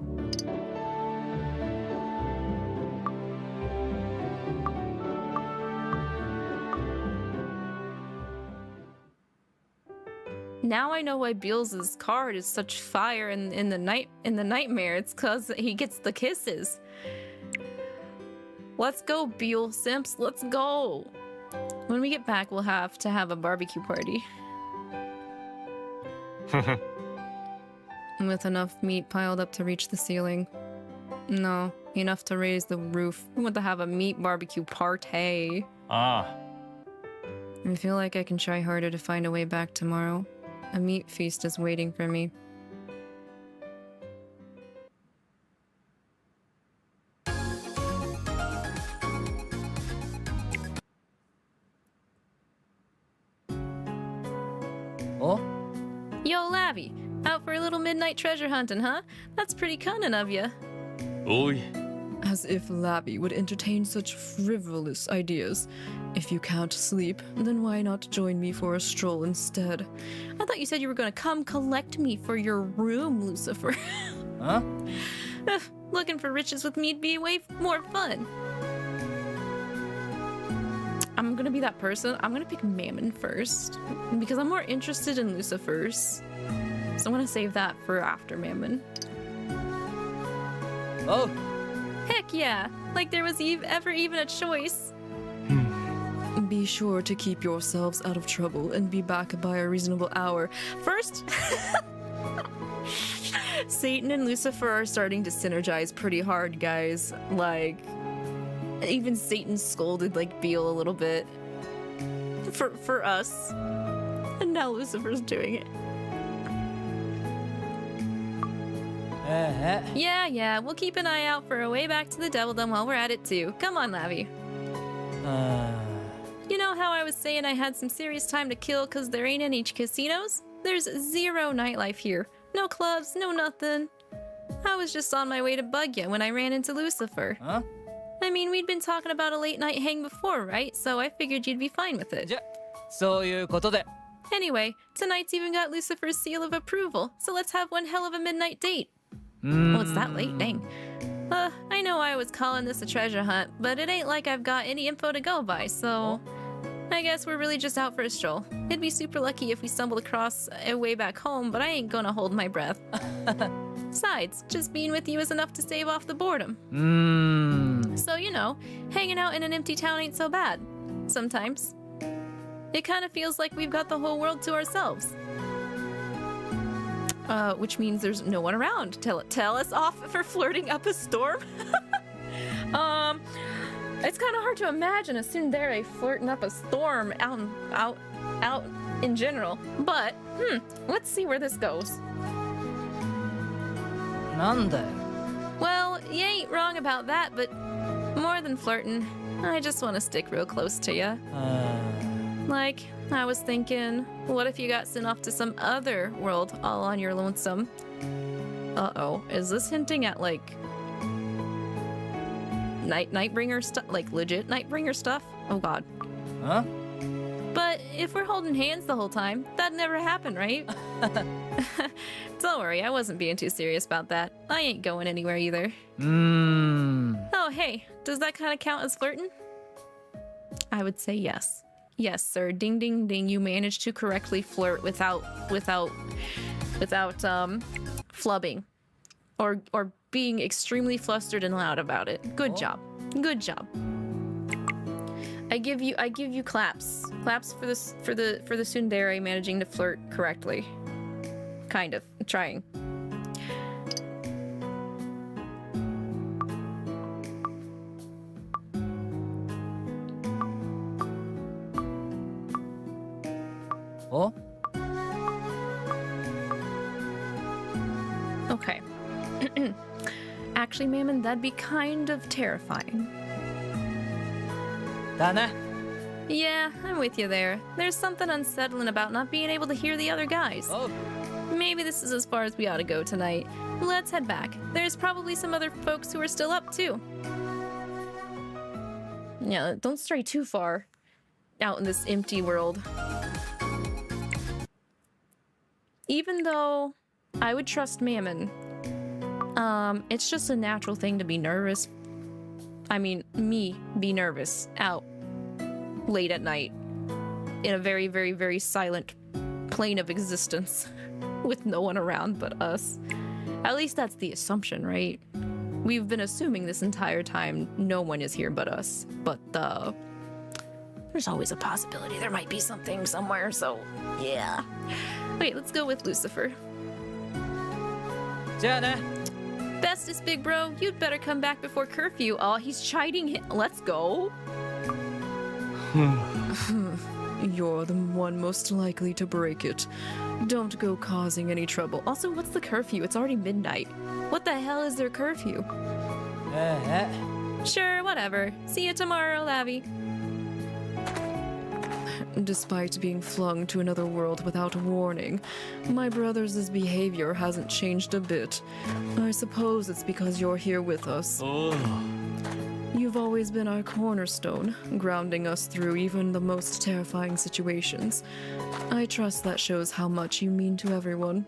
Now I know why Beals' card is such fire in the nightmare. It's cause he gets the kisses. Let's go, Beal Simps. Let's go. When we get back, we'll have to have a barbecue party. With enough meat piled up to reach the ceiling. No, enough to raise the roof. We want to have a meat barbecue party. Ah. I feel like I can try harder to find a way back tomorrow. A meat feast is waiting for me. Oh? Yo, Lavi, out for a little midnight treasure hunting, huh? That's pretty cunning of you. Oi. As if Lavi would entertain such frivolous ideas. If you can't sleep, then why not join me for a stroll instead? I thought you said you were gonna come collect me for your room, Lucifer. Huh? Looking for riches with me'd be way more fun. I'm gonna be that person. I'm gonna pick Mammon first because I'm more interested in Lucifer's. So I'm gonna save that for after Mammon. Oh. Heck yeah! Like there was ever even a choice. Be sure to keep yourselves out of trouble and be back by a reasonable hour. First, Satan and Lucifer are starting to synergize pretty hard, guys. Like, even Satan scolded like Beal a little bit for us, and now Lucifer's doing it. Yeah, we'll keep an eye out for a way back to the Devildom while we're at it too. Come on, Lavi. You know how I was saying I had some serious time to kill because there ain't any casinos? There's zero nightlife here. No clubs, no nothing. I was just on my way to bug you when I ran into Lucifer. Huh? I mean, we'd been talking about a late night hang before, right? So I figured you'd be fine with it. じゃ、そういうことで。 Anyway, tonight's even got Lucifer's seal of approval, so let's have one hell of a midnight date. Oh, it's that late, dang. I know I was calling this a treasure hunt, but it ain't like I've got any info to go by, so I guess we're really just out for a stroll. It'd be super lucky if we stumbled across a way back home, but I ain't gonna hold my breath. Besides, just being with you is enough to stave off the boredom. So, you know, hanging out in an empty town ain't so bad. Sometimes. It kind of feels like we've got the whole world to ourselves. Which means there's no one around. Tell us off for flirting up a storm? It's kind of hard to imagine a tsundere flirting up a storm out in general. But, let's see where this goes. なんだよ。 Well, you ain't wrong about that, but more than flirting, I just want to stick real close to you. Like, I was thinking, what if you got sent off to some other world all on your lonesome? Uh-oh, is this hinting at, like, Nightbringer stuff? Like, legit Nightbringer stuff? Oh god. Huh? But if we're holding hands the whole time, that never happened, right? Don't worry, I wasn't being too serious about that. I ain't going anywhere either. Oh, hey, does that kind of count as flirting? I would say yes. Yes, sir. Ding, ding, ding. You managed to correctly flirt without flubbing, or being extremely flustered and loud about it. Good job. Good job. I give you claps. Claps for the tsundere managing to flirt correctly. Kind of. I'm trying. お Okay. Actually, Mammon, that'd be kind of terrifying. だね Yeah, I'm with you there. There's something unsettling about not being able to hear the other guys. おう Maybe this is as far as we ought to go tonight. Let's head back. There's probably some other folks who are still up, too. Yeah, don't stray too far out in this empty world. Even though I would trust Mammon, it's just a natural thing to be nervous. I mean, me be nervous out late at night in a very, very, very silent plane of existence with no one around but us. At least that's the assumption, right? We've been assuming this entire time no one is here but us. But, there's always a possibility there might be something somewhere, so yeah. Wait, let's go with Lucifer. じゃあね Bestest, big bro, you'd better come back before curfew. Oh, he's chiding him. Let's go. You're the one most likely to break it. Don't go causing any trouble. Also, what's the curfew? It's already midnight. What the hell is their curfew? え Sure, whatever. See you tomorrow, Lavi. Despite being flung to another world without warning, my brother's behavior hasn't changed a bit. I suppose it's because you're here with us. おう You've always been our cornerstone, grounding us through even the most terrifying situations. I trust that shows how much you mean to everyone.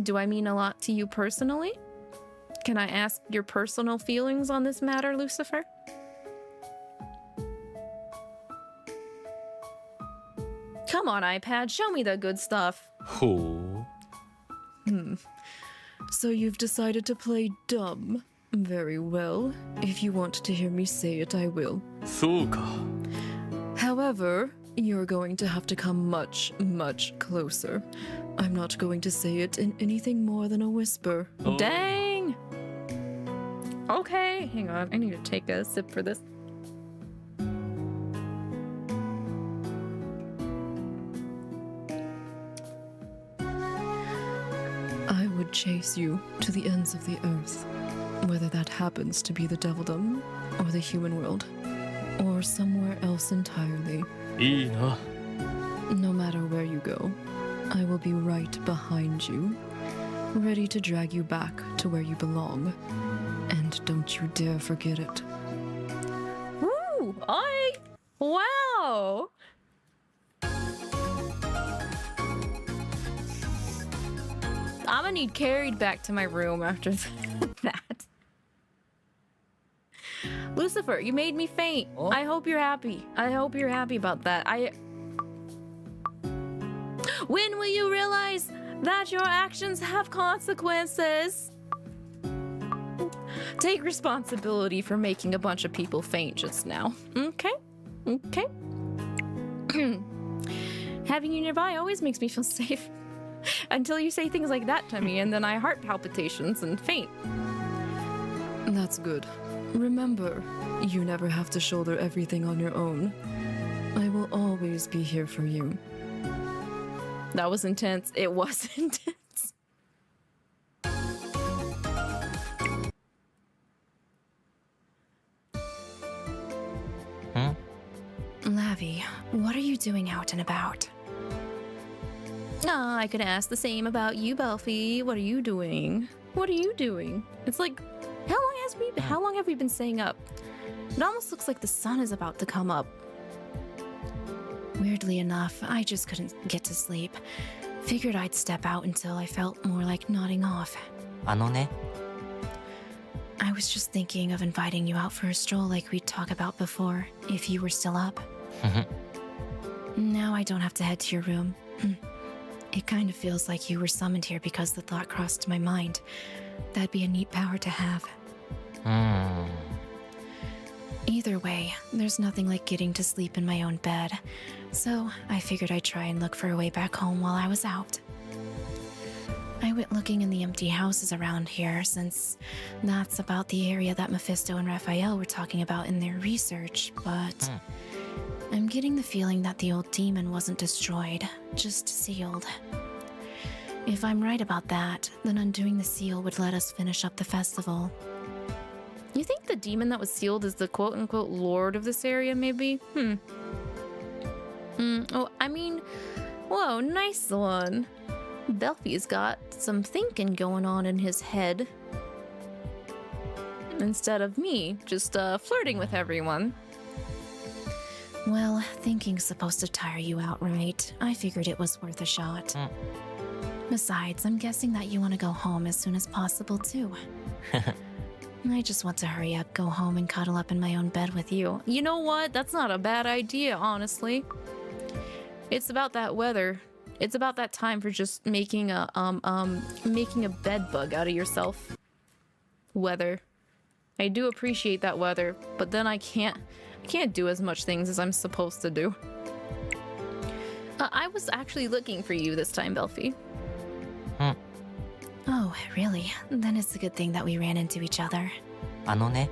Do I mean a lot to you personally? Can I ask your personal feelings on this matter, Lucifer? Come on, iPad, show me the good stuff. ほう So you've decided to play dumb. Very well. If you want to hear me say it, I will. そうか However, you're going to have to come much, much closer. I'm not going to say it in anything more than a whisper. おう Dang! Okay, hang on, I need to take a sip for this. I would chase you to the ends of the earth, whether that happens to be the Devildom, or the human world, or somewhere else entirely. いいな No matter where you go, I will be right behind you, ready to drag you back to where you belong. And don't you dare forget it. Woo! Wow! I'm gonna need carried back to my room after that. Lucifer, you made me faint. Oh? I hope you're happy. I hope you're happy about that. When will you realize that your actions have consequences? Take responsibility for making a bunch of people faint just now. Okay? Okay. Having you nearby always makes me feel safe. Until you say things like that to me, and then I heart palpitations and faint. That's good. Remember, you never have to shoulder everything on your own. I will always be here for you. That was intense. It was intense. Lavi, what are you doing out and about? I could ask the same about you, Belfie. What are you doing? What are you doing? It's like, how long have we been staying up? It almost looks like the sun is about to come up. Weirdly enough, I just couldn't get to sleep. Figured I'd step out until I felt more like nodding off. あのね I was just thinking of inviting you out for a stroll like we'd talked about before, if you were still up. Now I don't have to head to your room. It kind of feels like you were summoned here because the thought crossed my mind. That'd be a neat power to have. うーん Either way, there's nothing like getting to sleep in my own bed. So I figured I'd try and look for a way back home while I was out. I went looking in the empty houses around here, since that's about the area that Mephisto and Raphael were talking about in their research, but I'm getting the feeling that the old demon wasn't destroyed, just sealed. If I'm right about that, then undoing the seal would let us finish up the festival. You think the demon that was sealed is the quote-unquote lord of this area, maybe? Oh, I mean, whoa, nice one. Belfie's got some thinking going on in his head. Instead of me, just flirting with everyone. Well, thinking's supposed to tire you out, right? I figured it was worth a shot. Besides, I'm guessing that you want to go home as soon as possible, too. I just want to hurry up, go home, and cuddle up in my own bed with you. You know what? That's not a bad idea, honestly. It's about that weather. It's about that time for just making a bed bug out of yourself. Weather. I do appreciate that weather, but then I can't do as much things as I'm supposed to do. I was actually looking for you this time, Belfie. Oh, really? Then it's a good thing that we ran into each other. あのね。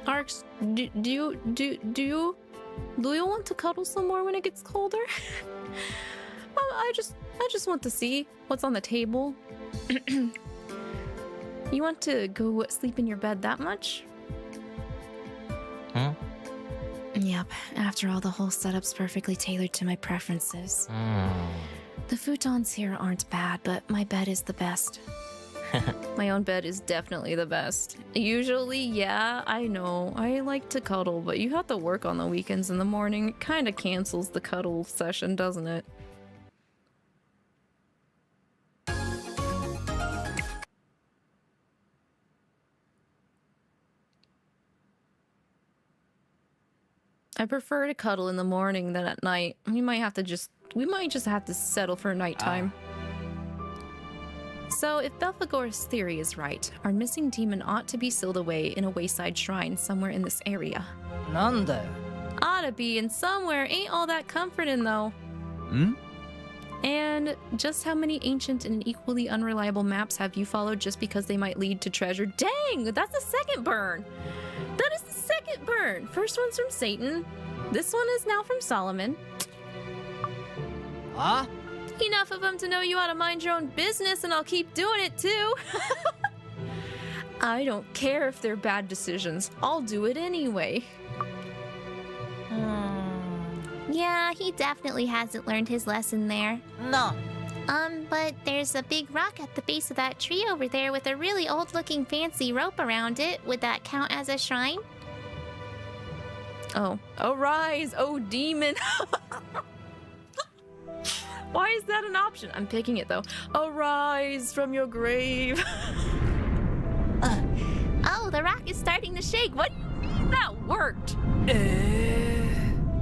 Arx, do you want to cuddle some more when it gets colder? I just want to see what's on the table. You want to go sleep in your bed that much? Yep, after all, the whole setup's perfectly tailored to my preferences. The futons here aren't bad, but my bed is the best. My own bed is definitely the best. Usually, yeah, I know. I like to cuddle, but you have to work on the weekends in the morning. It kind of cancels the cuddle session, doesn't it? I prefer to cuddle in the morning than at night. We might just have to settle for nighttime. So, if Belphegor's theory is right, our missing demon ought to be sealed away in a wayside shrine somewhere in this area. なんだよ。 Ought to be in somewhere, ain't all that comforting though. And just how many ancient and equally unreliable maps have you followed just because they might lead to treasure? Dang, that's the second burn! That is the second burn! First one's from Satan. This one is now from Solomon. あ Enough of them to know you ought to mind your own business, and I'll keep doing it too. I don't care if they're bad decisions. I'll do it anyway. Yeah, he definitely hasn't learned his lesson there. No. But there's a big rock at the base of that tree over there with a really old-looking fancy rope around it. Would that count as a shrine? Oh. Arise, oh demon! Why is that an option? I'm picking it though. Arise from your grave. Oh, the rock is starting to shake. What do you mean that worked?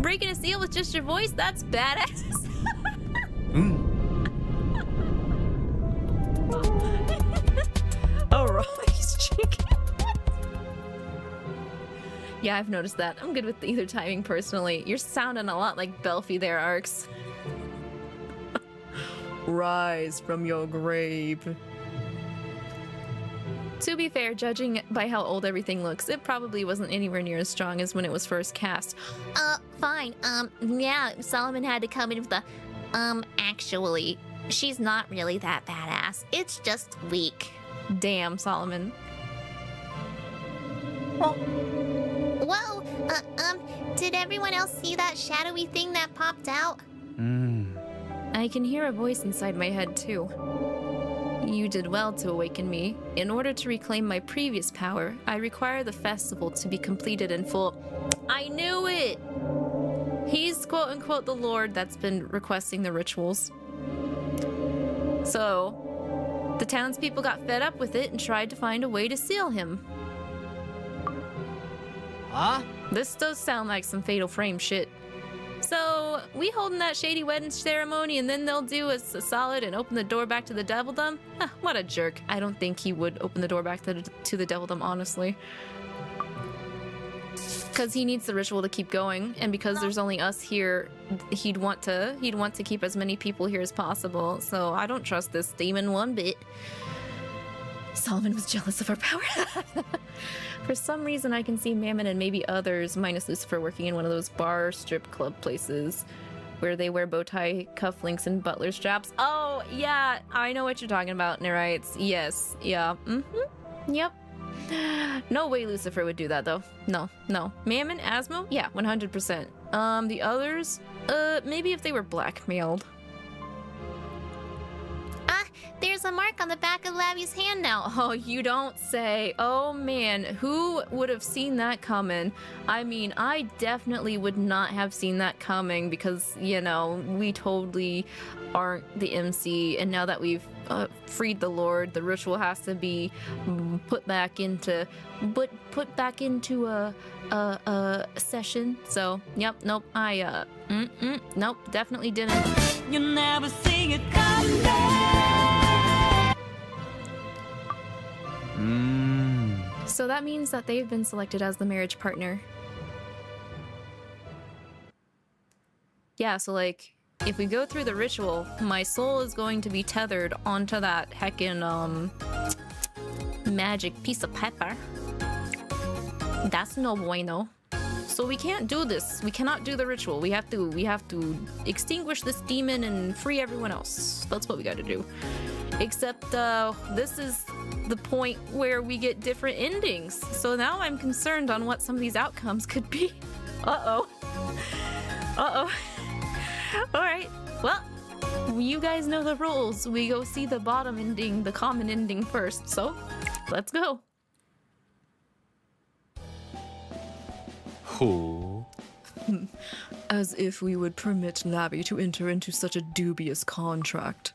Breaking a seal with just your voice? That's badass. Arise, chicken. Yeah, I've noticed that. I'm good with either timing personally. You're sounding a lot like Belfie there, Arx. Rise from your grave. To be fair, judging by how old everything looks, it probably wasn't anywhere near as strong as when it was first cast. Fine. Yeah, Solomon had to come in with the, actually, she's not really that badass. It's just weak. Damn, Solomon. Whoa, did everyone else see that shadowy thing that popped out? I can hear a voice inside my head, too. You did well to awaken me. In order to reclaim my previous power, I require the festival to be completed in full. I knew it! He's quote-unquote the lord that's been requesting the rituals. So, the townspeople got fed up with it and tried to find a way to seal him. あ This does sound like some Fatal Frame shit. So, we holding that shady wedding ceremony and then they'll do us a solid and open the door back to the Devildom? What a jerk. I don't think he would open the door back to the Devildom, honestly. Because he needs the ritual to keep going, and because there's only us here, he'd want to keep as many people here as possible, so I don't trust this demon one bit. Solomon was jealous of our power. For some reason, I can see Mammon and maybe others, minus Lucifer, working in one of those bar strip club places where they wear bow tie, cufflinks, and butler straps. Oh, yeah, I know what you're talking about, Nerites. Yes, yeah, yep. No way Lucifer would do that, though. No. Mammon, Asmo? Yeah, 100%. The others? Maybe if they were blackmailed. There's a mark on the back of Lavi's hand now. Oh, you don't say. Oh man, who would have seen that coming? I mean, I definitely would not have seen that coming because, you know, we totally aren't the MC, and now that we've freed the Lord, the ritual has to be put back into a session. So, yep, nope, nope, definitely didn't. You never see it coming. So that means that they've been selected as the marriage partner. Yeah, so like, if we go through the ritual, my soul is going to be tethered onto that heckin' magic piece of pepper. That's no bueno. So we can't do this. We cannot do the ritual. We have to extinguish this demon and free everyone else. That's what we gotta do. Except this is the point where we get different endings. So now I'm concerned on what some of these outcomes could be. Uh-oh. Alright, well, you guys know the rules. We go see the bottom ending, the common ending first, so let's go. Oh. As if we would permit Lavi to enter into such a dubious contract.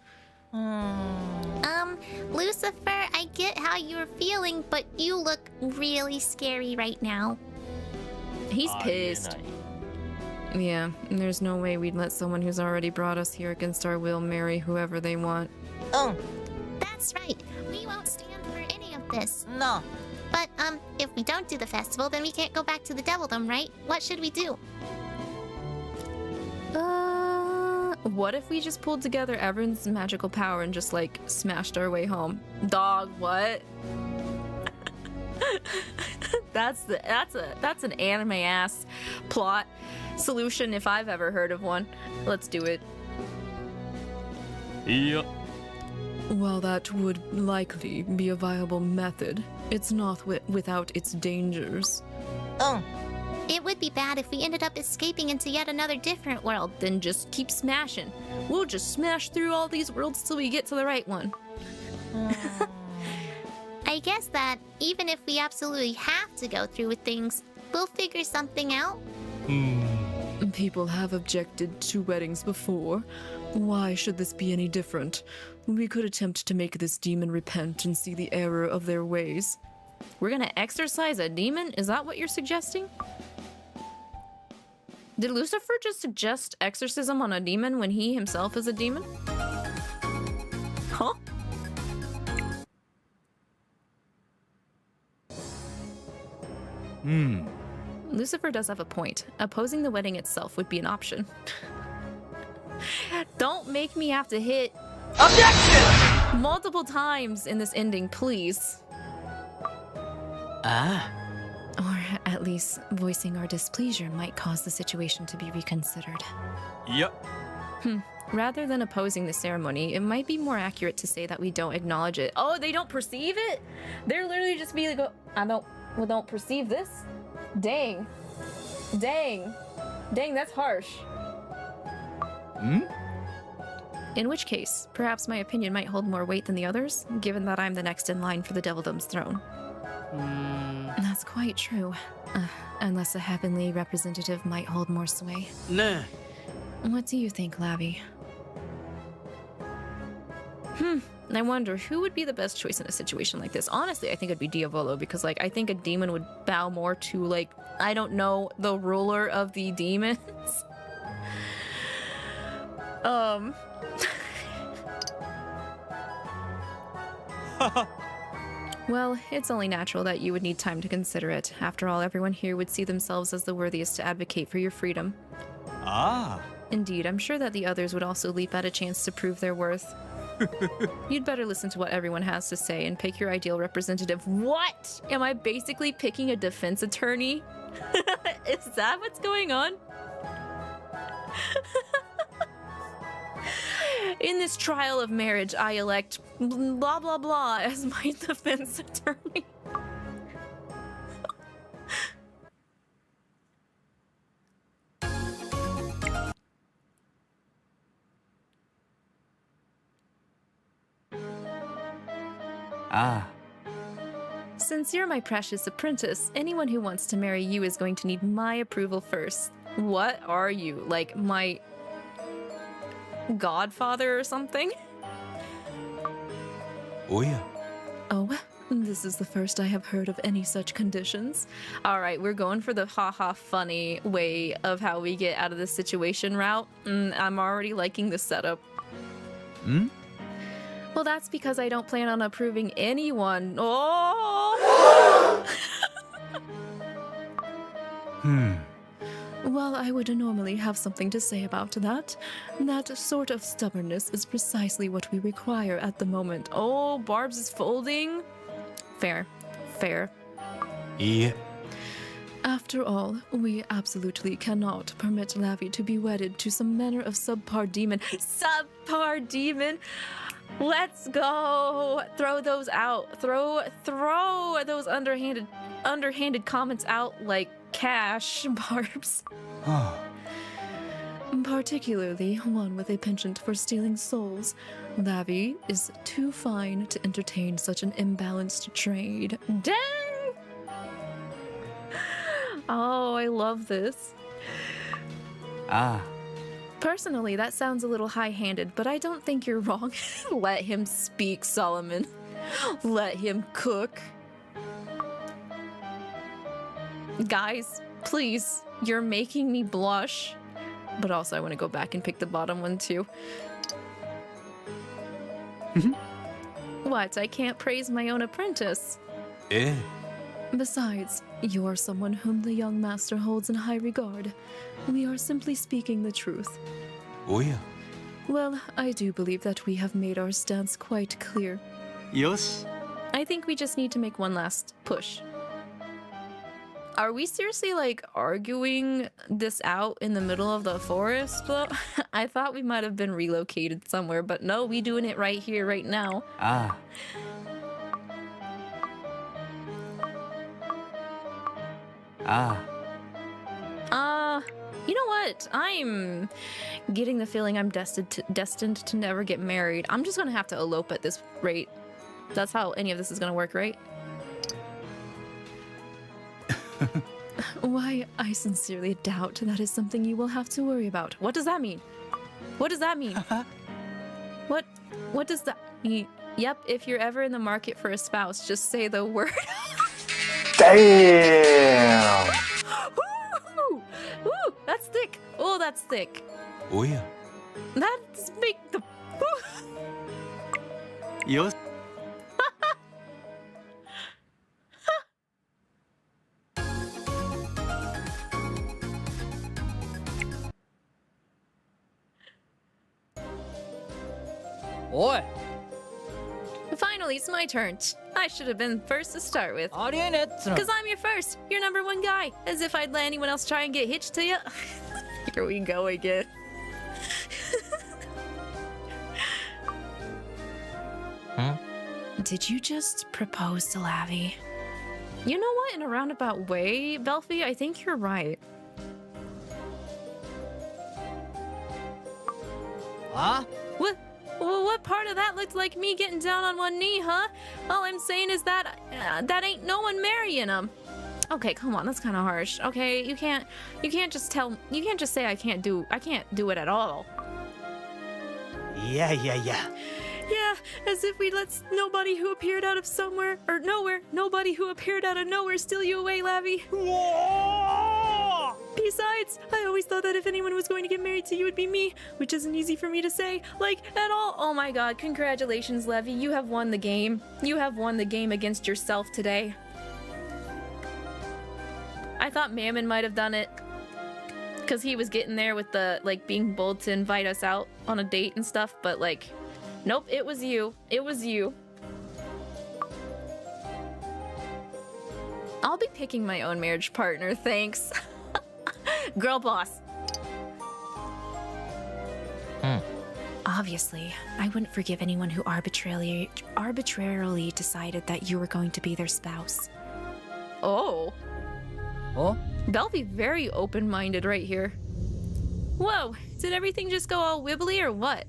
Lucifer, I get how you're feeling, but you look really scary right now. He's pissed. Yeah, there's no way we'd let someone who's already brought us here against our will marry whoever they want. Oh, That's right. We won't stand for any of this. no. But, if we don't do the festival, then we can't go back to the Devildom, right? What should we do? What if we just pulled together everyone's magical power and just like smashed our way home? Dog, what? That's an anime ass plot solution if I've ever heard of one. Let's do it. Yeah. While that would likely be a viable method, it's not without its dangers. Oh, It would be bad if we ended up escaping into yet another different world. Then just keep smashing. We'll just smash through all these worlds till we get to the right one. I guess that even if we absolutely have to go through with things, we'll figure something out. People have objected to weddings before. Why should this be any different? We could attempt to make this demon repent and see the error of their ways. We're gonna exorcise a demon? Is that what you're suggesting? Did Lucifer just suggest exorcism on a demon when he himself is a demon? Huh? Lucifer does have a point. Opposing the wedding itself would be an option. Don't make me have to hit objection multiple times in this ending, please. Or at least voicing our displeasure might cause the situation to be reconsidered. Yep. Rather than opposing the ceremony, it might be more accurate to say that we don't acknowledge it. Oh, they don't perceive it? They're literally just be like, we don't perceive this? Dang. Dang, that's harsh. In which case, perhaps my opinion might hold more weight than the others, given that I'm the next in line for the Devildom's throne. That's quite true. Unless a heavenly representative might hold more sway. Nah. What do you think, Lavi? I wonder who would be the best choice in a situation like this. Honestly, I think it'd be Diavolo because, like, I think a demon would bow more to, like, I don't know, the ruler of the demons. Well, it's only natural that you would need time to consider it. After all, everyone here would see themselves as the worthiest to advocate for your freedom. Ah. Indeed, I'm sure that the others would also leap at a chance to prove their worth. You'd better listen to what everyone has to say and pick your ideal representative. What? Am I basically picking a defense attorney? Is that what's going on? In this trial of marriage, I elect blah blah blah as my defense attorney. Ah, Since you're my precious apprentice, anyone who wants to marry you is going to need my approval first. What are you? Like my godfather or something? oh yeah. Oh, this is the first I have heard of any such conditions. All right, we're going for the haha funny way of how we get out of this situation route. I'm already liking the setup. Hmm? Well, that's because I don't plan on approving anyone. Oh! Well, I would normally have something to say about that. That sort of stubbornness is precisely what we require at the moment. Oh, Barb's is folding. Fair. Fair. いいえ。 After all, we absolutely cannot permit Lavi to be wedded to some manner of subpar demon. Subpar demon. Let's go. Throw those out. Throw those underhanded comments out like cash, Barbs. Particularly one with a penchant for stealing souls. Lavi is too fine to entertain such an imbalanced trade. Dang! Oh, I love this. Ah, Personally, that sounds a little high-handed, but I don't think you're wrong. Let him speak, Solomon. Let him cook. Guys, please, you're making me blush. But also, I want to go back and pick the bottom one, too. What? I can't praise my own apprentice. ええ。 Besides, you are someone whom the young master holds in high regard. We are simply speaking the truth. おや。 Well, I do believe that we have made our stance quite clear. よし。 I think we just need to make one last push. Are we seriously, like, arguing this out in the middle of the forest, though? I thought we might have been relocated somewhere, but no, we doing it right here, right now. ああ。ああ。 You know what? I'm getting the feeling I'm destined to never get married. I'm just gonna have to elope at this rate. That's how any of this is gonna work, right? Why, I sincerely doubt that is something you will have to worry about. What does that mean? What does that mean? What does that mean? Yep, if you're ever in the market for a spouse, just say the word. Damn! Ooh, ooh, that's thick. Oh, that's thick. おや。 That's big. The よし。 おい Finally, it's my turn. I should have been first to start with. ありえねえっつうの Because I'm your first. You're number one guy. As if I'd let anyone else try and get hitched to you. Here we go again. Did you just propose to Lavi? You know what? In a roundabout way, Belfie, I think you're right. あ What part of that looked like me getting down on one knee, huh? All I'm saying is that that ain't no one marrying him. Okay, come on, that's kind of harsh. Okay, you can't just say I can't do it at all. いやいやいや。 Yeah, as if we'd let nobody who appeared out of somewhere or nowhere, nobody who appeared out of nowhere steal you away, Lavi. Besides, I always thought that if anyone was going to get married to you, it would be me, which isn't easy for me to say, like, at all. Oh my god, congratulations, Levi. You have won the game. You have won the game against yourself today. I thought Mammon might have done it, because he was getting there with the, like, being bold to invite us out on a date and stuff, but, like, Nope, it was you. It was you. I'll be picking my own marriage partner, thanks. Girl boss. Obviously, I wouldn't forgive anyone who arbitrarily decided that you were going to be their spouse. Oh. Oh? Belphie very open-minded right here. Whoa, did everything just go all wibbly or what?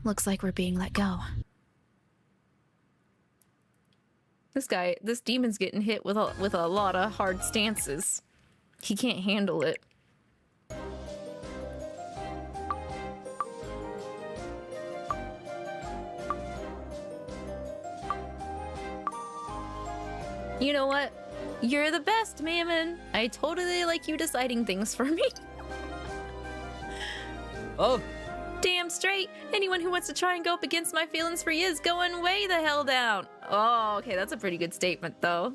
Looks like we're being let go. This demon's getting hit with a lot of hard stances. He can't handle it. You know what? You're the best, Mammon. I totally like you deciding things for me. Oh, Damn straight. Anyone who wants to try and go up against my feelings for you is going way the hell down. Oh, okay, that's a pretty good statement, though.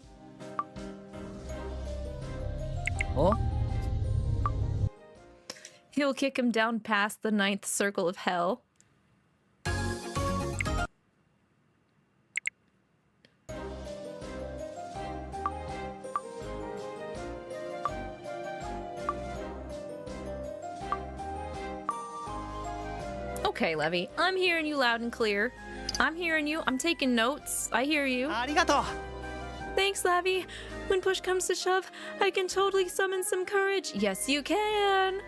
oh? He'll kick him down past the 9th circle of hell. Okay, Levi, I'm hearing you loud and clear. I'm hearing you. I'm taking notes. I hear you. ありがとう Thanks, Lavi. When push comes to shove, I can totally summon some courage. Yes, you can.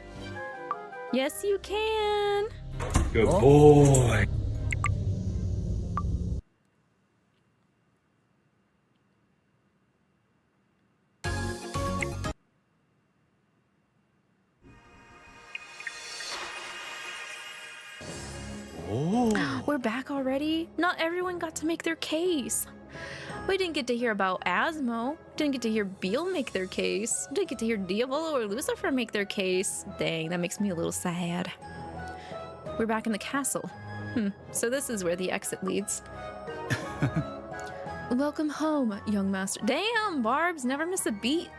Yes, you can. Good boy. We're back already? Not everyone got to make their case. We didn't get to hear about Asmo. Didn't get to hear Beal make their case. Didn't get to hear Diavolo or Lucifer make their case. Dang, that makes me a little sad. We're back in the castle. So this is where the exit leads. Welcome home, young master. Damn, Barbs, never miss a beat.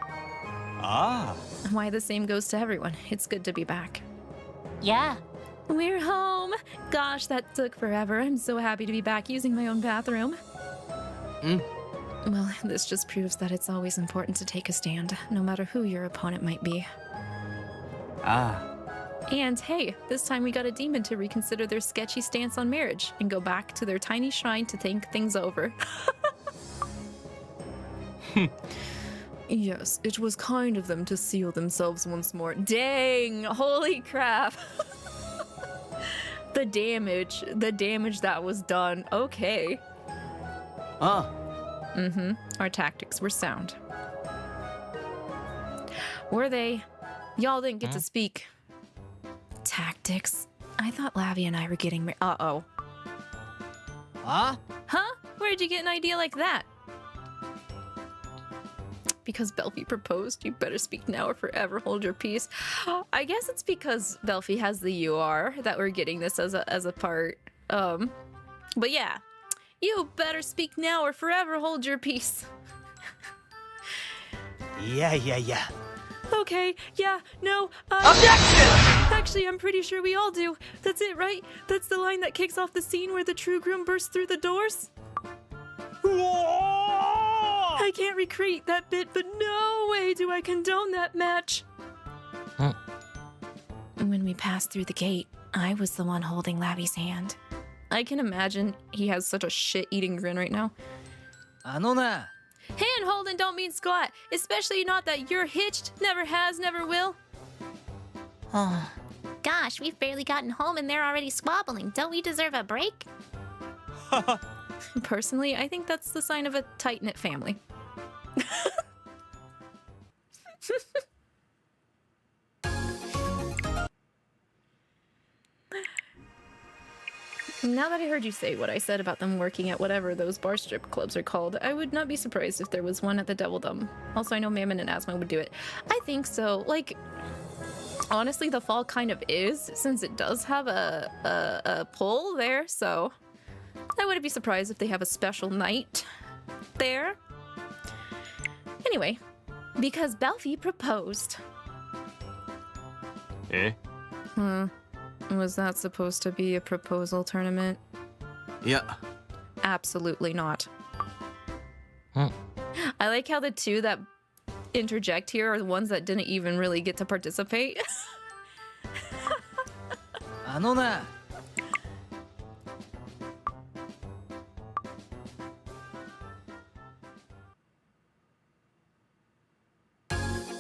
Ah. Why, the same goes to everyone. It's good to be back. Yeah. We're home. Gosh, that took forever. I'm so happy to be back using my own bathroom. Well, this just proves that it's always important to take a stand, no matter who your opponent might be. And hey, this time we got a demon to reconsider their sketchy stance on marriage and go back to their tiny shrine to think things over. Yes, it was kind of them to seal themselves once more. Dang, holy crap. The damage that was done. Okay. Our tactics were sound. Were they? Y'all didn't get to speak. Tactics. I thought Lavi and I were getting Uh-oh. Huh? Huh? Where'd you get an idea like that? Because Belphie proposed, you better speak now or forever hold your peace. I guess it's because Belphie has the UR that we're getting this as a part. But yeah, you better speak now or forever hold your peace. いやいやいや Okay, yeah, no, Actually, I'm pretty sure we all do. That's it, right? That's the line that kicks off the scene where the true groom bursts through the doors? I can't recreate that bit, but no way do I condone that match. When we passed through the gate, I was the one holding Lavi's hand. I can imagine he has such a shit-eating grin right now. あのな。 Hand holding don't mean squat, especially not that you're hitched, never has, never will. Gosh, we've barely gotten home and they're already squabbling. Don't we deserve a break? Personally, I think that's the sign of a tight-knit family. Now that I heard you say what I said about them working at whatever those bar strip clubs are called, I would not be surprised if there was one at the Devildom. Also, I know Mammon and Asmo would do it. I think so. Like, honestly, the fall kind of is, since it does have a pull there, so I wouldn't be surprised if they have a special night there. Anyway, because Belphie proposed. Eh? Was that supposed to be a proposal tournament? いや Absolutely not. Hmm. I like how the two that interject here are the ones that didn't even really get to participate. あのな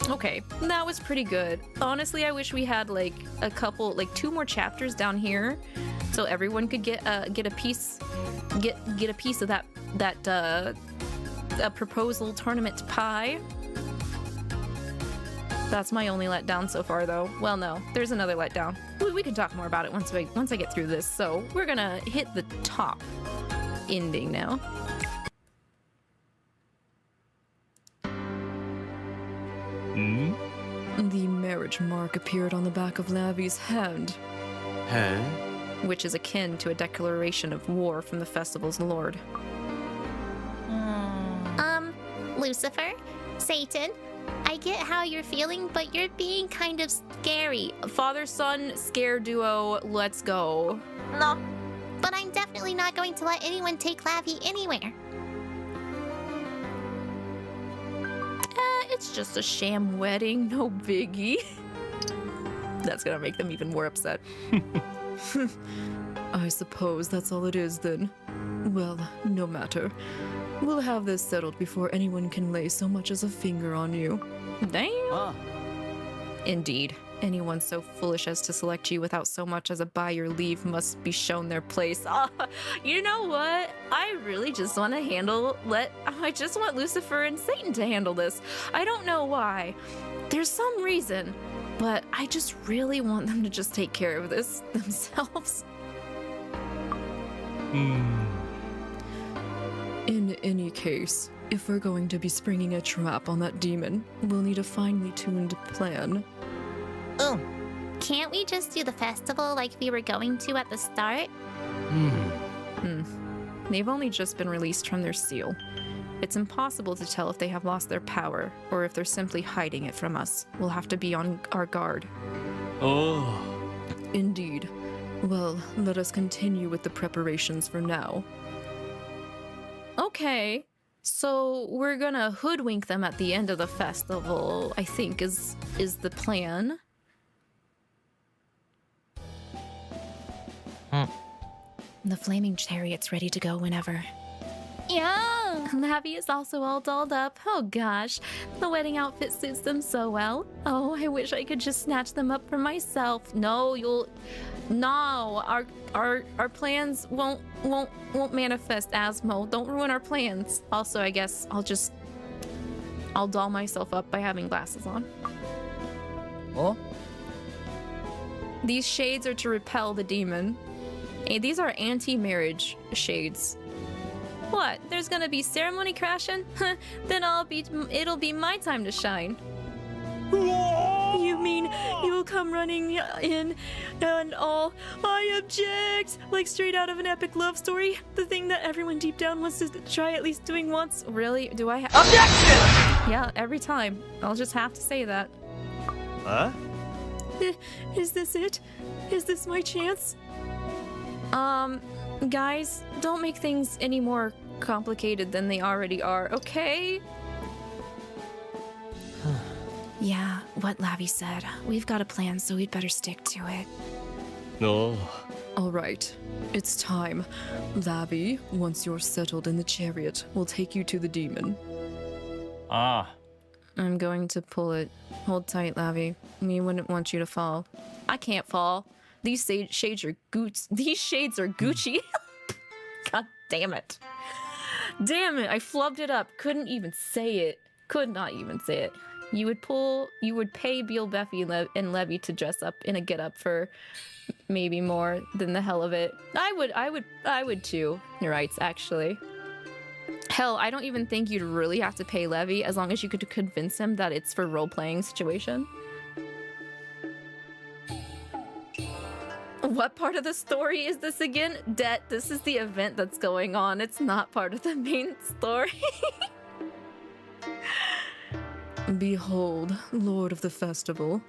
Okay, that was pretty good. Honestly, I wish we had like a couple, like 2 more chapters down here, so everyone could get a piece of that proposal tournament pie. That's my only letdown so far, though. Well, no, there's another letdown. We can talk more about it once I get through this. So we're gonna hit the top ending now. The marriage mark appeared on the back of Lavi's hand. へえ Which is akin to a declaration of war from the festival's lord. Lucifer, Satan, I get how you're feeling, but you're being kind of scary. Father-son scare duo, let's go. No. But I'm definitely not going to let anyone take Lavi anywhere. It's just a sham wedding, no biggie. That's gonna make them even more upset. I suppose that's all it is then. Well, no matter. We'll have this settled before anyone can lay so much as a finger on you. Damn. あ Indeed. Anyone so foolish as to select you without so much as a by your leave must be shown their place. You know what? I really just want to I just want Lucifer and Satan to handle this. I don't know why. There's some reason, but I just really want them to just take care of this themselves. In any case, if we're going to be springing a trap on that demon, we'll need a finely tuned plan. Can't we just do the festival like we were going to at the start? They've only just been released from their seal. It's impossible to tell if they have lost their power or if they're simply hiding it from us. We'll have to be on our guard. Oh. Indeed. Well, let us continue with the preparations for now. Okay, so we're gonna hoodwink them at the end of the festival, I think is the plan. The flaming chariot's ready to go whenever. Yeah, Lavi is also all dolled up. Oh gosh, the wedding outfit suits them so well. Oh, I wish I could just snatch them up for myself. No, our plans won't manifest, Asmo. Don't ruin our plans. Also, I guess I'll doll myself up by having glasses on. お These shades are to repel the demon. Hey, these are anti-marriage shades. What? There's gonna be ceremony crashing? Then it'll be my time to shine. You mean you'll come running in and all, I object, like straight out of an epic love story? The thing that everyone deep down wants to try at least doing once? Really? Do I have— Objection! Yeah, every time. I'll just have to say that. Huh? Is this it? Is this my chance? Guys, don't make things any more complicated than they already are, okay? Yeah, what Lavi said. We've got a plan, so we'd better stick to it. No. All right, it's time. Lavi, once you're settled in the chariot, we'll take you to the demon. Ah. I'm going to pull it. Hold tight, Lavi. We wouldn't want you to fall. I can't fall. These shades are Gucci. God damn it. Damn it, I flubbed it up. Couldn't even say it. Could not even say it. You would pay Beal, Beffy, and Levy to dress up in a get-up for maybe more than the hell of it. I would too. You're right, actually. Hell, I don't even think you'd really have to pay Levy as long as you could convince him that it's for role-playing situation. What part of the story is this again? This is the event that's going on. It's not part of the main story. Behold, Lord of the Festival,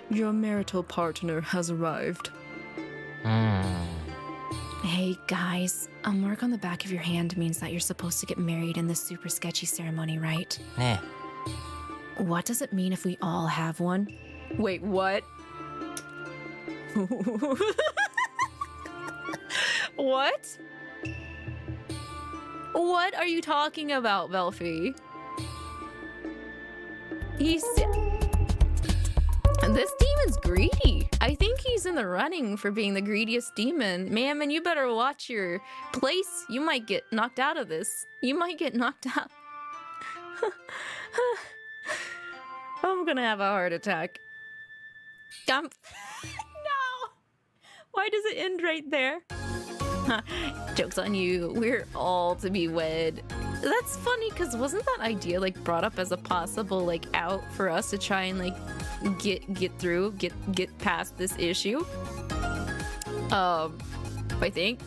your marital partner has arrived. Hey guys, a mark on the back of your hand means that you're supposed to get married in this super sketchy ceremony, right? ね What does it mean if we all have one? Wait, what? What? What are you talking about, Belfi? This demon's greedy. I think he's in the running for being the greediest demon. Ma'am, and you better watch your place. You might get knocked out of this. You might get knocked out. I'm gonna have a heart attack. No! Why does it end right there? Joke's on you. We're all to be wed. That's funny, because wasn't that idea like brought up as a possible like out for us to try and like get past this issue? I think.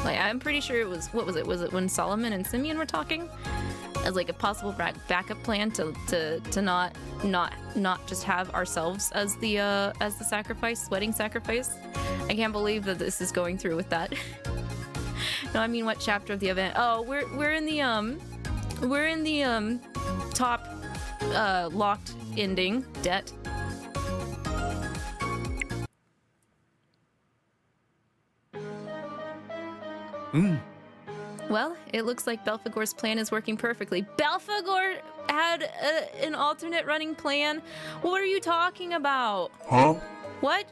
Like I'm pretty sure it was, what was it? Was it when Solomon and Simeon were talking? As like a possible backup plan to not just have ourselves as the sacrifice, wedding sacrifice. I can't believe that this is going through with that. No, I mean what chapter of the event? Oh, we're in the top locked ending debt. Well, it looks like Belphegor's plan is working perfectly. Belphegor had an alternate running plan? What are you talking about? Huh? What?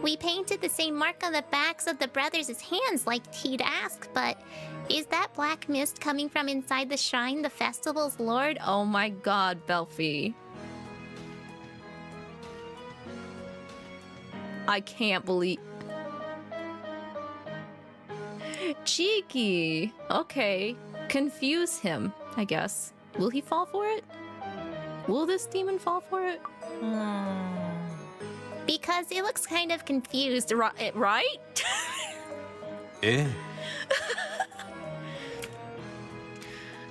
We painted the same mark on the backs of the brothers' hands like he'd asked, but is that black mist coming from inside the shrine the festival's lord? Oh my god, Belphi. I can't believe... Cheeky. Okay. Confuse him, I guess. Will he fall for it? Will this demon fall for it? Because it looks kind of confused. Right? Eh?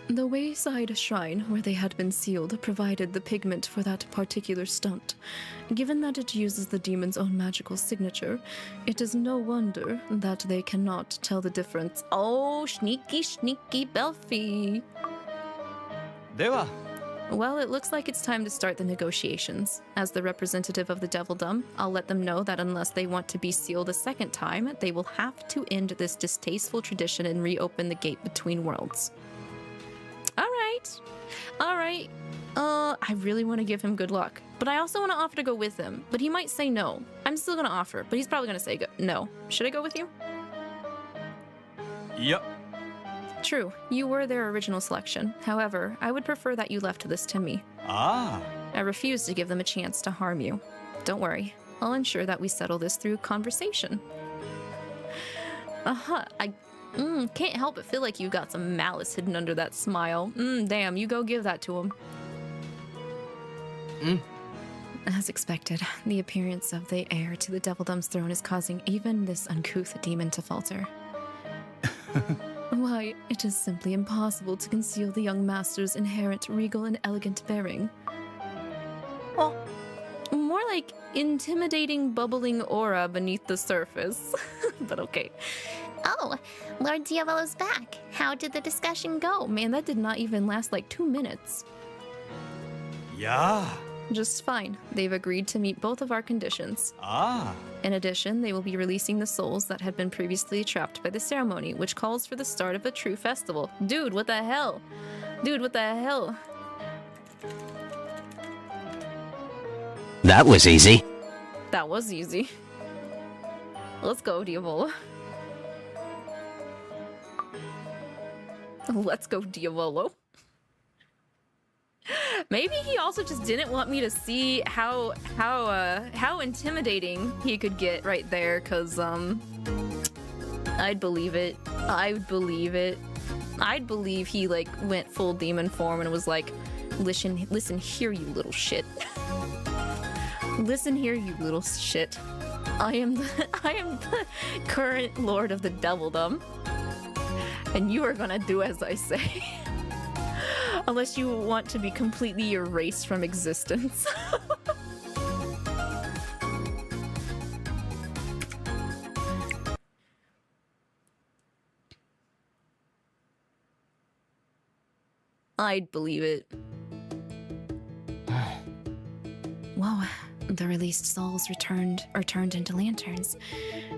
The wayside shrine where they had been sealed provided the pigment for that particular stunt. Given that it uses the demon's own magical signature, it is no wonder that they cannot tell the difference. Oh, sneaky Belphi. では Well, it looks like it's time to start the negotiations. As the representative of the Devildom, I'll let them know that unless they want to be sealed a second time, they will have to end this distasteful tradition and reopen the gate between worlds. All right. I really want to give him good luck, but I also want to offer to go with him, but he might say no. I'm still going to offer, but he's probably going to say no. Should I go with you? いや True, you were their original selection. However, I would prefer that you left this to me. あ I refuse to give them a chance to harm you. Don't worry, I'll ensure that we settle this through conversation. I can't help but feel like you got some malice hidden under that smile. Damn, you go give that to him. As expected, the appearance of the heir to the Devildom's throne is causing even this uncouth demon to falter. Why, it is simply impossible to conceal the young master's inherent regal and elegant bearing. Oh. More like intimidating, bubbling aura beneath the surface. But okay. Oh, Lord Diavolo's back. How did the discussion go? Man, that did not even last like 2 minutes. いや Just fine. They've agreed to meet both of our conditions. あ In addition, they will be releasing the souls that had been previously trapped by the ceremony, which calls for the start of a true festival. Dude, what the hell? Dude, what the hell? That was easy. That was easy. Let's go, Diavolo. Let's go, Diavolo. Maybe he also just didn't want me to see how intimidating he could get right there, cause I'd believe it. I'd believe it. I'd believe he like went full demon form and was like, listen here, you little shit. Listen here, you little shit. I am the current lord of the Devildom, and you are gonna do as I say. Unless you want to be completely erased from existence. I'd believe it. Whoa, the released souls turned into lanterns.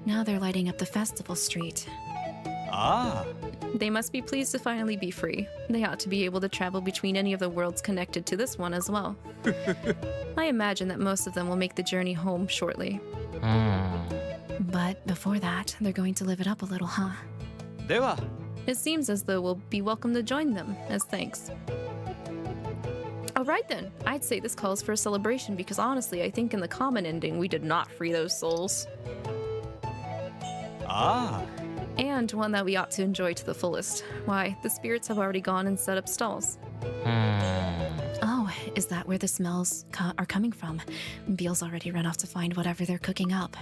Now they're lighting up the festival street. Ah. They must be pleased to finally be free. They ought to be able to travel between any of the worlds connected to this one as well. I imagine that most of them will make the journey home shortly. But before that, they're going to live it up a little, huh? では It seems as though we'll be welcome to join them, as thanks. Alright then, I'd say this calls for a celebration because honestly, I think in the common ending, we did not free those souls. Ah. And one that we ought to enjoy to the fullest. Why, the spirits have already gone and set up stalls. Oh, is that where the smells are coming from? Beal's already run off to find whatever they're cooking up.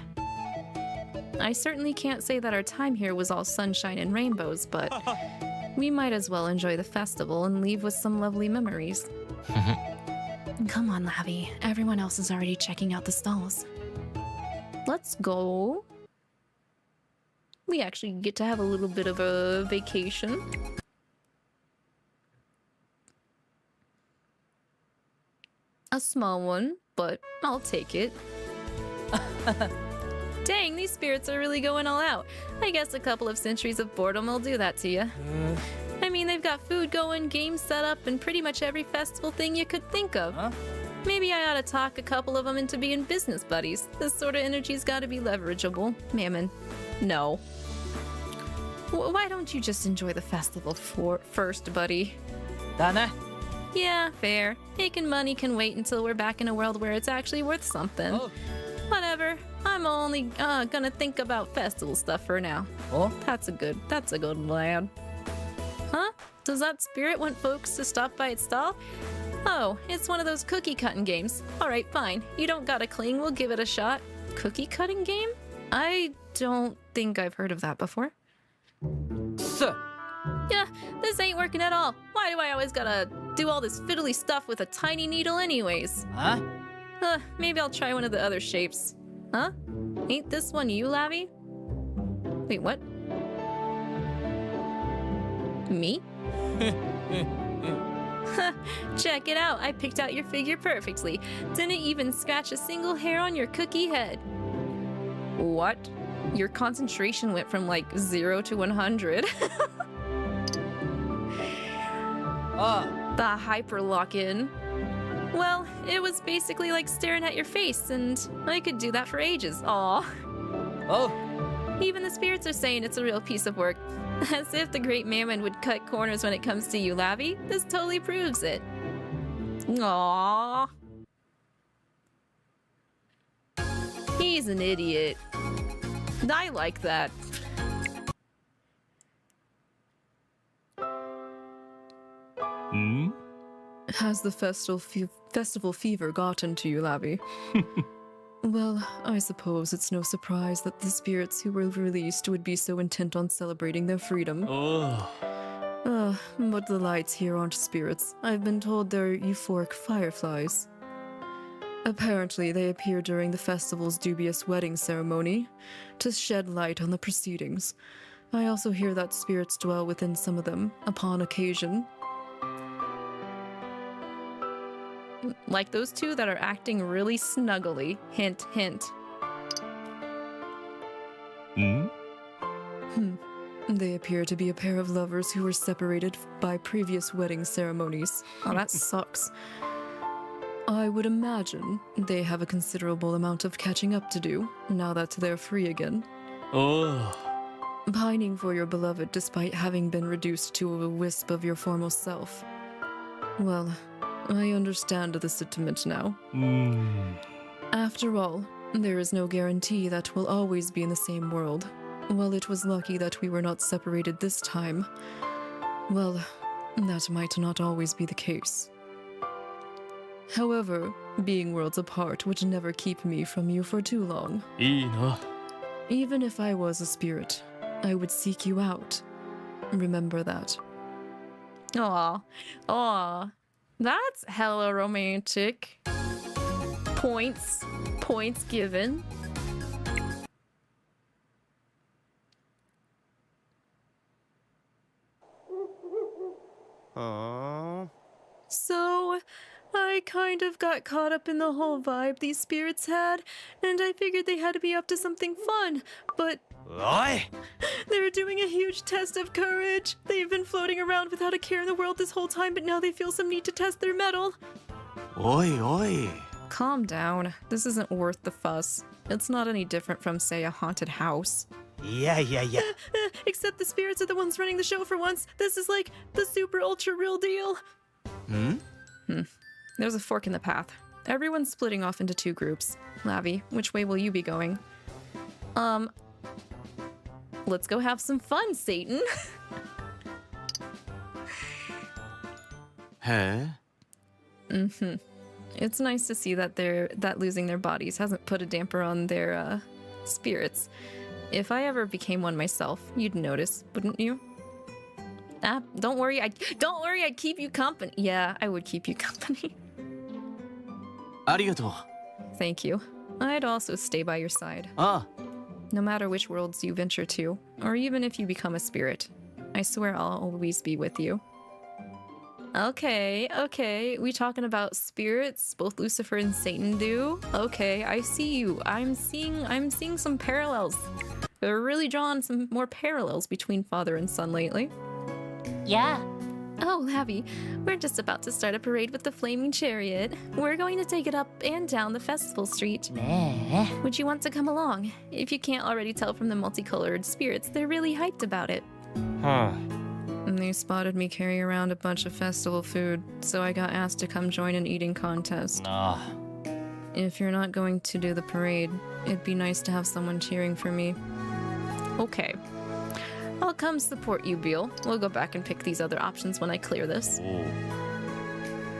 I certainly can't say that our time here was all sunshine and rainbows, but we might as well enjoy the festival and leave with some lovely memories. Come on, Lavi. Everyone else is already checking out the stalls. Let's go. We actually get to have a little bit of a vacation. A small one, but I'll take it. Dang, these spirits are really going all out. I guess a couple of centuries of boredom will do that to you. I mean, they've got food going, games set up, and pretty much every festival thing you could think of. Huh? Maybe I ought to talk a couple of them into being business buddies. This sort of energy's got to be leverageable. Mammon, no. Why don't you just enjoy the festival first, buddy? だね。 Yeah, fair. Making money can wait until we're back in a world where it's actually worth something. Oh. Whatever. I'm only gonna think about festival stuff for now. Oh? That's a good lad. Huh? Does that spirit want folks to stop by its stall? Oh, it's one of those cookie cutting games. Alright, fine. You don't gotta cling, we'll give it a shot. Cookie cutting game? I don't think I've heard of that before. す Yeah, this ain't working at all. Why do I always gotta do all this fiddly stuff with a tiny needle anyways? あ Maybe I'll try one of the other shapes. Huh? Ain't this one you, Lavi? Wait, what? Me? Check it out. I picked out your figure perfectly. Didn't even scratch a single hair on your cookie head. What? Your concentration went from like 0 to 100. あ The hyper lock-in. Well, it was basically like staring at your face, and I could do that for ages. Aw. おう Even the spirits are saying it's a real piece of work. As if the great mammon would cut corners when it comes to you, Lavi. This totally proves it. Aww. He's an idiot. I like that. Has the festival fever gotten to you, Lavi? Well, I suppose it's no surprise that the spirits who were released would be so intent on celebrating their freedom. But the lights here aren't spirits. I've been told they're euphoric fireflies. Apparently, they appear during the festival's dubious wedding ceremony to shed light on the proceedings. I also hear that spirits dwell within some of them upon occasion. Like those two that are acting really snuggly. Hint, hint. They appear to be a pair of lovers who were separated by previous wedding ceremonies. Oh, that sucks. I would imagine they have a considerable amount of catching up to do, now that they're free again. Pining for your beloved despite having been reduced to a wisp of your former self. Well, I understand the sentiment now. After all, there is no guarantee that we'll always be in the same world. While it was lucky that we were not separated this time, well, that might not always be the case. However, being worlds apart would never keep me from you for too long. いいな Even if I was a spirit, I would seek you out. Remember that. Aw. Aw. That's hella romantic. Points. Points given. So, I kind of got caught up in the whole vibe these spirits had, and I figured they had to be up to something fun, but おい they're doing a huge test of courage. They've been floating around without a care in the world this whole time, but now they feel some need to test their mettle. おいおい Calm down. This isn't worth the fuss. It's not any different from, say, a haunted house. いやいやいや Except the spirits are the ones running the show for once. This is like the super ultra real deal. There's a fork in the path. Everyone's splitting off into two groups. Lavi, which way will you be going? Let's go have some fun, Satan. へえ It's nice to see that that losing their bodies hasn't put a damper on their spirits. If I ever became one myself, you'd notice, wouldn't you? Ah, don't worry, I'd keep you company. Yeah, I would keep you company. ありがとう Thank you. I'd also stay by your side, あ no matter which worlds you venture to, or even if you become a spirit. I swear I'll always be with you. Okay. We talking about spirits? Both Lucifer and Satan do? Okay, I see you. I'm seeing some parallels. They're really drawing some more parallels between father and son lately. Yeah. Oh, Lavi, we're just about to start a parade with the flaming chariot. We're going to take it up and down the festival street. ね Would you want to come along? If you can't already tell from the multicolored spirits, they're really hyped about it. は And they spotted me carrying around a bunch of festival food, so I got asked to come join an eating contest. あ If you're not going to do the parade, it'd be nice to have someone cheering for me. Okay. I'll come support you, Beal. We'll go back and pick these other options when I clear this. おう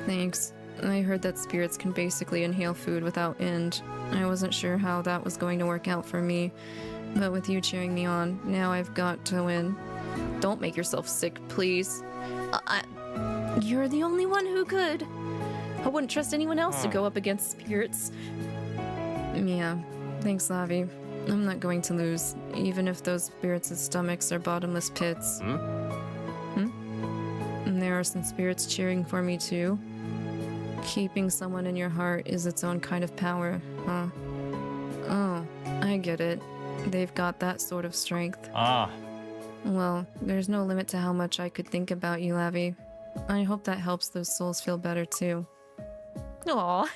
Thanks. I heard that spirits can basically inhale food without end. I wasn't sure how that was going to work out for me, but with you cheering me on, now I've got to win. Don't make yourself sick, please. You're the only one who could. I wouldn't trust anyone else to go up against spirits. Yeah, thanks, Lavi. I'm not going to lose, even if those spirits' stomachs are bottomless pits. And there are some spirits cheering for me too. Keeping someone in your heart is its own kind of power, huh? Oh, I get it. They've got that sort of strength. あ Well, there's no limit to how much I could think about you, Lavi. I hope that helps those souls feel better too. Aww.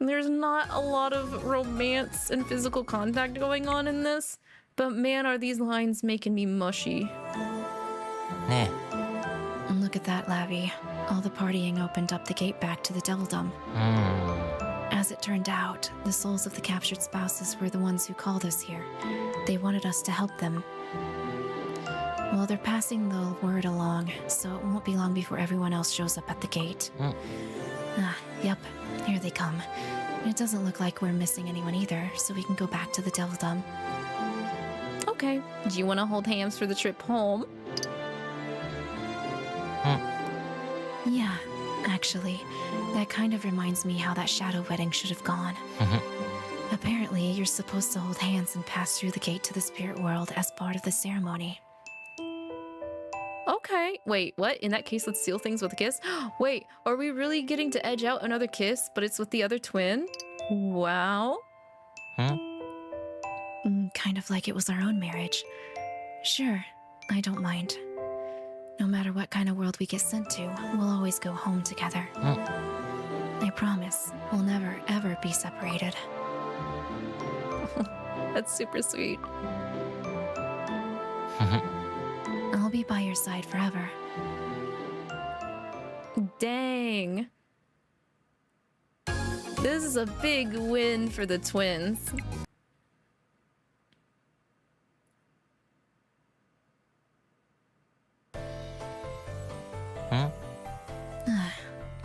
There's not a lot of romance and physical contact going on in this, but man, are these lines making me mushy. ね Look at that, Lavi. All the partying opened up the gate back to the Devildom. え As it turned out, the souls of the captured spouses were the ones who called us here. They wanted us to help them. Well, they're passing the word along, so it won't be long before everyone else shows up at the gate. Yep, here they come. It doesn't look like we're missing anyone either, so we can go back to the Devildom. Okay, do you want to hold hands for the trip home? Yeah, actually, that kind of reminds me how that shadow wedding should have gone. Apparently, you're supposed to hold hands and pass through the gate to the spirit world as part of the ceremony. Okay, wait, what? In that case, let's seal things with a kiss? Wait, are we really getting to edge out another kiss, but it's with the other twin? Wow. Kind of like it was our own marriage. Sure, I don't mind. No matter what kind of world we get sent to, we'll always go home together. I promise, we'll never, ever be separated. That's super sweet. I'll be by your side forever. Dang. This is a big win for the twins.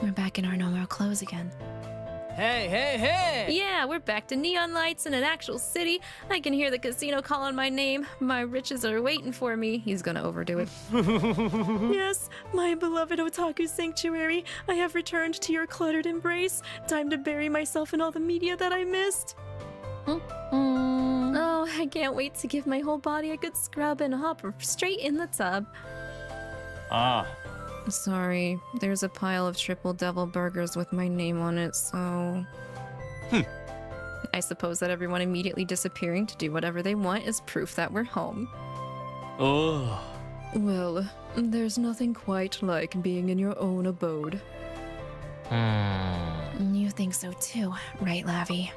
We're back in our normal clothes again. Hey, hey, hey! Yeah, we're back to neon lights in an actual city. I can hear the casino calling my name. My riches are waiting for me. He's gonna overdo it. Yes, my beloved otaku sanctuary. I have returned to your cluttered embrace. Time to bury myself in all the media that I missed. Oh, I can't wait to give my whole body a good scrub and hop straight in the tub. あ Sorry, there's a pile of triple devil burgers with my name on it, so... I suppose that everyone immediately disappearing to do whatever they want is proof that we're home. Oh. Well, there's nothing quite like being in your own abode. You think so too, right, Lavi?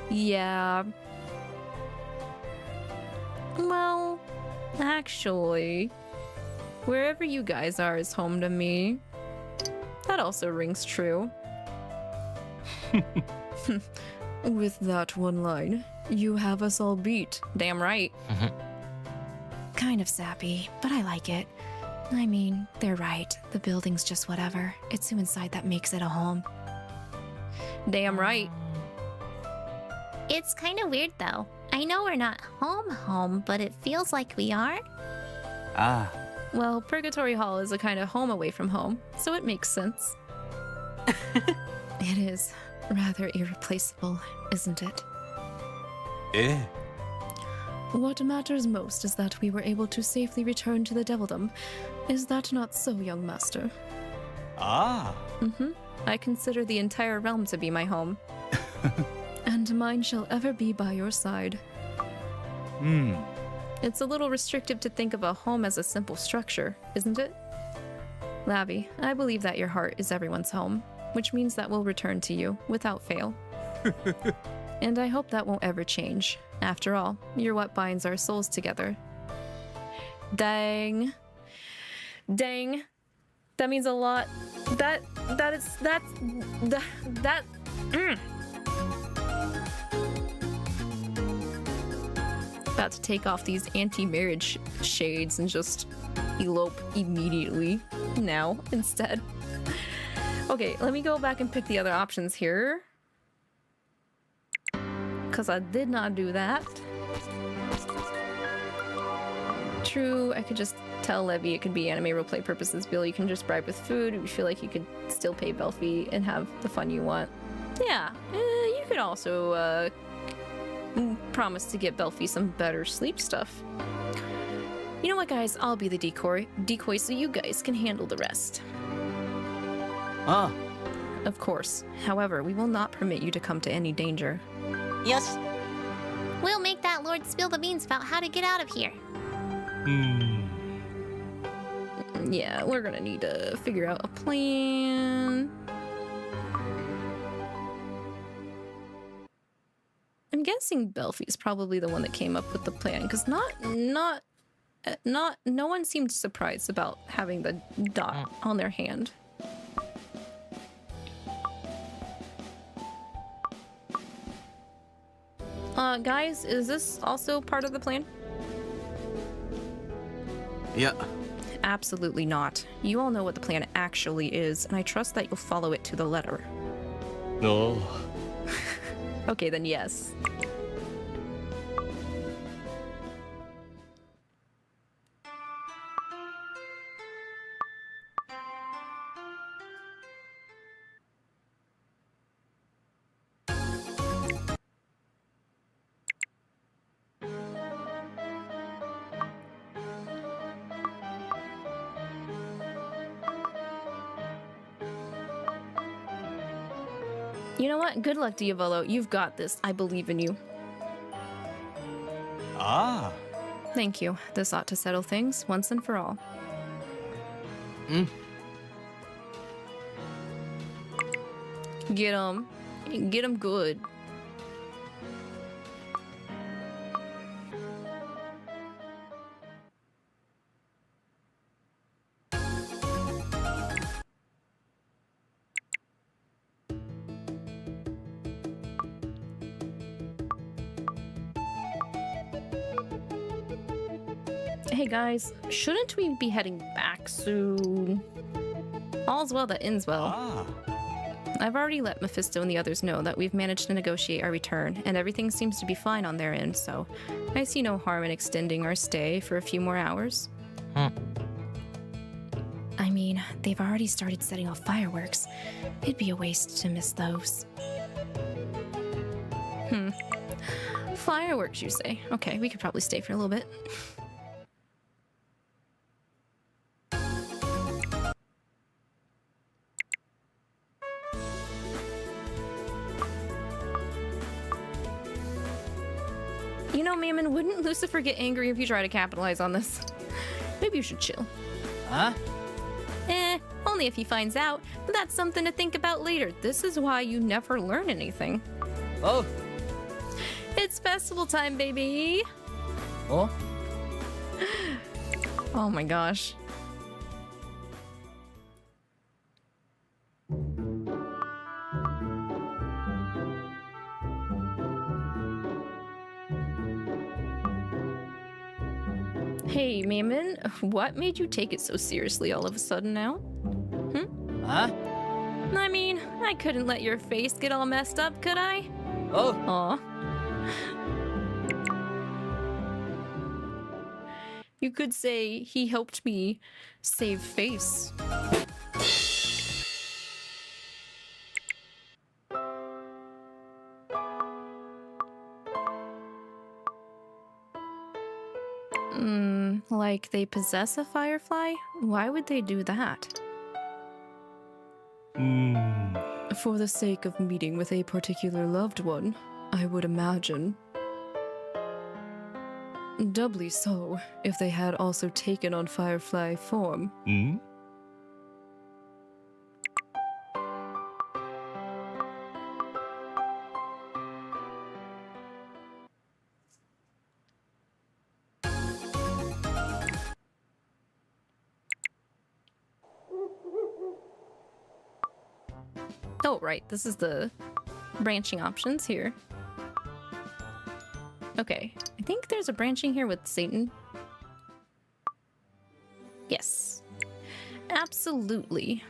Yeah. Well, actually, wherever you guys are is home to me. That also rings true. With that one line, you have us all beat. Damn right. Kind of sappy, but I like it. I mean, they're right. The building's just whatever. It's who inside that makes it a home. Damn right. It's kind of weird though. I know we're not home, but it feels like we are. Ah. Well, Purgatory Hall is a kind of home away from home, so it makes sense. It is rather irreplaceable, isn't it? Eh. What matters most is that we were able to safely return to the Devildom. Is that not so, young master? Ah. I consider the entire realm to be my home. And mine shall ever be by your side. It's a little restrictive to think of a home as a simple structure, isn't it? Lavi, I believe that your heart is everyone's home, which means that we'll return to you, without fail. And I hope that won't ever change. After all, you're what binds our souls together. Dang. Dang. That means a lot. About to take off these anti-marriage shades and just elope immediately now instead. Okay, let me go back and pick the other options here. Because I did not do that. True, I could just tell Levi it could be anime roleplay purposes. Bill, you can just bribe with food. You feel like you could still pay Belfie and have the fun you want. Yeah, you could also promise to get Belfie some better sleep stuff. You know what, guys? I'll be the decoy so you guys can handle the rest. Ah. Of course. However, we will not permit you to come to any danger. Yes. We'll make that Lord spill the beans about how to get out of here. Yeah, we're gonna need to figure out a plan. I'm guessing Belfie's probably the one that came up with the plan, because no one seemed surprised about having the dot on their hand. Guys, is this also part of the plan? Yeah. Absolutely not. You all know what the plan actually is, and I trust that you'll follow it to the letter. No. Okay, then yes. You know what? Good luck, Diavolo. You've got this. I believe in you. Ah. Thank you. This ought to settle things once and for all. Get 'em. Get 'em good. Hey guys, shouldn't we be heading back soon? All's well that ends well. Ah. I've already let Mephisto and the others know that we've managed to negotiate our return, and everything seems to be fine on their end, so I see no harm in extending our stay for a few more hours. I mean, they've already started setting off fireworks. It'd be a waste to miss those. Fireworks, you say? Okay, we could probably stay for a little bit. Wouldn't Lucifer get angry if you try to capitalize on this? Maybe you should chill. Huh? Only if he finds out. That's something to think about later. This is why you never learn anything. Oh. It's festival time, baby! Oh. Oh my gosh. Hey, Mammon, what made you take it so seriously all of a sudden now? Huh? I mean, I couldn't let your face get all messed up, could I? Oh. Aw. You could say he helped me save face. Like they possess a firefly? Why would they do that? For the sake of meeting with a particular loved one, I would imagine. Doubly so, if they had also taken on firefly form. Oh, right. This is the branching options here. Okay. I think there's a branching here with Satan. Yes. Absolutely.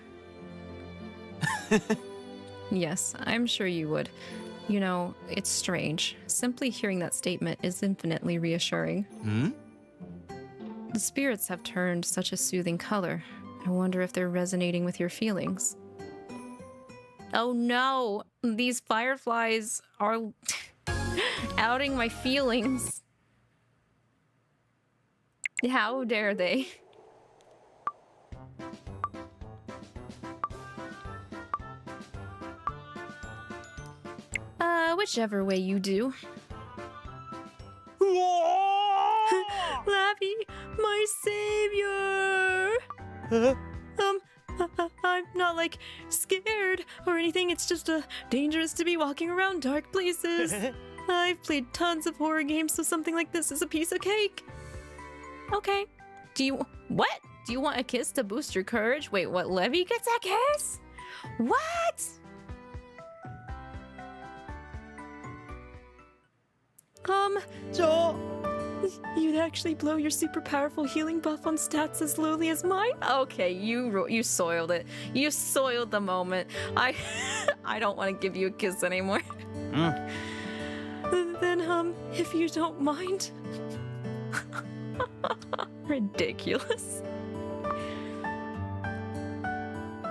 Yes, I'm sure you would. You know, it's strange. Simply hearing that statement is infinitely reassuring. The spirits have turned such a soothing color. I wonder if they're resonating with your feelings. Oh no! These fireflies are outing my feelings. How dare they? Whichever way you do. Lavi, my savior! I'm not like scared or anything. It's just dangerous to be walking around dark places. I've played tons of horror games, so something like this is a piece of cake. Okay. What? Do you want a kiss to boost your courage? Wait, what? Levi gets a kiss? What? You'd actually blow your super powerful healing buff on stats as lowly as mine? Okay, you soiled it. You soiled the moment. I don't want to give you a kiss anymore. Then, if you don't mind. Ridiculous.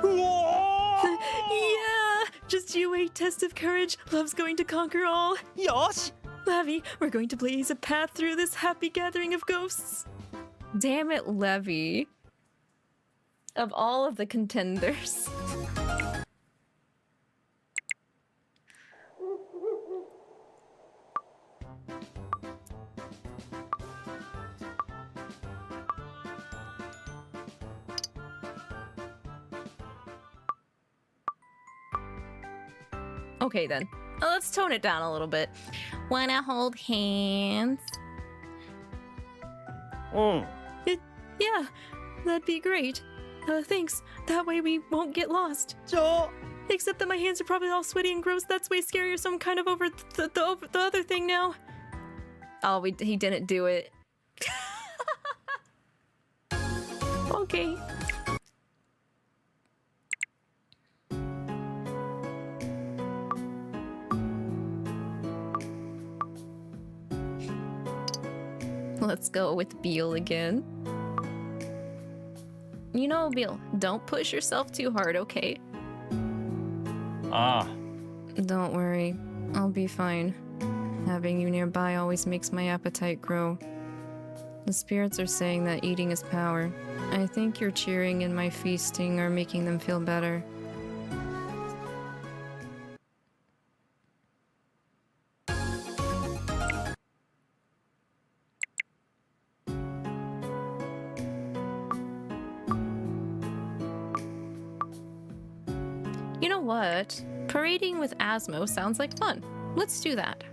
Yeah, just you wait, test of courage. Love's going to conquer all. Yosh! Levi, we're going to blaze a path through this happy gathering of ghosts. Damn it, Levi. Of all of the contenders. Okay then. Let's tone it down a little bit. Wanna hold hands? Yeah, that'd be great. Thanks. That way we won't get lost. Except that my hands are probably all sweaty and gross. That's way scarier, so I'm kind of over the other thing now. Oh, he didn't do it. Okay. Let's go with Beal again. You know, Beal, don't push yourself too hard, okay? Don't worry. I'll be fine. Having you nearby always makes my appetite grow. The spirits are saying that eating is power. I think your cheering and my feasting are making them feel better. You know what? Parading with Asmo sounds like fun. Let's do that.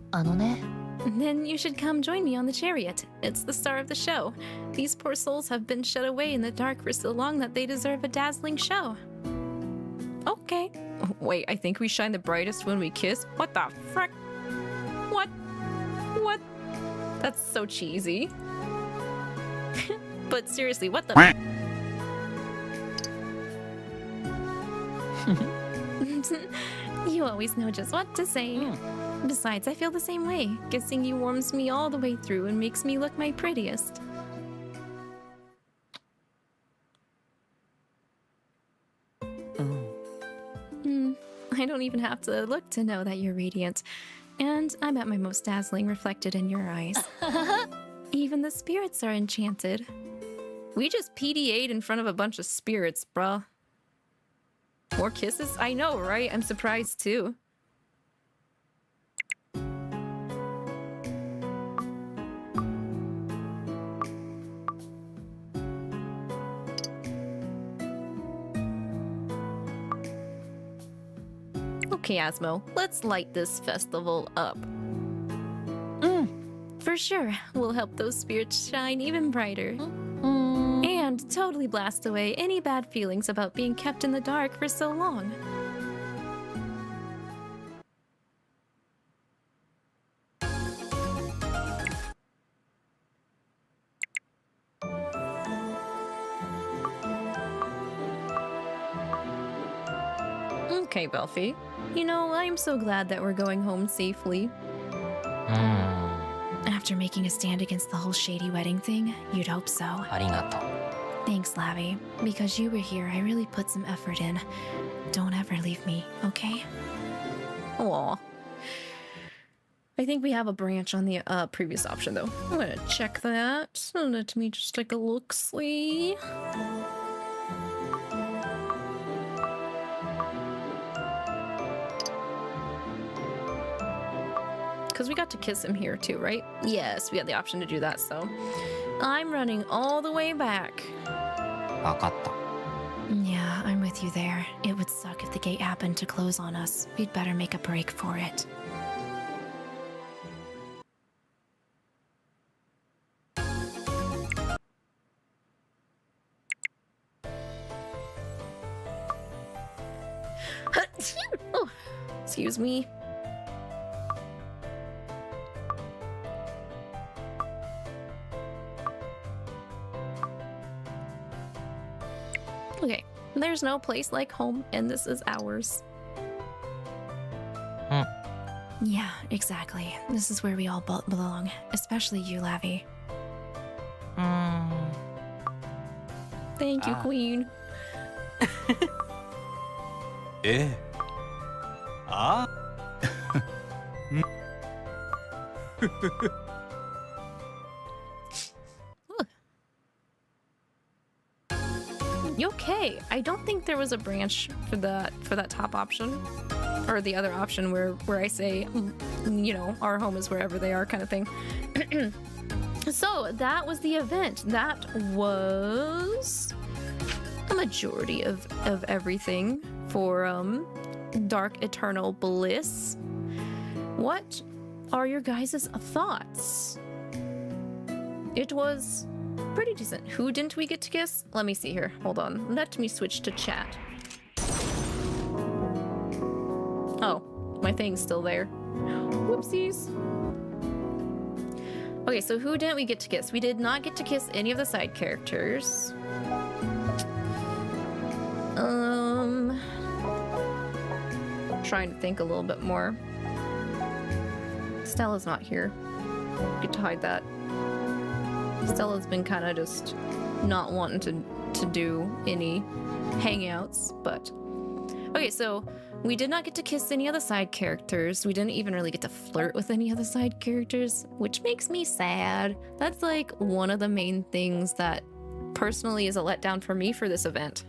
あのね、 Then you should come join me on the chariot. It's the star of the show. These poor souls have been shut away in the dark for so long that they deserve a dazzling show. Okay. Wait, I think we shine the brightest when we kiss? What the frick? What? What? That's so cheesy. But seriously, what the? You always know just what to say. Besides, I feel the same way. Kissing you warms me all the way through and makes me look my prettiest. I don't even have to look to know that you're radiant. And I'm at my most dazzling reflected in your eyes. Even the spirits are enchanted. We just PDA'd in front of a bunch of spirits, bruh. More kisses? I know, right? I'm surprised too. Okay, Asmo, let's light this festival up. For sure, we'll help those spirits shine even brighter. And totally blast away any bad feelings about being kept in the dark for so long. Okay, Belfie. You know, I'm so glad that we're going home safely. After making a stand against the whole shady wedding thing, you'd hope so. ありがとう。 Thanks, Lavi. Because you were here, I really put some effort in. Don't ever leave me, okay? Aw. I think we have a branch on the previous option, though. I'm gonna check that. Let me just take a look-see. Because we got to kiss him here too, right? Yes, we had the option to do that, so I'm running all the way back. わかった。 Yeah, I'm with you there. It would suck if the gate happened to close on us. We'd better make a break for it. Oh, excuse me. Okay, there's no place like home, and this is ours. Yeah, exactly. This is where we all belong. Especially you, Lavi. Thank you, Queen. あ Okay, I don't think there was a branch for that top option, or the other option where I say, you know, our home is wherever they are, kind of thing. So that was the event. That was a majority of everything for Dark Eternal Bliss. What are your guys' thoughts? It was pretty decent. Who didn't we get to kiss? Let me see here. Hold on. Let me switch to chat. Oh, my thing's still there. Whoopsies. Okay, so who didn't we get to kiss? We did not get to kiss any of the side characters. Trying to think a little bit more. Stella's not here. Get to hide that. Stella's been kind of just not wanting to do any hangouts, but... Okay, so we did not get to kiss any of the side characters. We didn't even really get to flirt with any of the side characters, which makes me sad. That's like one of the main things that personally is a letdown for me for this event.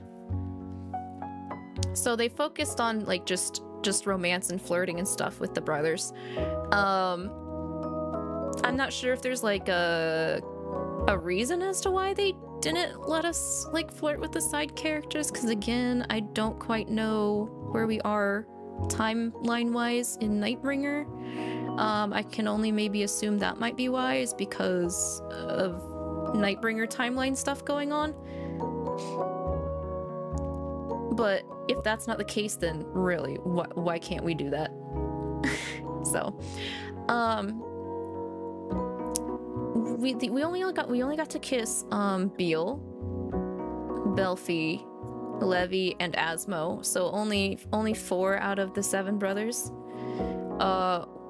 So they focused on like just romance and flirting and stuff with the brothers. I'm not sure if there's like a reason as to why they didn't let us like flirt with the side characters, because again, I don't quite know where we are timeline wise in Nightbringer. I can only maybe assume that might be why, is because of Nightbringer timeline stuff going on. But if that's not the case, then really, why can't we do that? So, we only got to kiss Beal, Belfi, Levi, and Asmo. So only 4 out of the 7 brothers,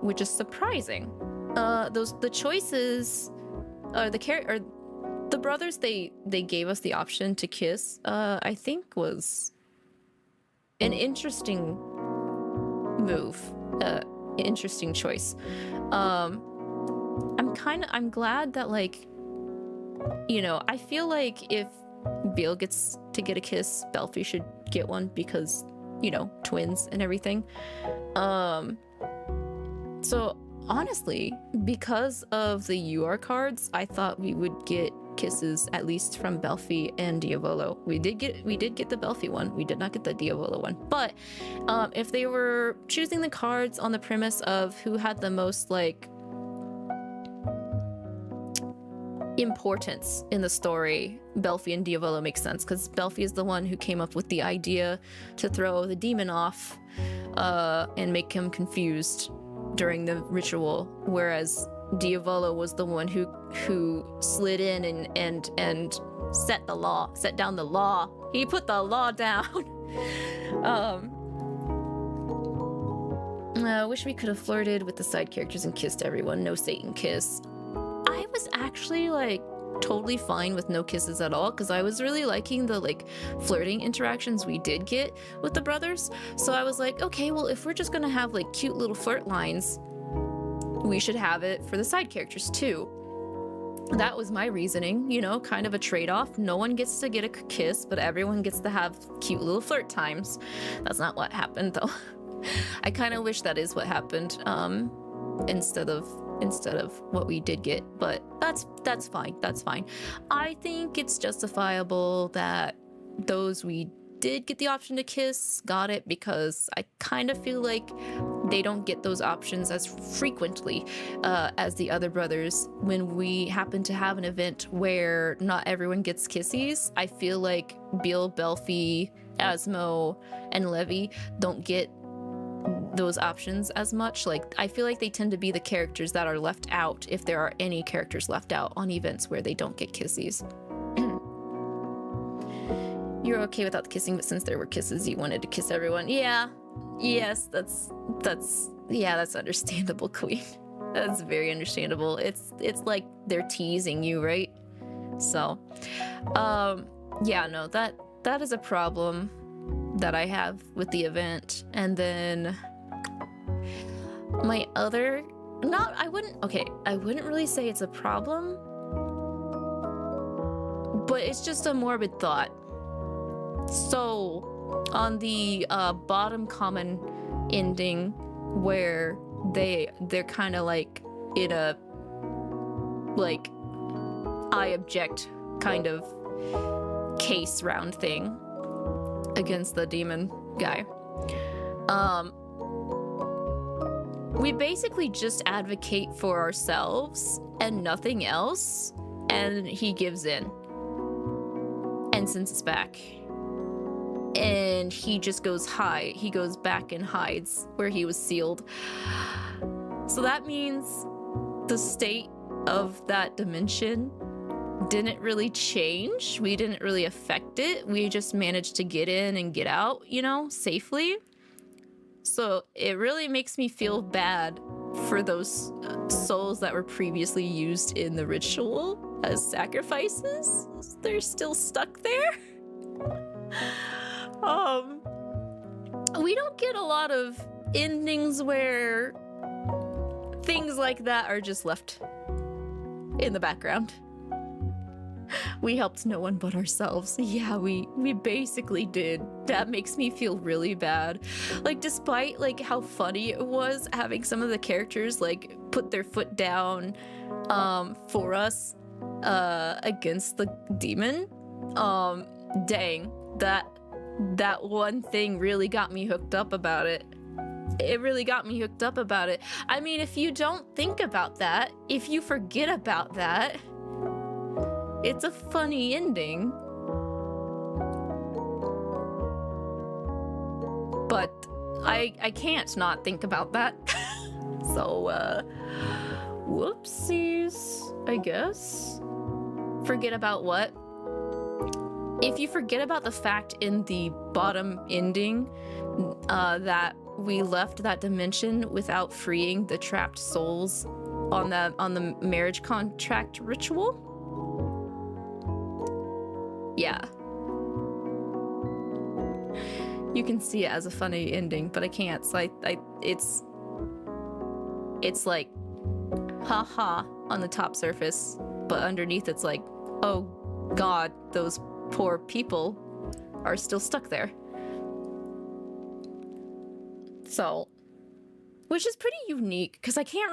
which is surprising. The choices, the brothers they gave us the option to kiss. I think was an interesting move, interesting choice. I'm glad that, like, you know, I feel like if Beal gets to get a kiss, Belfi should get one because, you know, twins and everything. So honestly, because of the UR cards, I thought we would get kisses at least from Belfi and Diavolo. We did get the Belfi one. We did not get the Diavolo one. But if they were choosing the cards on the premise of who had the most like importance in the story, Belfi and Diavolo makes sense, because Belfi is the one who came up with the idea to throw the demon off and make him confused during the ritual, whereas Diavolo was the one who slid in and set down the law. He put the law down. I wish we could have flirted with the side characters and kissed everyone. No Satan kiss. I was actually like totally fine with no kisses at all, because I was really liking the like flirting interactions we did get with the brothers. So I was like, okay, well, if we're just gonna have like cute little flirt lines, we should have it for the side characters too. That was my reasoning, you know, kind of a trade-off. No one gets to get a kiss, but everyone gets to have cute little flirt times. That's not what happened though. I kind of wish that is what happened, instead of what we did get, but that's fine. I think it's justifiable that those we did get the option to kiss got it, because I kind of feel like they don't get those options as frequently as the other brothers. When we happen to have an event where not everyone gets kissies, I feel like Beal, Belfi, Asmo, and Levi don't get those options as much. Like, I feel like they tend to be the characters that are left out, if there are any characters left out on events where they don't get kissies. You're okay without the kissing, but since there were kisses, you wanted to kiss everyone. Yeah. Yes, that's understandable, Queen. That's very understandable. It's like they're teasing you, right? So, yeah, no, that is a problem that I have with the event. And then my other, I wouldn't really say it's a problem, but it's just a morbid thought. So on the bottom common ending, where they're kind of like in a like I object kind of case round thing against the demon guy, we basically just advocate for ourselves and nothing else, and he gives in and sends us back. And he just goes back and hides where he was sealed. So that means the state of that dimension didn't really change. We didn't really affect it. We just managed to get in and get out, you know, safely. So it really makes me feel bad for those souls that were previously used in the ritual as sacrifices. They're still stuck there. We don't get a lot of endings where things like that are just left in the background. We helped no one but ourselves. Yeah, we basically did. That makes me feel really bad. Like, despite like how funny it was having some of the characters like put their foot down for us against the demon, dang, that one thing really got me hooked up about it. It really got me hooked up about it. I mean, if you don't think about that, if you forget about that, it's a funny ending. But I can't not think about that. So, whoopsies, I guess. Forget about what? If you forget about the fact in the bottom ending that we left that dimension without freeing the trapped souls on the marriage contract ritual. Yeah. You can see it as a funny ending, but I can't. So it's like haha on the top surface, but underneath it's like, oh god, those poor people are still stuck there. So, which is pretty unique because I can't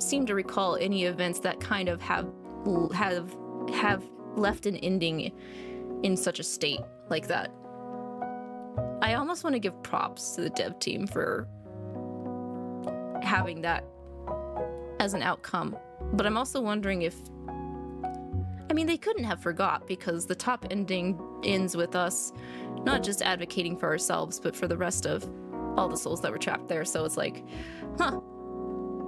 seem to recall any events that kind of have left an ending in such a state like that. I almost want to give props to the dev team for having that as an outcome, but I'm also wondering if, I mean, they couldn't have forgot because the top ending ends with us not just advocating for ourselves, but for the rest of all the souls that were trapped there. So it's like, huh,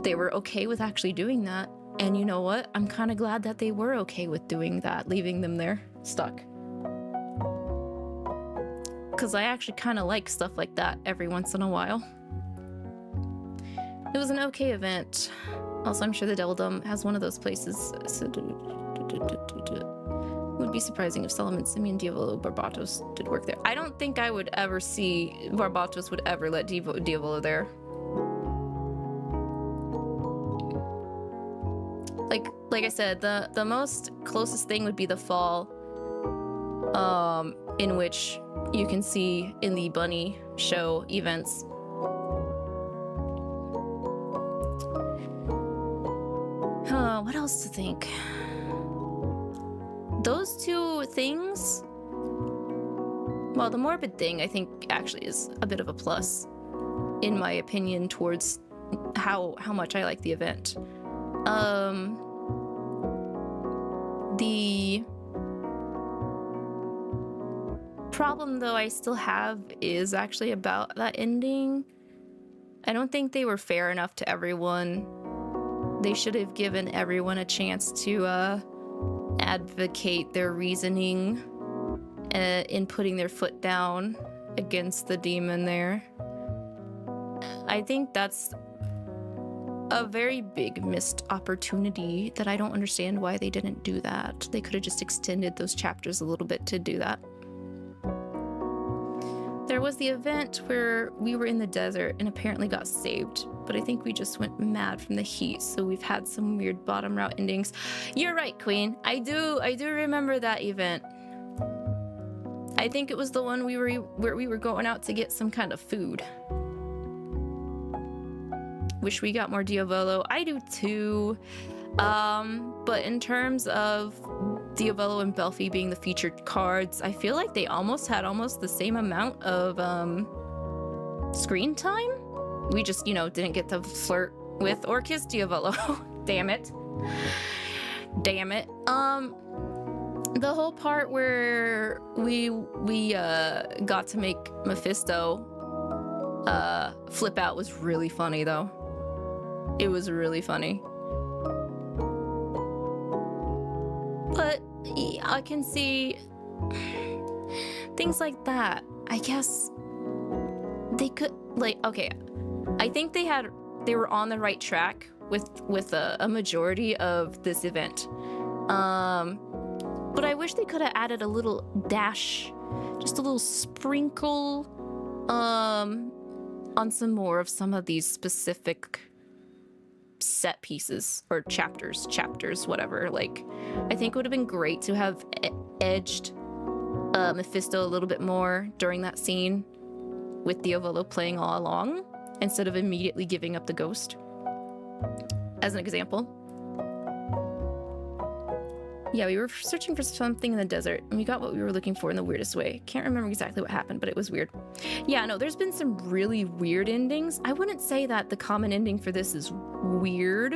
they were okay with actually doing that. And you know what? I'm kind of glad that they were okay with doing that, leaving them there stuck. Because I actually kind of like stuff like that every once in a while. It was an okay event. Also, I'm sure the Devildom has one of those places. Would be surprising if Solomon, Simeon, Diavolo, Barbatos did work there. I don't think I would ever see Barbatos would ever let Diavolo there. Like I said, the most closest thing would be the fall, in which you can see in the bunny show events. What else to think? Those two things, well, the morbid thing I think actually is a bit of a plus, in my opinion, towards how much I like the event. The problem, though, I still have is actually about that ending. I don't think they were fair enough to everyone. They should have given everyone a chance to advocate their reasoning in putting their foot down against the demon there. I think that's a very big missed opportunity that I don't understand why they didn't do that. They could have just extended those chapters a little bit to do that. There was the event where we were in the desert and apparently got saved, but I think we just went mad from the heat, so we've had some weird bottom route endings. You're right, Queen. I do remember that event. I think it was the one where we were going out to get some kind of food. Wish we got more Diavolo. I do too. But in terms of Diavolo and Belfi being the featured cards, I feel like they almost had the same amount of screen time. We just, didn't get to flirt with or kiss Diavolo. Damn it. Damn it. The whole part where we got to make Mephisto flip out was really funny, though. It was really funny. But I can see things like that. I guess they could, okay, I think they were on the right track with a majority of this event. But I wish they could have added a little dash, just a little sprinkle on some more of some of these specific set pieces or chapters, whatever. Like, I think it would have been great to have edged Mephisto a little bit more during that scene with Diavolo playing all along instead of immediately giving up the ghost, as an example. Yeah, we were searching for something in the desert, and we got what we were looking for in the weirdest way. Can't remember exactly what happened, but it was weird. Yeah, no, there's been some really weird endings. I wouldn't say that the common ending for this is weird,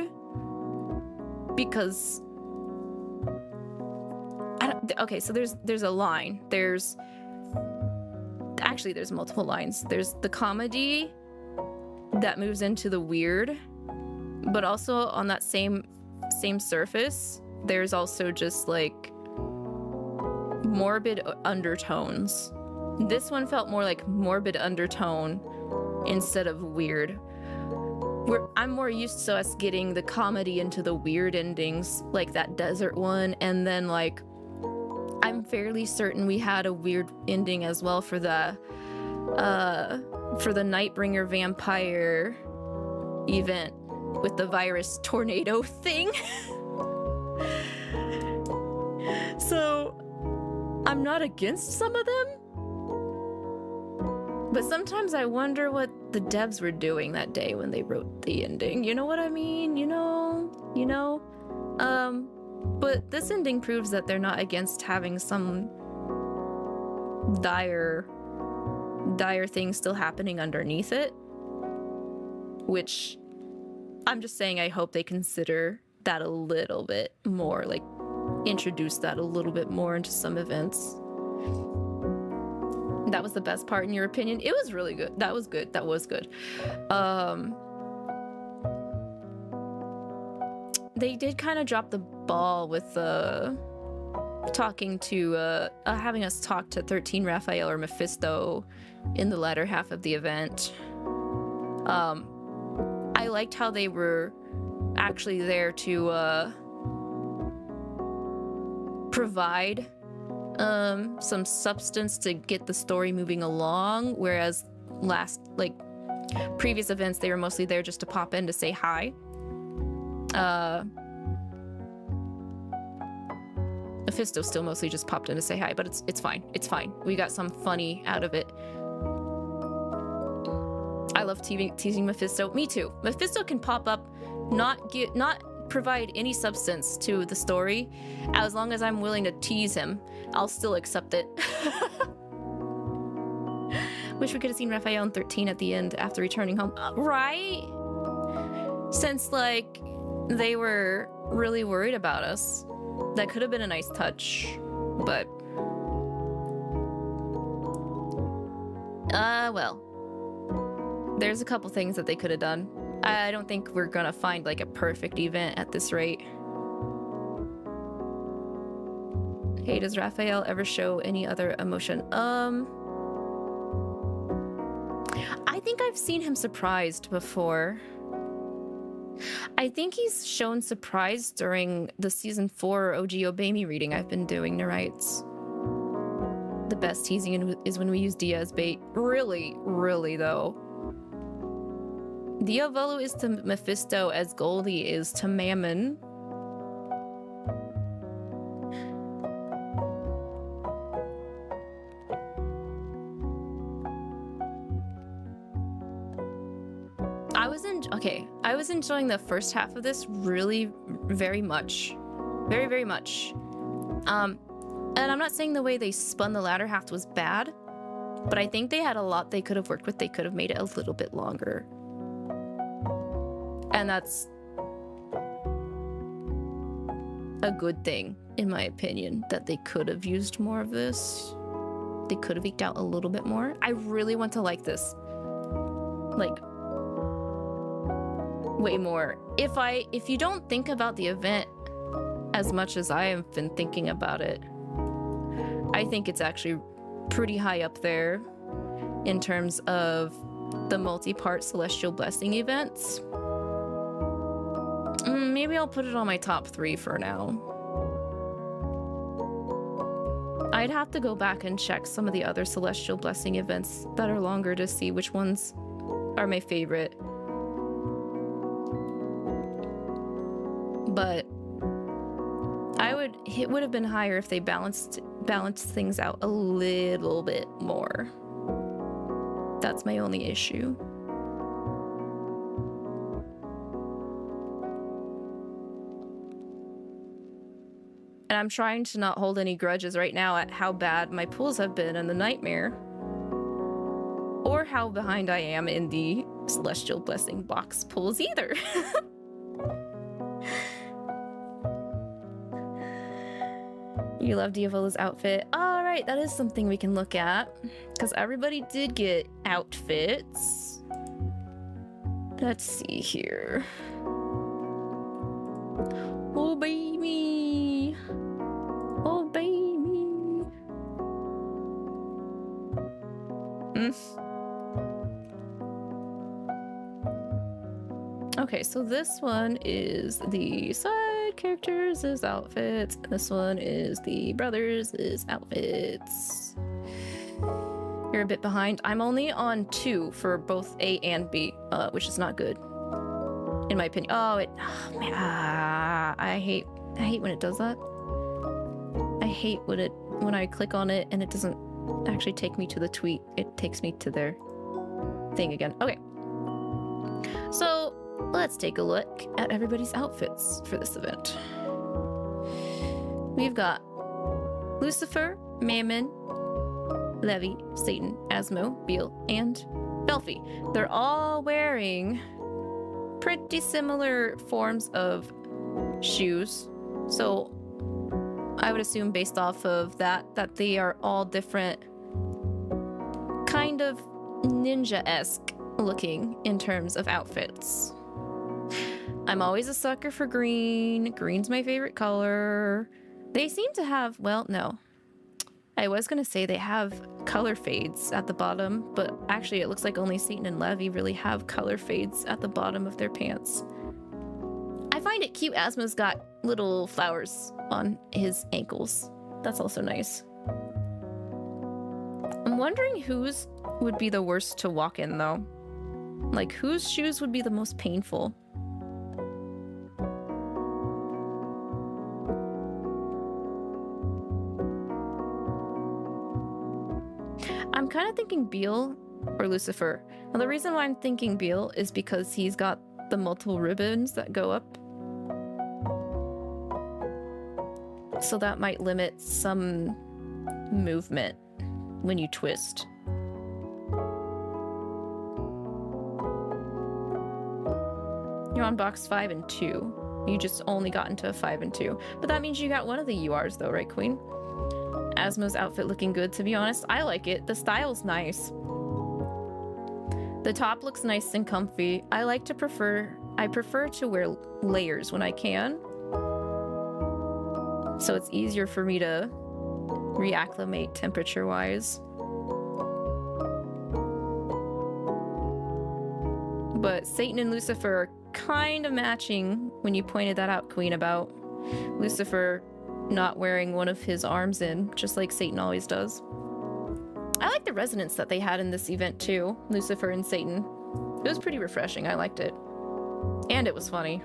because... okay, so there's a line. Actually, there's multiple lines. There's the comedy that moves into the weird, but also on that same surface, there's also just like morbid undertones. This one felt more like morbid undertone instead of weird. I'm more used to us getting the comedy into the weird endings, like that desert one, and then like I'm fairly certain we had a weird ending as well for the Nightbringer vampire event with the virus tornado thing. So I'm not against some of them, but sometimes I wonder what the devs were doing that day when they wrote the ending. You know what I mean? You know? But this ending proves that they're not against having some dire things still happening underneath it, which I'm just saying I hope they consider that a little bit more, like introduce that a little bit more into some events. That was the best part in your opinion? It was really good. That was good. They did kind of drop the ball with talking to having us talk to 13 Raphael or Mephisto in the latter half of the event. I liked how they were actually there to provide some substance to get the story moving along, whereas previous events they were mostly there just to pop in to say hi. Mephisto still mostly just popped in to say hi, but it's fine. We got some funny out of it. I love teasing Mephisto. Me too. Mephisto can pop up, not provide any substance to the story. As long as I'm willing to tease him, I'll still accept it. Wish we could have seen Raphael and 13 at the end after returning home. Right? Since, like, they were really worried about us. That could have been a nice touch, but... well. There's a couple things that they could have done. I don't think we're gonna find, like, a perfect event at this rate. Hey, does Raphael ever show any other emotion? I think I've seen him surprised before. I think he's shown surprise during the season 4 OG Obey Me reading I've been doing, Nerites. The best teasing is when we use Dia as bait. Really, really though. Diavolo is to Mephisto as Goldie is to Mammon. I was enjoying the first half of this really very much. Very, very much. And I'm not saying the way they spun the latter half was bad, but I think they had a lot they could have worked with. They could have made it a little bit longer. And that's a good thing, in my opinion, that they could have used more of this. They could have eked out a little bit more. I really want to like this. Like, way more. If you don't think about the event as much as I have been thinking about it, I think it's actually pretty high up there in terms of the multi-part Celestial Blessing events. Maybe I'll put it on my top 3 for now. I'd have to go back and check some of the other Celestial Blessing events that are longer to see which ones are my favorite. but it would have been higher if they balanced things out a little bit more. That's my only issue. And I'm trying to not hold any grudges right now at how bad my pulls have been in the Nightmare, or how behind I am in the Celestial Blessing box pulls either. You love 𝐿's outfit. Alright, that is something we can look at, because everybody did get outfits. Let's see here. Oh baby! Oh baby! Okay, so this one is the side characters' outfits. This one is the brothers' outfits. You're a bit behind. I'm only on 2 for both A and B, which is not good, in my opinion. Oh man, I hate when it does that. I hate when I click on it and it doesn't actually take me to the tweet. It takes me to their thing again. Okay. So let's take a look at everybody's outfits for this event. We've got Lucifer, Mammon, Lavi, Satan, Asmo, Beal, and Belphie. They're all wearing pretty similar forms of shoes. So I would assume based off of that they are all different, kind of ninja-esque looking in terms of outfits. I'm always a sucker for green. Green's my favorite color. They seem to have, well, no. I was gonna say they have color fades at the bottom, but actually it looks like only Satan and Lavi really have color fades at the bottom of their pants. I find it cute Asmo's got little flowers on his ankles. That's also nice. I'm wondering whose would be the worst to walk in though. Like whose shoes would be the most painful? I'm kind of thinking Beal or Lucifer. Now the reason why I'm thinking Beal is because he's got the multiple ribbons that go up. So that might limit some movement when you twist. You're on box 5 and 2. You just only got into 5 and 2. But that means you got one of the URs though, right, Queen? Asmo's outfit looking good, to be honest. I like it. The style's nice. The top looks nice and comfy. I prefer to wear layers when I can. So it's easier for me to reacclimate temperature-wise. But Satan and Lucifer are kind of matching when you pointed that out, Queen, about Lucifer not wearing one of his arms in, just like Satan always does. I like the resonance that they had in this event too, Lucifer and Satan. It was pretty refreshing. I liked it. And it was funny.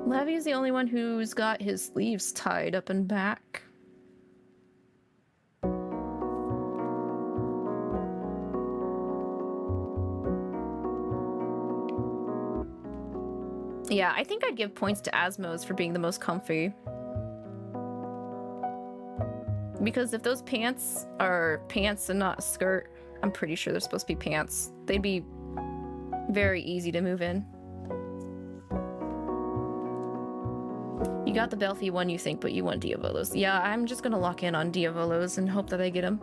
Lavi is the only one who's got his sleeves tied up and back. Yeah, I think I'd give points to Asmo's for being the most comfy. Because if those pants are pants and not a skirt, I'm pretty sure they're supposed to be pants. They'd be very easy to move in. You got the Belphie one, you think, but you want 𝐿's. Yeah, I'm just gonna lock in on 𝐿's and hope that I get him.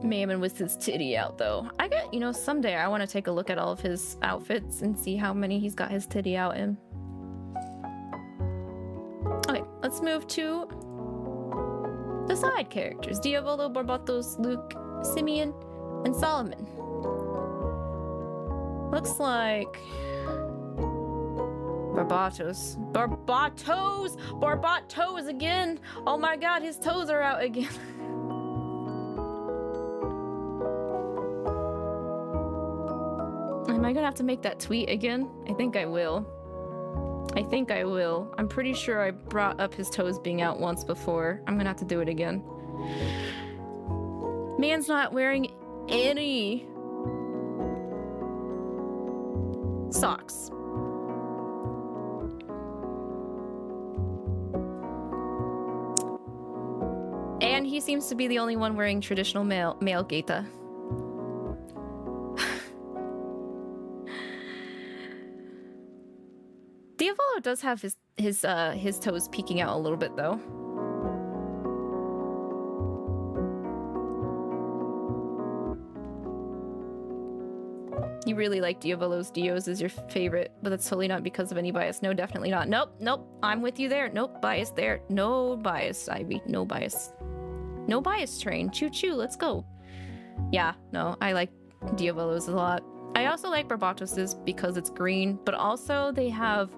Mammon with his titty out though. I got, you know, someday I want to take a look at all of his outfits and see how many he's got his titty out in. Okay, let's move to the side characters. Diavolo, Barbatos, Luke, Simeon, and Solomon. Looks like Barbatos again. Oh my god, his toes are out again. Am I gonna have to make that tweet again? I think I will. I think I will. I'm pretty sure I brought up his toes being out once before. I'm gonna have to do it again. Man's not wearing any socks. And he seems to be the only one wearing traditional male gaita. 𝐿𝐿𝐼 does have his toes peeking out a little bit though. You really like 𝐿𝐿𝐼's Dios is your favorite, but that's totally not because of any bias. No, definitely not. Nope, nope. I'm with you there. Nope, bias there. No bias, Ivy. No bias. No bias train. Choo choo, let's go. Yeah, no, I like 𝐿𝐿𝐼's a lot. I also like Barbatos's because it's green, but also they have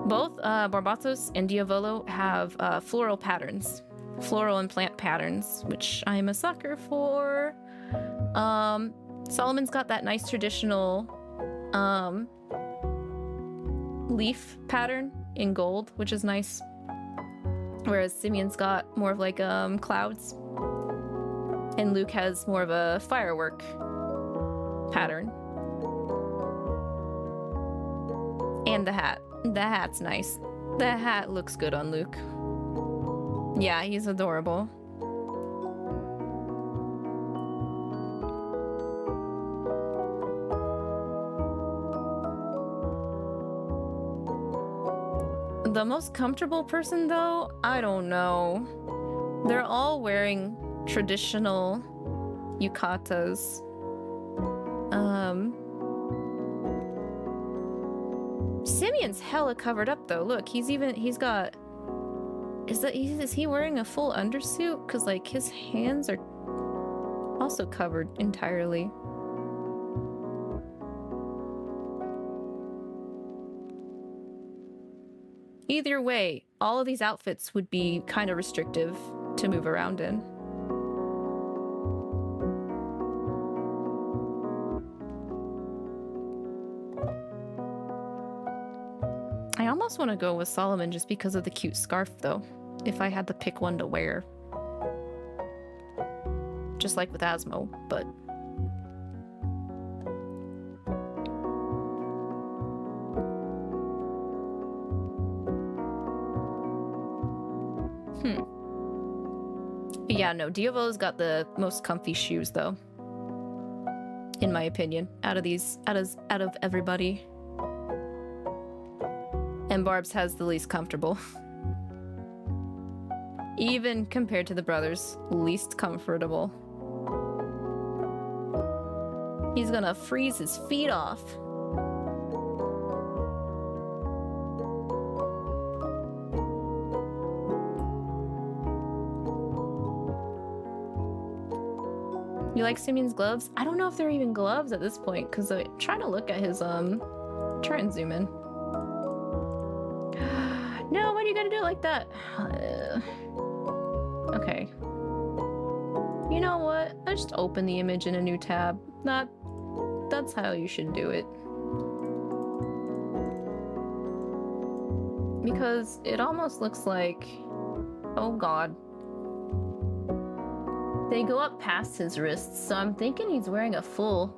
both Barbatos and 𝐿𝐿𝐼 have floral patterns, floral and plant patterns, which I'm a sucker for. Solomon's got that nice traditional leaf pattern in gold, which is nice. Whereas Simeon's got more of like clouds. And Luke has more of a firework pattern. And the hat. The hat's nice. The hat looks good on Luke. Yeah, he's adorable. The most comfortable person, though? I don't know. They're all wearing traditional yukatas. Simeon's hella covered up, though. Look, he's got... Is he wearing a full undersuit? Because, like, his hands are also covered entirely. Either way, all of these outfits would be kind of restrictive to move around in. I almost want to go with Solomon just because of the cute scarf, though, if I had to pick one to wear. Just like with Asmo, but... But yeah, no, 𝐿𝐿𝐼's got the most comfy shoes, though. In my opinion, out of everybody. And Barb's has the least comfortable. Even compared to the brothers, least comfortable. He's gonna freeze his feet off. You like Simeon's gloves? I don't know if they're even gloves at this point, because I'm trying to look at his, try and zoom in. No, why do you gotta do it like that? Okay. You know what? I just open the image in a new tab. That's how you should do it. Because it almost looks like... Oh god. They go up past his wrists, so I'm thinking he's wearing a full...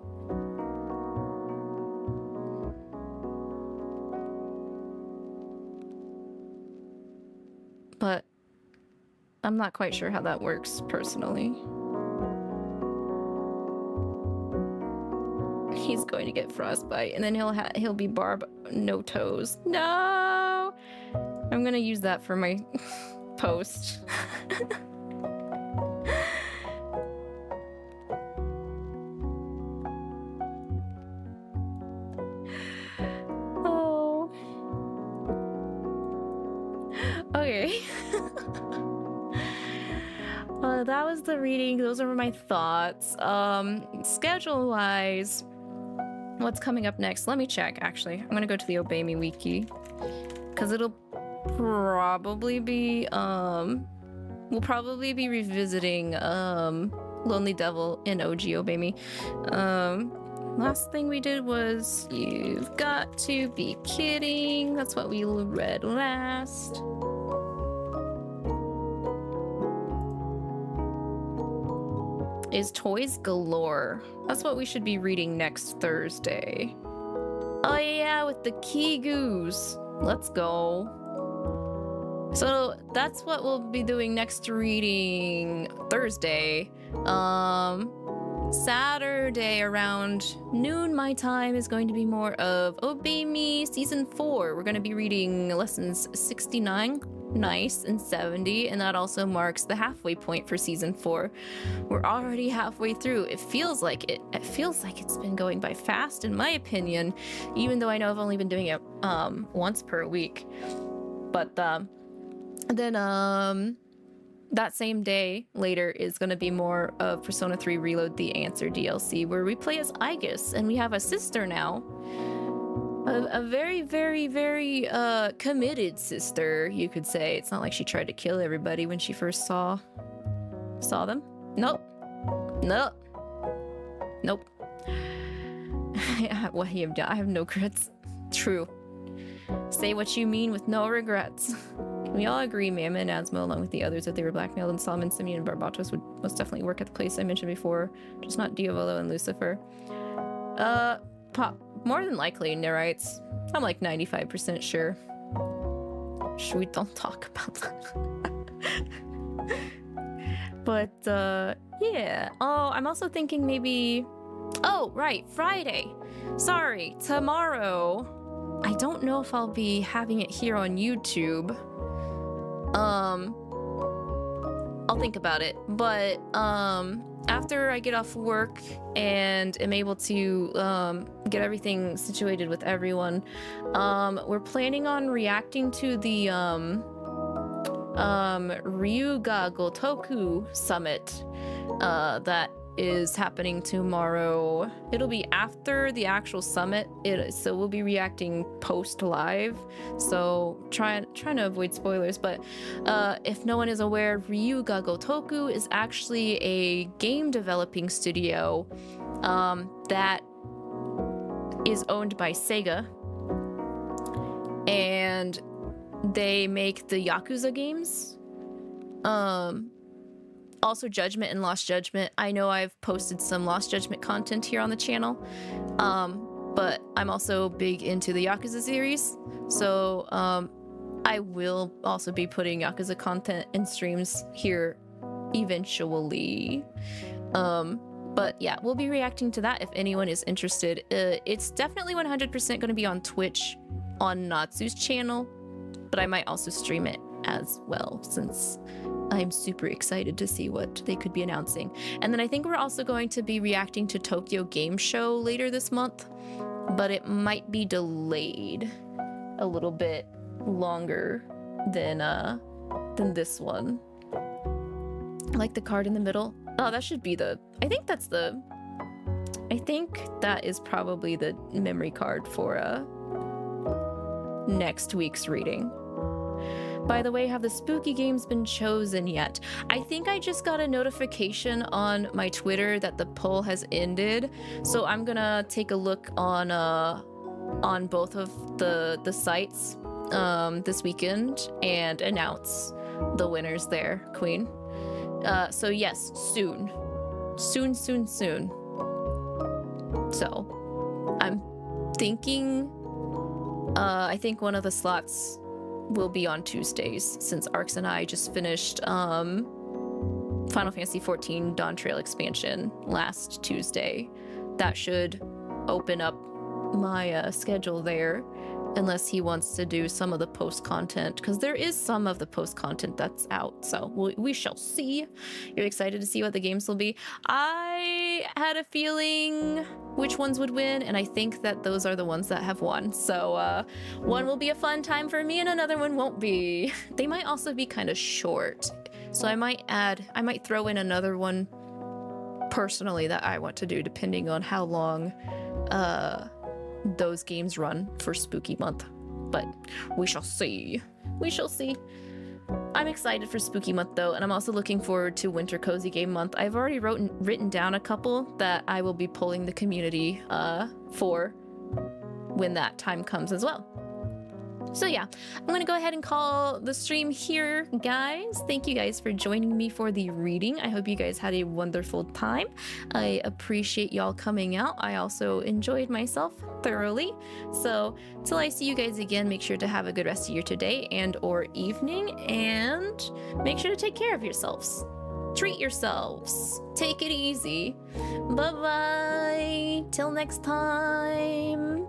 But I'm not quite sure how that works personally. He's going to get frostbite, and then he'll be Barb no toes. No! I'm gonna use that for my post. Oh. Okay. That was the reading. Those are my thoughts. Schedule-wise, what's coming up next? Let me check, actually. I'm gonna go to the 𝐿𝐵𝐼 wiki. Because it'll probably be, we'll probably be revisiting, Lonely Devil in OG 𝐿𝐵𝐼. last thing we did was You've Got to Be Kidding. That's what we read last. Is Toys Galore. That's what we should be reading next Thursday. Oh yeah, with the Kigus. Let's go. So that's what we'll be doing next reading Thursday. Saturday around noon my time is going to be more of Obey Me Season 4. We're going to be reading lessons 69, nice, and 70, and that also marks the halfway point for Season 4. We're already halfway through. It feels like it's been going by fast in my opinion, even though I know I've only been doing it once per week. But then that same day later is going to be more of Persona 3 Reload the Answer DLC, where we play as 𝐼𝐒𝐑𝐈, and we have a sister now. A very, very, very committed sister, you could say. It's not like she tried to kill everybody when she first saw them. Nope. Nope. Nope. What he have done? I have no regrets. True. Say what you mean with no regrets. We all agree Mama and Asmo, along with the others, if they were blackmailed, and Solomon, Simeon, and Barbatos would most definitely work at the place I mentioned before, just not Diavolo and Lucifer. More than likely, Nerites. I'm like 95% sure. We don't talk about that. But, yeah. Oh, I'm also thinking maybe... Oh, right, Friday. Sorry, tomorrow. I don't know if I'll be having it here on YouTube. I'll think about it, but after I get off work and am able to get everything situated with everyone, we're planning on reacting to the Ryuga Gotoku summit that is happening tomorrow. It'll be after the actual summit, so we'll be reacting post live, so trying to avoid spoilers. But if no one is aware, Ryuga Gotoku is actually a game developing studio that is owned by Sega, and they make the Yakuza games. Also Judgment and Lost Judgment. I know I've posted some Lost Judgment content here on the channel, but I'm also big into the Yakuza series, so I will also be putting Yakuza content and streams here eventually. But yeah, we'll be reacting to that if anyone is interested. It's definitely 100% going to be on Twitch on Natsu's channel, but I might also stream it as well, since I'm super excited to see what they could be announcing. And then I think we're also going to be reacting to Tokyo Game Show later this month, but it might be delayed a little bit longer than this one. I like the card in the middle. Oh, that should be the... I think that is probably the memory card for next week's reading. By the way, have the spooky games been chosen yet? I think I just got a notification on my Twitter that the poll has ended, so I'm gonna take a look on both of the sites this weekend and announce the winners there, Queen. So yes, soon. Soon. So I'm thinking, I think one of the slots will be on Tuesdays, since Arx and I just finished Final Fantasy XIV Dawn Trail expansion last Tuesday. That should open up my schedule there, unless he wants to do some of the post content, because there is some of the post content that's out, so we shall see. You're excited to see what the games will be. I had a feeling which ones would win, and I think that those are the ones that have won. So one will be a fun time for me and another one won't be. They might also be kind of short, so I might throw in another one personally that I want to do, depending on how long those games run for Spooky Month. But we shall see. We shall see. I'm excited for Spooky Month though, and I'm also looking forward to Winter Cozy Game Month. I've already written down a couple that I will be polling the community for when that time comes as well. So yeah, I'm gonna go ahead and call the stream here, guys. Thank you guys for joining me for the reading. I hope you guys had a wonderful time. I appreciate y'all coming out. I also enjoyed myself thoroughly. So till I see you guys again, make sure to have a good rest of your today and or evening, and make sure to take care of yourselves. Treat yourselves. Take it easy. Bye-bye. Till next time.